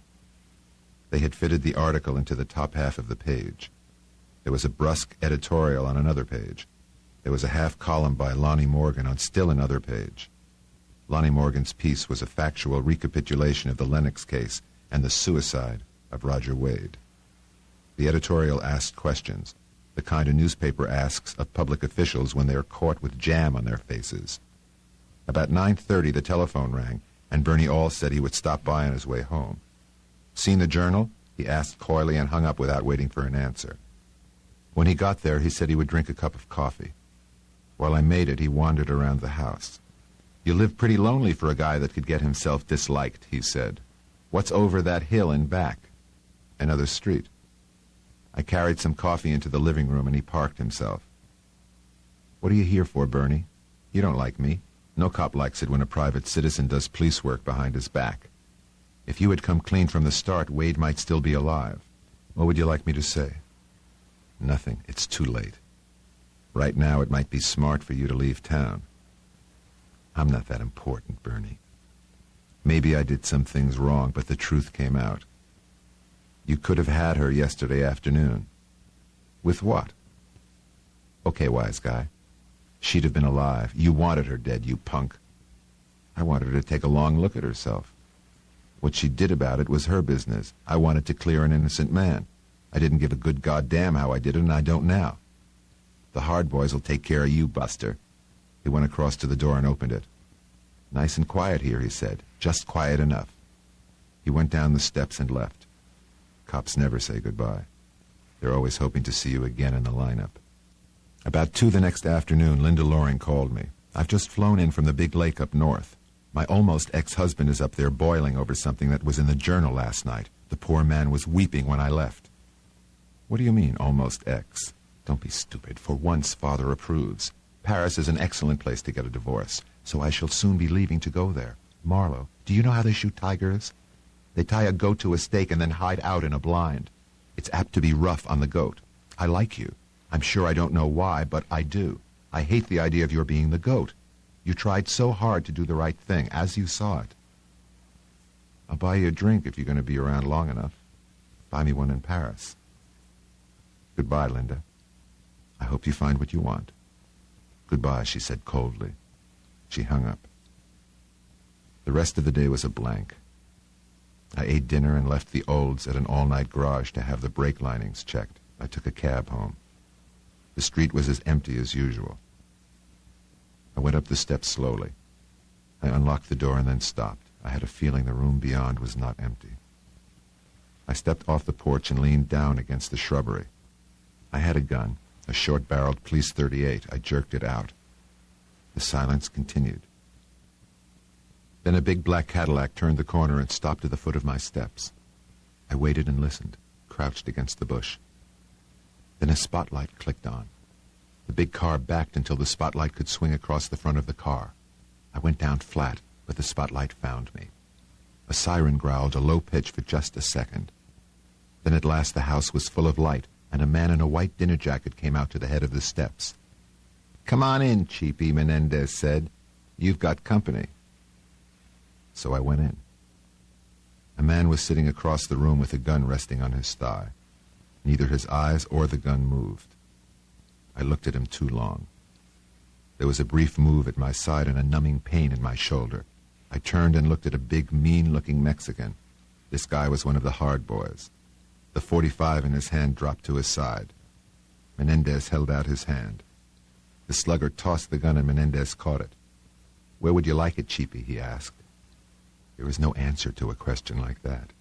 They had fitted the article into the top half of the page. There was a brusque editorial on another page. There was a half-column by Lonnie Morgan on still another page. Lonnie Morgan's piece was a factual recapitulation of the Lennox case and the suicide of Roger Wade. The editorial asked questions, the kind a newspaper asks of public officials when they are caught with jam on their faces. About 9:30, the telephone rang, and Bernie All said he would stop by on his way home. "Seen the Journal?" he asked coyly and hung up without waiting for an answer. When he got there, he said he would drink a cup of coffee. While I made it, he wandered around the house. "You live pretty lonely for a guy that could get himself disliked," he said. "What's over that hill and back?" "Another street." I carried some coffee into the living room, and he parked himself. "What are you here for, Bernie? You don't like me. No cop likes it when a private citizen does police work behind his back. If you had come clean from the start, Wade might still be alive. What would you like me to say?" "Nothing. It's too late. Right now, it might be smart for you to leave town." "I'm not that important, Bernie. Maybe I did some things wrong, but the truth came out. You could have had her yesterday afternoon." "With what?" "Okay, wise guy. She'd have been alive. You wanted her dead, you punk." "I wanted her to take a long look at herself. What she did about it was her business. I wanted to clear an innocent man. I didn't give a good goddamn how I did it, and I don't now. The hard boys will take care of you, Buster." He went across to the door and opened it. "Nice and quiet here," he said. "Just quiet enough." He went down the steps and left. Cops never say goodbye. They're always hoping to see you again in the lineup. About 2 the next afternoon, Linda Loring called me. "I've just flown in from the big lake up north. My almost ex-husband is up there boiling over something that was in the Journal last night. The poor man was weeping when I left." "What do you mean, almost ex?" "Don't be stupid. For once, Father approves. Paris is an excellent place to get a divorce, so I shall soon be leaving to go there. Marlowe, do you know how they shoot tigers? They tie a goat to a stake and then hide out in a blind. It's apt to be rough on the goat. I like you. I'm sure I don't know why, but I do. I hate the idea of your being the goat. You tried so hard to do the right thing, as you saw it." "I'll buy you a drink if you're going to be around long enough. Buy me one in Paris." "Goodbye, Linda. I hope you find what you want." "Goodbye," she said coldly. She hung up. The rest of the day was a blank. I ate dinner and left the Olds at an all-night garage to have the brake linings checked. I took a cab home. The street was as empty as usual. I went up the steps slowly. I unlocked the door and then stopped. I had a feeling the room beyond was not empty. I stepped off the porch and leaned down against the shrubbery. I had a gun, a short-barreled Police 38. I jerked it out. The silence continued. Then a big black Cadillac turned the corner and stopped at the foot of my steps. I waited and listened, crouched against the bush. Then a spotlight clicked on. The big car backed until the spotlight could swing across the front of the car. I went down flat, but the spotlight found me. A siren growled a low pitch for just a second. Then at last the house was full of light, and a man in a white dinner jacket came out to the head of the steps. "Come on in, Cheapy," Menendez said. "You've got company." So I went in. A man was sitting across the room with a gun resting on his thigh. Neither his eyes or the gun moved. I looked at him too long. There was a brief move at my side and a numbing pain in my shoulder. I turned and looked at a big, mean-looking Mexican. This guy was one of the hard boys. The .45 in his hand dropped to his side. Menendez held out his hand. The slugger tossed the gun and Menendez caught it. "Where would you like it, Cheapy?" he asked. There was no answer to a question like that.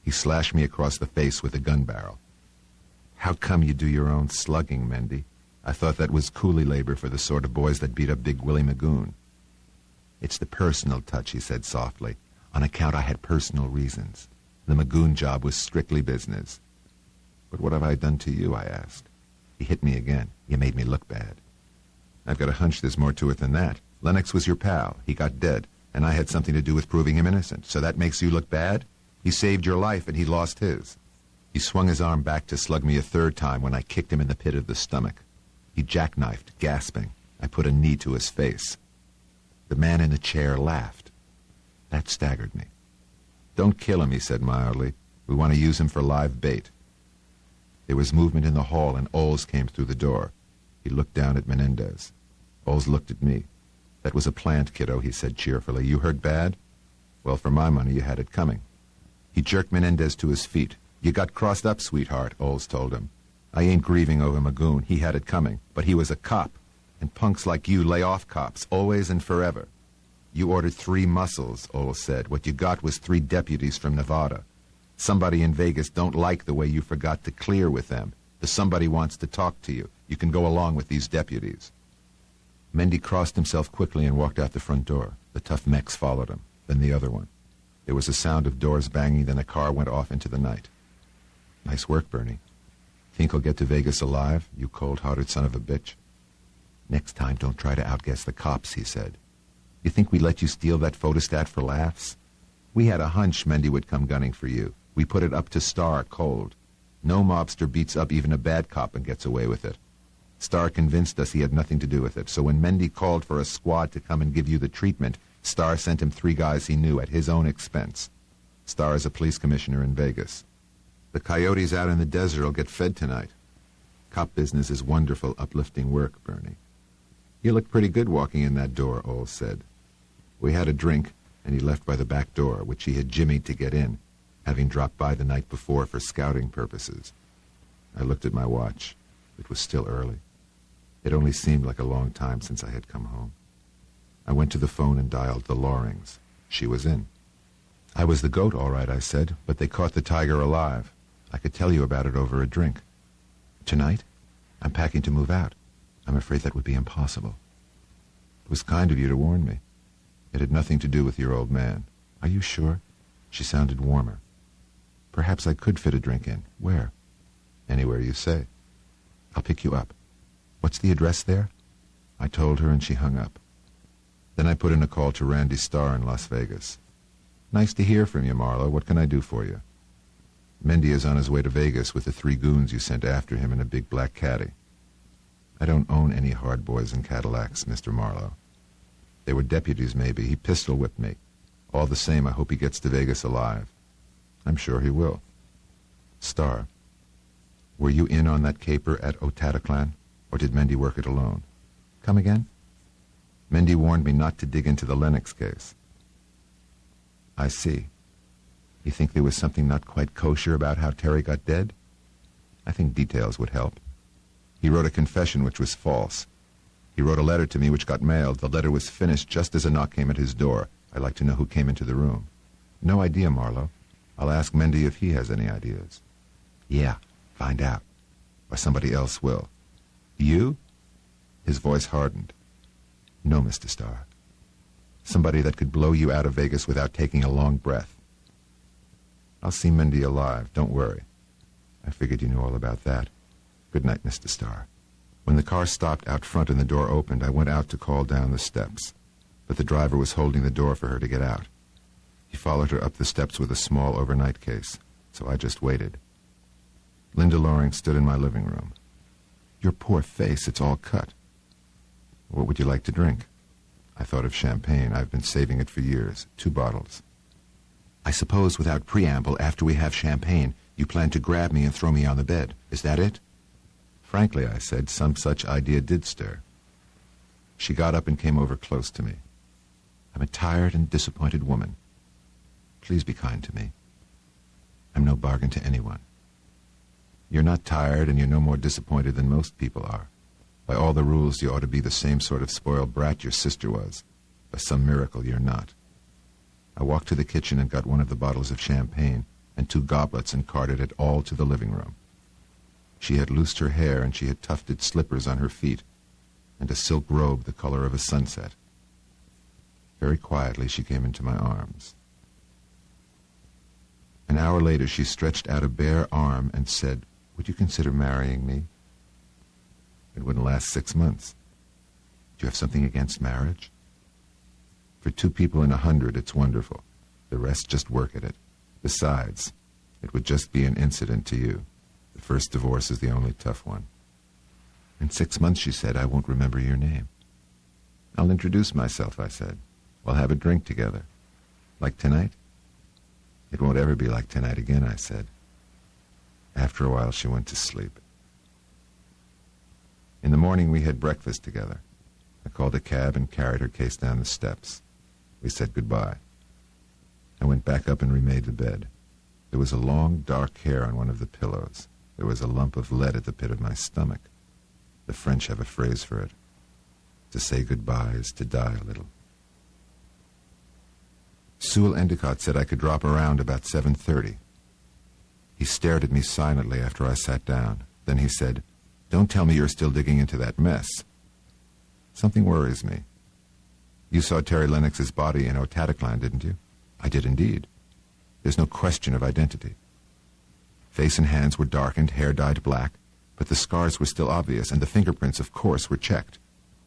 He slashed me across the face with a gun barrel. "How come you do your own slugging, Mendy? I thought that was coolie labor for the sort of boys that beat up Big Willie Magoon." "It's the personal touch," he said softly. "On account I had personal reasons. The Magoon job was strictly business." "But what have I done to you?" I asked. He hit me again. "You made me look bad." "I've got a hunch there's more to it than that. Lennox was your pal. He got dead, and I had something to do with proving him innocent. So that makes you look bad? He saved your life, and he lost his." He swung his arm back to slug me a third time when I kicked him in the pit of the stomach. He jackknifed, gasping. I put a knee to his face. The man in the chair laughed. That staggered me. "Don't kill him," he said mildly. "We want to use him for live bait." There was movement in the hall, and Oles came through the door. He looked down at Menendez. Oles looked at me. "That was a plant, kiddo," he said cheerfully. "You hurt bad? Well, for my money, you had it coming." He jerked Menendez to his feet. "You got crossed up, sweetheart," Oles told him. "I ain't grieving over Magoon. He had it coming. But he was a cop. And punks like you lay off cops, always and forever." "You ordered 3 muscles," Oles said. "What you got was 3 deputies from Nevada. Somebody in Vegas don't like the way you forgot to clear with them. The somebody wants to talk to you. You can go along with these deputies." Mendy crossed himself quickly and walked out the front door. The tough Mex followed him, then the other one. There was a sound of doors banging, then a car went off into the night. "Nice work, Bernie. Think he'll get to Vegas alive, you cold-hearted son of a bitch?" "Next time, don't try to outguess the cops," he said. "You think we let you steal that photostat for laughs? We had a hunch Mendy would come gunning for you. We put it up to Starr cold. No mobster beats up even a bad cop and gets away with it. Starr convinced us he had nothing to do with it, so when Mendy called for a squad to come and give you the treatment, Starr sent him 3 guys he knew at his own expense. Starr is a police commissioner in Vegas. The coyotes out in the desert will get fed tonight. Cop business is wonderful, uplifting work, Bernie." "You look pretty good walking in that door," Oles said. We had a drink, and he left by the back door, which he had jimmied to get in, having dropped by the night before for scouting purposes. I looked at my watch. It was still early. It only seemed like a long time since I had come home. I went to the phone and dialed the Lorings. She was in. "I was the goat, all right," I said, "but they caught the tiger alive. I could tell you about it over a drink." "Tonight? I'm packing to move out. I'm afraid that would be impossible." "It was kind of you to warn me. It had nothing to do with your old man." "Are you sure?" She sounded warmer. "Perhaps I could fit a drink in. Where?" "Anywhere you say." "I'll pick you up. What's the address there?" I told her, and she hung up. Then I put in a call to Randy Starr in Las Vegas. "Nice to hear from you, Marlowe. What can I do for you?" "Mendy is on his way to Vegas with the 3 goons you sent after him in a big black caddy." "I don't own any hard boys in Cadillacs, Mr. Marlowe." "They were deputies, maybe. He pistol-whipped me. All the same, I hope he gets to Vegas alive." "I'm sure he will." "Starr, were you in on that caper at Otataclan, or did Mendy work it alone?" "Come again?" "Mendy warned me not to dig into the Lennox case." "I see. You think there was something not quite kosher about how Terry got dead?" "I think details would help. He wrote a confession which was false. He wrote a letter to me which got mailed. The letter was finished just as a knock came at his door. I'd like to know who came into the room." "No idea, Marlowe. I'll ask Mendy if he has any ideas." "Yeah, find out. Or somebody else will." "You?" His voice hardened. "No, Mr. Starr. Somebody that could blow you out of Vegas without taking a long breath." "I'll see Mendy alive. Don't worry." "I figured you knew all about that. Good night, Mr. Starr." When the car stopped out front and the door opened, I went out to call down the steps. But the driver was holding the door for her to get out. He followed her up the steps with a small overnight case, so I just waited. Linda Loring stood in my living room. Your poor face, it's all cut. What would you like to drink? I thought of champagne. I've been saving it for years. 2 bottles. I suppose, without preamble, after we have champagne, you plan to grab me and throw me on the bed. Is that it? Frankly, I said, some such idea did stir. She got up and came over close to me. I'm a tired and disappointed woman. Please be kind to me. I'm no bargain to anyone. You're not tired and you're no more disappointed than most people are. By all the rules, you ought to be the same sort of spoiled brat your sister was. By some miracle, you're not. I walked to the kitchen and got one of the bottles of champagne and 2 goblets and carted it all to the living room. She had loosed her hair and she had tufted slippers on her feet and a silk robe the color of a sunset. Very quietly, she came into my arms. An hour later, she stretched out a bare arm and said, "Would you consider marrying me?" It wouldn't last 6 months. Do you have something against marriage? For 2 people in 100, it's wonderful. The rest just work at it. Besides, it would just be an incident to you. The first divorce is the only tough one. In 6 months, she said, I won't remember your name. I'll introduce myself, I said. We'll have a drink together. Like tonight? It won't ever be like tonight again, I said. After a while, she went to sleep. In the morning, we had breakfast together. I called a cab and carried her case down the steps. We said goodbye. I went back up and remade the bed. There was a long, dark hair on one of the pillows. There was a lump of lead at the pit of my stomach. The French have a phrase for it. To say goodbye is to die a little. Sewell Endicott said I could drop around about 7:30. He stared at me silently after I sat down. Then he said, "Don't tell me you're still digging into that mess. Something worries me. You saw Terry Lennox's body in Otataclan, didn't you?" "I did indeed. There's no question of identity. Face and hands were darkened, hair dyed black, but the scars were still obvious, and the fingerprints, of course, were checked.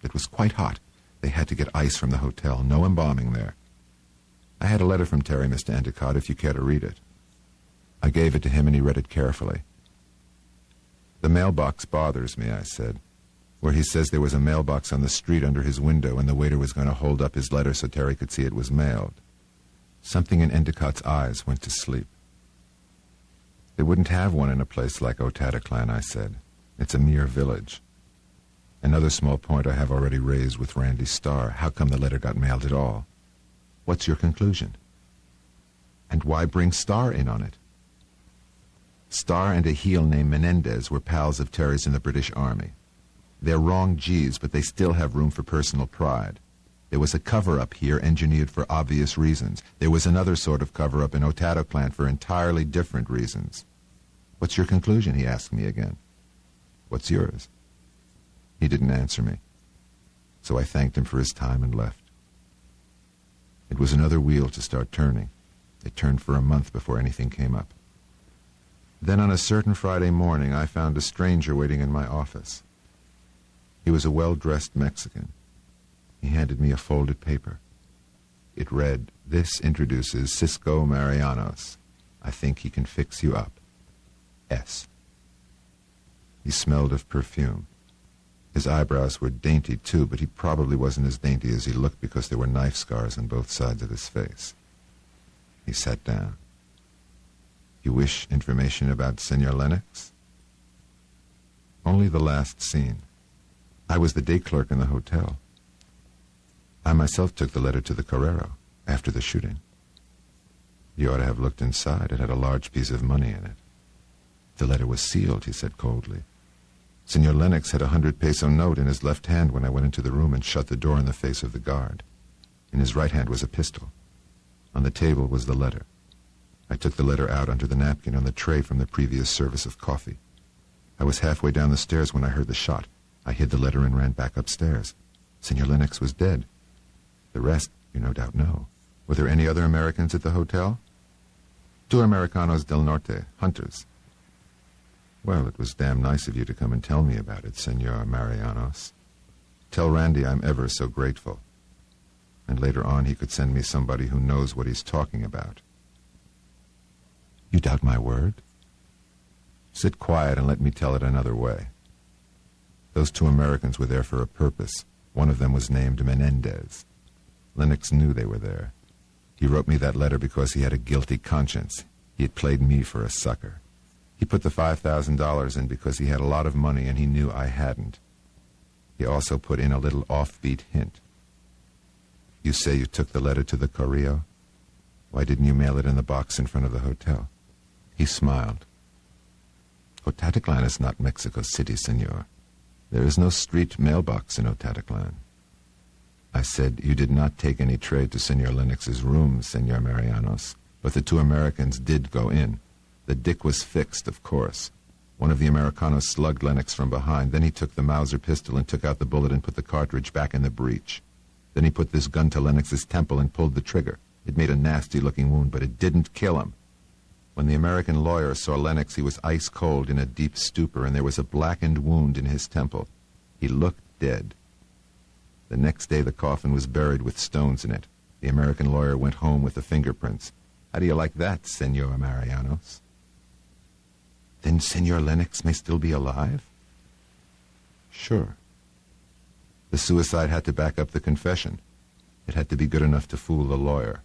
It was quite hot. They had to get ice from the hotel. No embalming there. I had a letter from Terry, Mr. Endicott, if you care to read it." I gave it to him, and he read it carefully. "The mailbox bothers me," I said, "where he says there was a mailbox on the street under his window, and the waiter was going to hold up his letter so Terry could see it was mailed." Something in Endicott's eyes went to sleep. "They wouldn't have one in a place like Otataclan," I said. "It's a mere village. Another small point I have already raised with Randy Starr. How come the letter got mailed at all? What's your conclusion? And why bring Starr in on it?" Starr and a heel named Menendez were pals of Terry's in the British Army. They're wrong G's, but they still have room for personal pride. There was a cover-up here engineered for obvious reasons. There was another sort of cover-up in Otataclan for entirely different reasons. "What's your conclusion?" he asked me again. "What's yours?" He didn't answer me, so I thanked him for his time and left. It was another wheel to start turning. It turned for a month before anything came up. Then on a certain Friday morning, I found a stranger waiting in my office. He was a well-dressed Mexican. He handed me a folded paper. It read, "This introduces Cisco Marianos. I think he can fix you up. S." He smelled of perfume. His eyebrows were dainty, too, but he probably wasn't as dainty as he looked because there were knife scars on both sides of his face. He sat down. "You wish information about Senor Lennox?" "Only the last scene. I was the day clerk in the hotel. I myself took the letter to the Carrero after the shooting." "You ought to have looked inside. It had a large piece of money in it." "The letter was sealed," he said coldly. "Senor Lennox had a 100-peso note in his left hand when I went into the room and shut the door in the face of the guard. In his right hand was a pistol. On the table was the letter. I took the letter out under the napkin on the tray from the previous service of coffee. I was halfway down the stairs when I heard the shot. I hid the letter and ran back upstairs. Senor Lennox was dead. The rest, you no doubt know. Were there any other Americans at the hotel?" "Two Americanos del Norte, hunters." "Well, it was damn nice of you to come and tell me about it, Senor Marianos. Tell Randy I'm ever so grateful. And later on he could send me somebody who knows what he's talking about." "You doubt my word?" Sit quiet and let me tell it another way. Those two Americans were there for a purpose. One of them was named Menendez. Lennox knew they were there. He wrote me that letter because he had a guilty conscience. He had played me for a sucker. He put the $5,000 in because he had a lot of money and he knew I hadn't. He also put in a little offbeat hint. You say you took the letter to the Correo? Why didn't you mail it in the box in front of the hotel? He smiled. Otataclan is not Mexico City, senor. There is no street mailbox in Otataclan. I said, you did not take any trade to Senor Lennox's room, Senor Marianos, but the two Americans did go in. The dick was fixed, of course. One of the Americanos slugged Lennox from behind. Then he took the Mauser pistol and took out the bullet and put the cartridge back in the breech. Then he put this gun to Lennox's temple and pulled the trigger. It made a nasty-looking wound, but it didn't kill him. When the American lawyer saw Lennox, he was ice-cold in a deep stupor, and there was a blackened wound in his temple. He looked dead. The next day, the coffin was buried with stones in it. The American lawyer went home with the fingerprints. How do you like that, Senor Marianos? Then Senor Lennox may still be alive? Sure. The suicide had to back up the confession. It had to be good enough to fool the lawyer.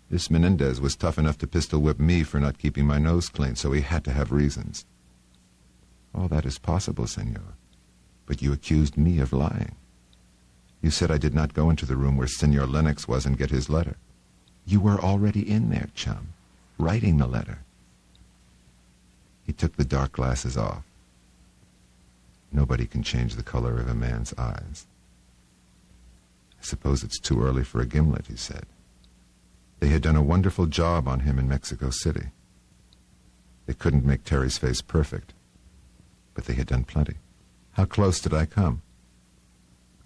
This Menendez was tough enough to pistol-whip me for not keeping my nose clean, so he had to have reasons. All that is possible, senor. But you accused me of lying. You said I did not go into the room where Senor Lennox was and get his letter. You were already in there, chum, writing the letter. He took the dark glasses off. Nobody can change the color of a man's eyes. I suppose it's too early for a gimlet, he said. They had done a wonderful job on him in Mexico City. They couldn't make Terry's face perfect, but they had done plenty. How close did I come?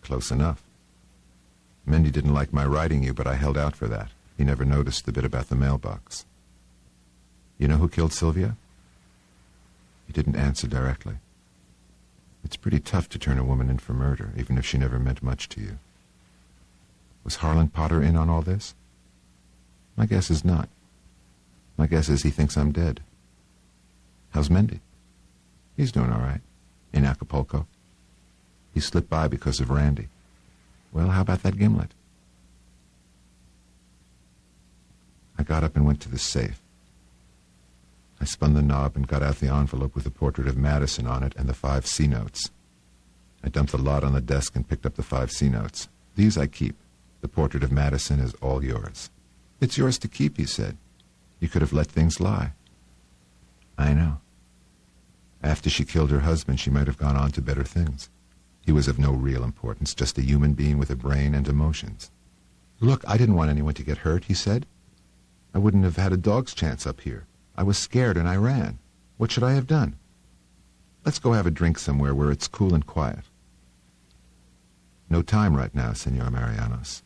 Close enough. Mendy didn't like my writing you, but I held out for that. He never noticed the bit about the mailbox. You know who killed Sylvia? He didn't answer directly. It's pretty tough to turn a woman in for murder, even if she never meant much to you. Was Harlan Potter in on all this? My guess is not. My guess is he thinks I'm dead. How's Mendy? He's doing all right. In Acapulco. He slipped by because of Randy. Well, how about that gimlet? I got up and went to the safe. I spun the knob and got out the envelope with the portrait of Madison on it and the 5 C-notes. I dumped the lot on the desk and picked up the 5 C-notes. These I keep. The portrait of Madison is all yours. It's yours to keep, he said. You could have let things lie. I know. After she killed her husband, she might have gone on to better things. He was of no real importance, just a human being with a brain and emotions. Look, I didn't want anyone to get hurt, he said. I wouldn't have had a dog's chance up here. I was scared and I ran. What should I have done? Let's go have a drink somewhere where it's cool and quiet. No time right now, Senor Marianos.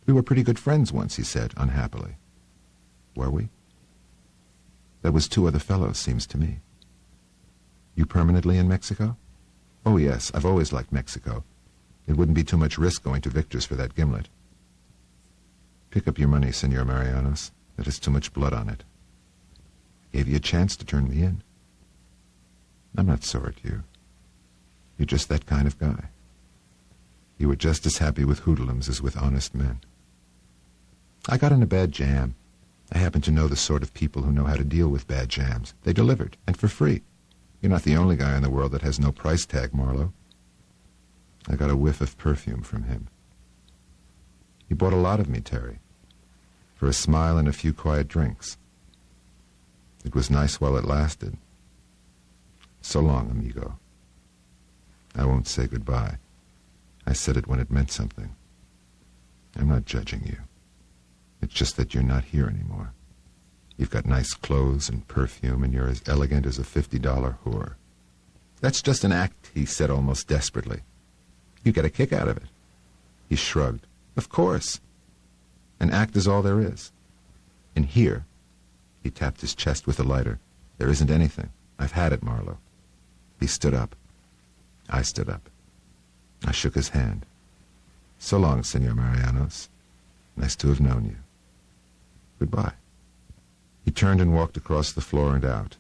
We were pretty good friends once, he said, unhappily. Were we? That was 2 other fellows, seems to me. You permanently in Mexico? Oh, yes, I've always liked Mexico. It wouldn't be too much risk going to Victor's for that gimlet. Pick up your money, Senor Marianos. That has too much blood on it. I gave you a chance to turn me in. I'm not sore at you. You're just that kind of guy. You were just as happy with hoodlums as with honest men. I got in a bad jam. I happen to know the sort of people who know how to deal with bad jams. They delivered, and for free. You're not the only guy in the world that has no price tag, Marlowe. I got a whiff of perfume from him. He bought a lot of me, Terry, for a smile and a few quiet drinks. It was nice while it lasted. So long, amigo. I won't say goodbye. I said it when it meant something. I'm not judging you. It's just that you're not here anymore. You've got nice clothes and perfume, and you're as elegant as a $50 whore. That's just an act, he said almost desperately. You get a kick out of it. He shrugged. Of course. An act is all there is. And here, he tapped his chest with a lighter, there isn't anything. I've had it, Marlowe. He stood up. I stood up. I shook his hand. So long, Senor Marianos. Nice to have known you. Goodbye. He turned and walked across the floor and out.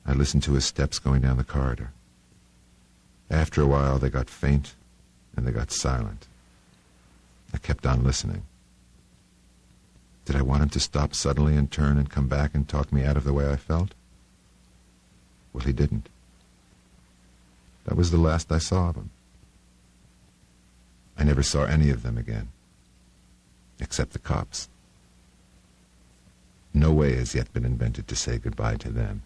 I listened to his steps going down the corridor. After a while, they got faint, and they got silent. I kept on listening. Did I want him to stop suddenly and turn and come back and talk me out of the way I felt? Well, he didn't. That was the last I saw of him. I never saw any of them again, except the cops. No way has yet been invented to say goodbye to them.